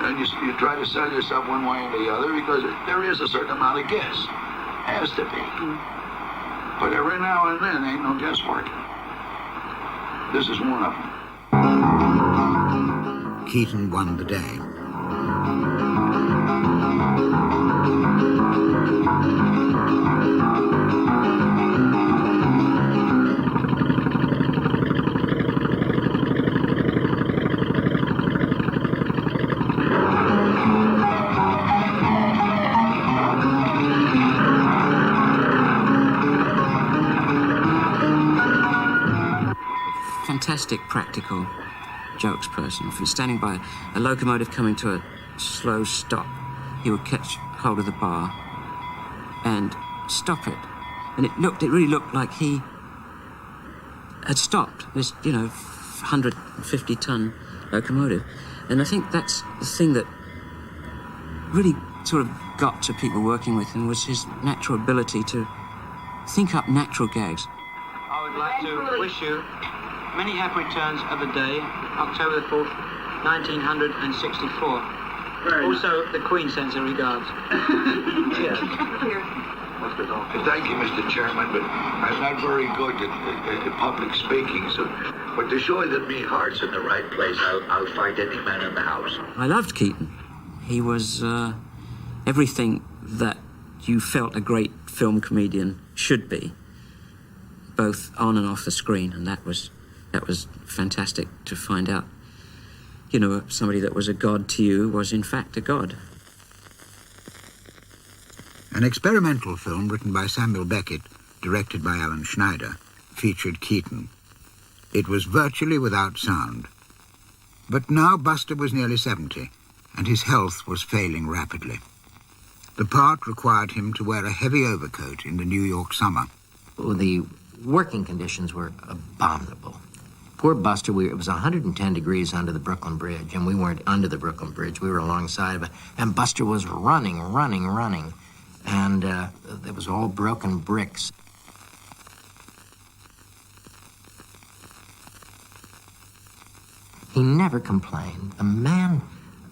And you try to sell yourself one way or the other because there is a certain amount of guess. Has to be. But every now and then ain't no guesswork. This is one of them. Keaton won the day. Fantastic practical jokes person. If he's standing by a locomotive coming to a slow stop, he would catch hold of the bar and stop it. And it really looked like he had stopped this, 150-ton locomotive. And I think that's the thing that really sort of got to people working with him was his natural ability to think up natural gags. I would like to wish you many happy returns of the day, October the 4th, 1964. Also, the Queen sends her regards. Cheers. Thank you, Mr. Chairman, but I'm not very good at public speaking, so... But to show you that me heart's in the right place, I'll fight any man in the house. I loved Keaton. He was everything that you felt a great film comedian should be, both on and off the screen, and that was fantastic to find out. You know, somebody that was a god to you was in fact a god. An experimental film written by Samuel Beckett, directed by Alan Schneider, featured Keaton. It was virtually without sound. But now Buster was nearly 70, and his health was failing rapidly. The part required him to wear a heavy overcoat in the New York summer. The working conditions were abominable. Poor Buster, it was 110 degrees under the Brooklyn Bridge, and we weren't under the Brooklyn Bridge. We were alongside of it, and Buster was running. And it was all broken bricks. He never complained. The man,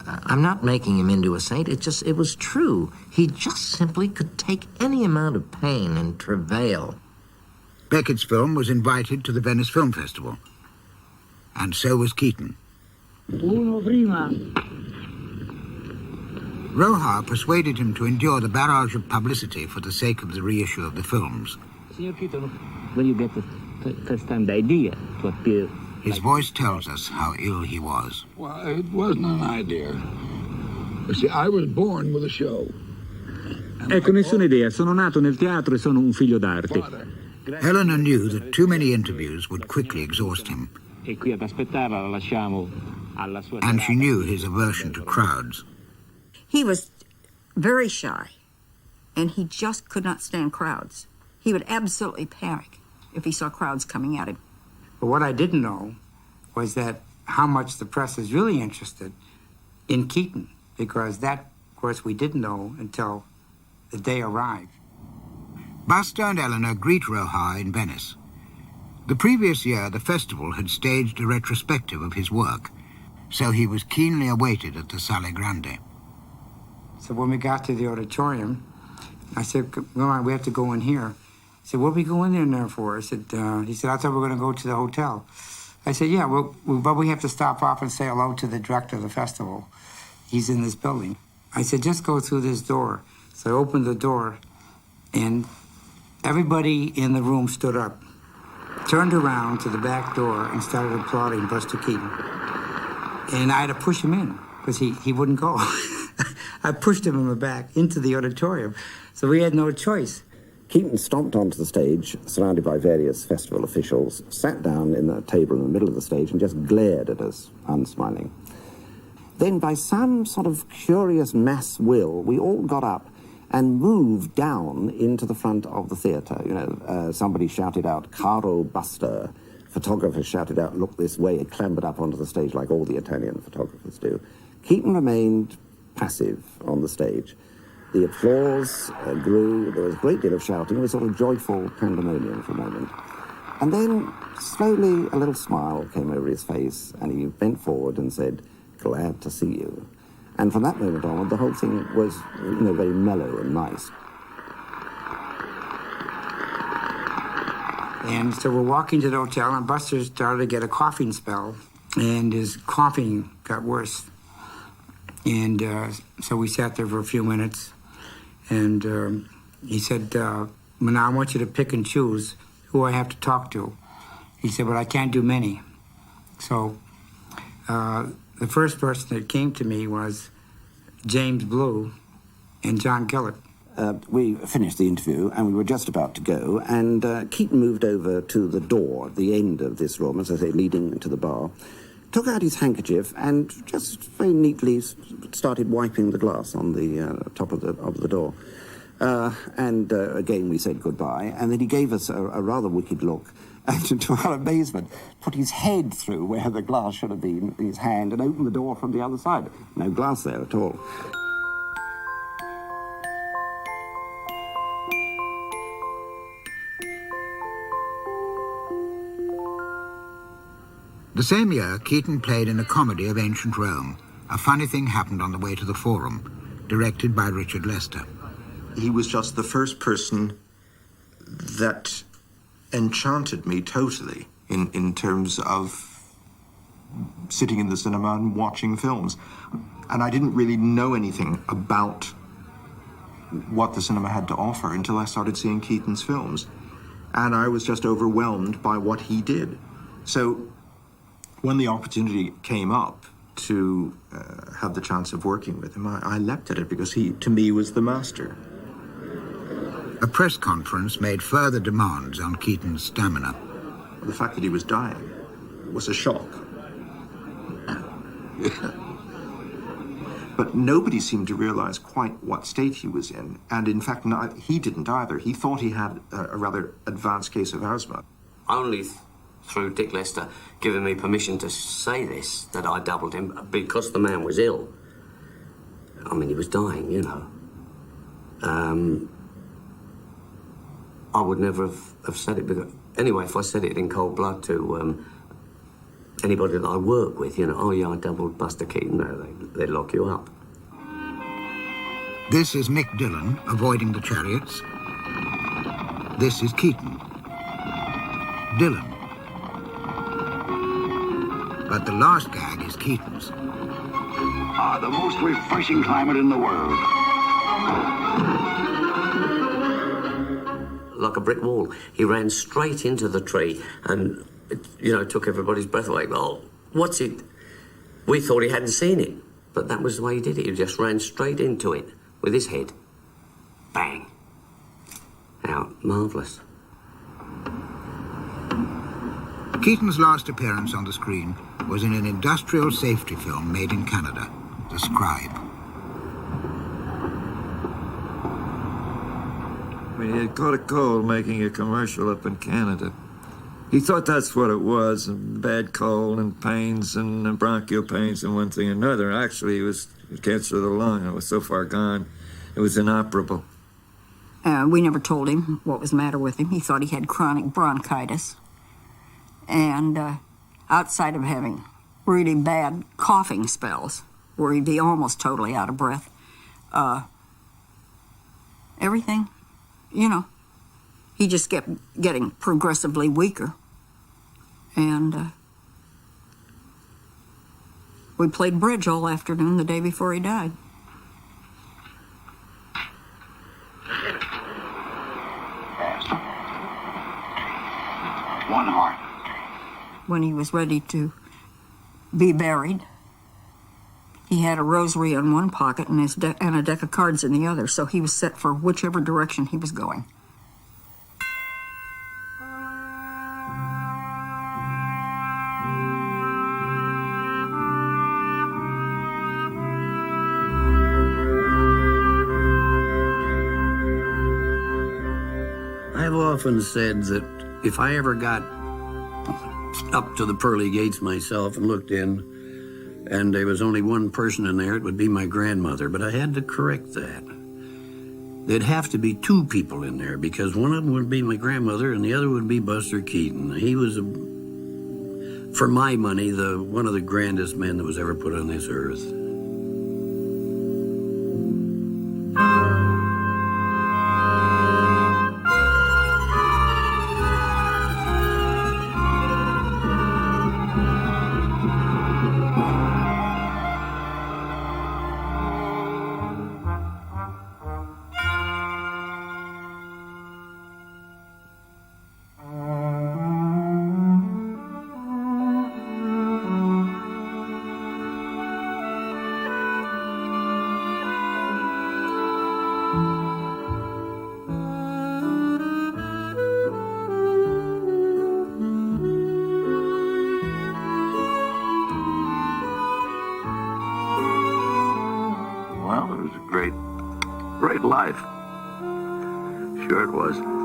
I'm not making him into a saint, it was true. He just simply could take any amount of pain and travail. Beckett's film was invited to the Venice Film Festival, and so was Keaton. Uno prima. Roja persuaded him to endure the barrage of publicity for the sake of the reissue of the films. Signor Keaton, when you get the first-time idea to appear... His voice tells us how ill he was. Well, it wasn't an idea. You see, I was born with a show. Ecco, nessuna idea. Sono nato nel teatro e sono un figlio d'arte. Helena knew that too many interviews would quickly exhaust him. E qui ad aspettarla la lasciamo alla sua... And she knew his aversion to crowds. He was very shy, and he just could not stand crowds. He would absolutely panic if he saw crowds coming at him. But what I didn't know was that how much the press is really interested in Keaton, because that, of course, we didn't know until the day arrived. Buster and Eleanor greet Roja in Venice. The previous year, the festival had staged a retrospective of his work, so he was keenly awaited at the Sala Grande. So when we got to the auditorium, I said, come on, we have to go in here. He said, what are we going in there for? I said, he said, I thought we were going to go to the hotel. I said, yeah, but we have to stop off and say hello to the director of the festival. He's in this building. I said, just go through this door. So I opened the door, and everybody in the room stood up, turned around to the back door, and started applauding Buster Keaton. And I had to push him in, because he wouldn't go. I pushed him in the back into the auditorium, so we had no choice. Keaton stomped onto the stage, surrounded by various festival officials, sat down in the table in the middle of the stage and just glared at us, unsmiling. Then, by some sort of curious mass will, we all got up and moved down into the front of the theatre. You know, somebody shouted out, "Caro Buster." Photographers shouted out, "Look this way." It clambered up onto the stage like all the Italian photographers do. Keaton remained passive on the stage. The applause grew. There was a great deal of shouting. It was sort of joyful pandemonium for a moment. And then, slowly, a little smile came over his face, and he bent forward and said, "Glad to see you." And from that moment on, the whole thing was, you know, very mellow and nice. And so we're walking to the hotel, and Buster started to get a coughing spell, and his coughing got worse. And so we sat there for a few minutes, and he said, "Now I want you to pick and choose who I have to talk to." He said, "But I can't do many." So the first person that came to me was James Blue and John Gillett. We finished the interview, and we were just about to go, and Keaton moved over to the door at the end of this room, as I say, leading into the bar, took out his handkerchief and just very neatly started wiping the glass on the top of the door. And again, we said goodbye, and then he gave us a rather wicked look, and to our amazement, put his head through where the glass should have been, his hand, and opened the door from the other side. No glass there at all. The same year, Keaton played in a comedy of ancient Rome, A Funny Thing Happened on the Way to the Forum, directed by Richard Lester. He was just the first person that enchanted me totally in terms of sitting in the cinema and watching films. And I didn't really know anything about what the cinema had to offer until I started seeing Keaton's films. And I was just overwhelmed by what he did. So when the opportunity came up to have the chance of working with him, I leapt at it because he, to me, was the master. A press conference made further demands on Keaton's stamina. The fact that he was dying was a shock. But nobody seemed to realize quite what state he was in. And in fact, he didn't either. He thought he had a rather advanced case of asthma. Only through Dick Lester giving me permission to say this that I doubled him, because the man was ill. I mean, he was dying, you know. I would never have said it, because anyway, if I said it in cold blood to anybody that I work with, you know, oh yeah, I doubled Buster Keaton, no, they'd lock you up. This is Mick Dillon avoiding the chariots. This is Keaton. Dillon. But the last gag is Keaton's. The most refreshing climate in the world. Like a brick wall. He ran straight into the tree and, you know, took everybody's breath away. Well, what's it? We thought he hadn't seen it, but that was the way he did it. He just ran straight into it with his head. Bang. Out. Marvellous. Keaton's last appearance on the screen was in an industrial safety film made in Canada, The Scribe. He had caught a cold making a commercial up in Canada. He thought that's what it was, a bad cold and pains and bronchial pains and one thing and another. Actually, it was cancer of the lung. It was so far gone, it was inoperable. We never told him what was the matter with him. He thought he had chronic bronchitis. And outside of having really bad coughing spells, where he'd be almost totally out of breath, everything, you know, he just kept getting progressively weaker. And we played bridge all afternoon the day before he died. One heart. When he was ready to be buried, he had a rosary in one pocket and, and a deck of cards in the other, so he was set for whichever direction he was going. I've often said that if I ever got up to the pearly gates myself and looked in, and there was only one person in there, it would be my grandmother. But I had to correct that. There'd have to be two people in there, because one of them would be my grandmother and the other would be Buster Keaton. He was, for my money, one of the grandest men that was ever put on this earth. Well, it was a great life. Sure it was.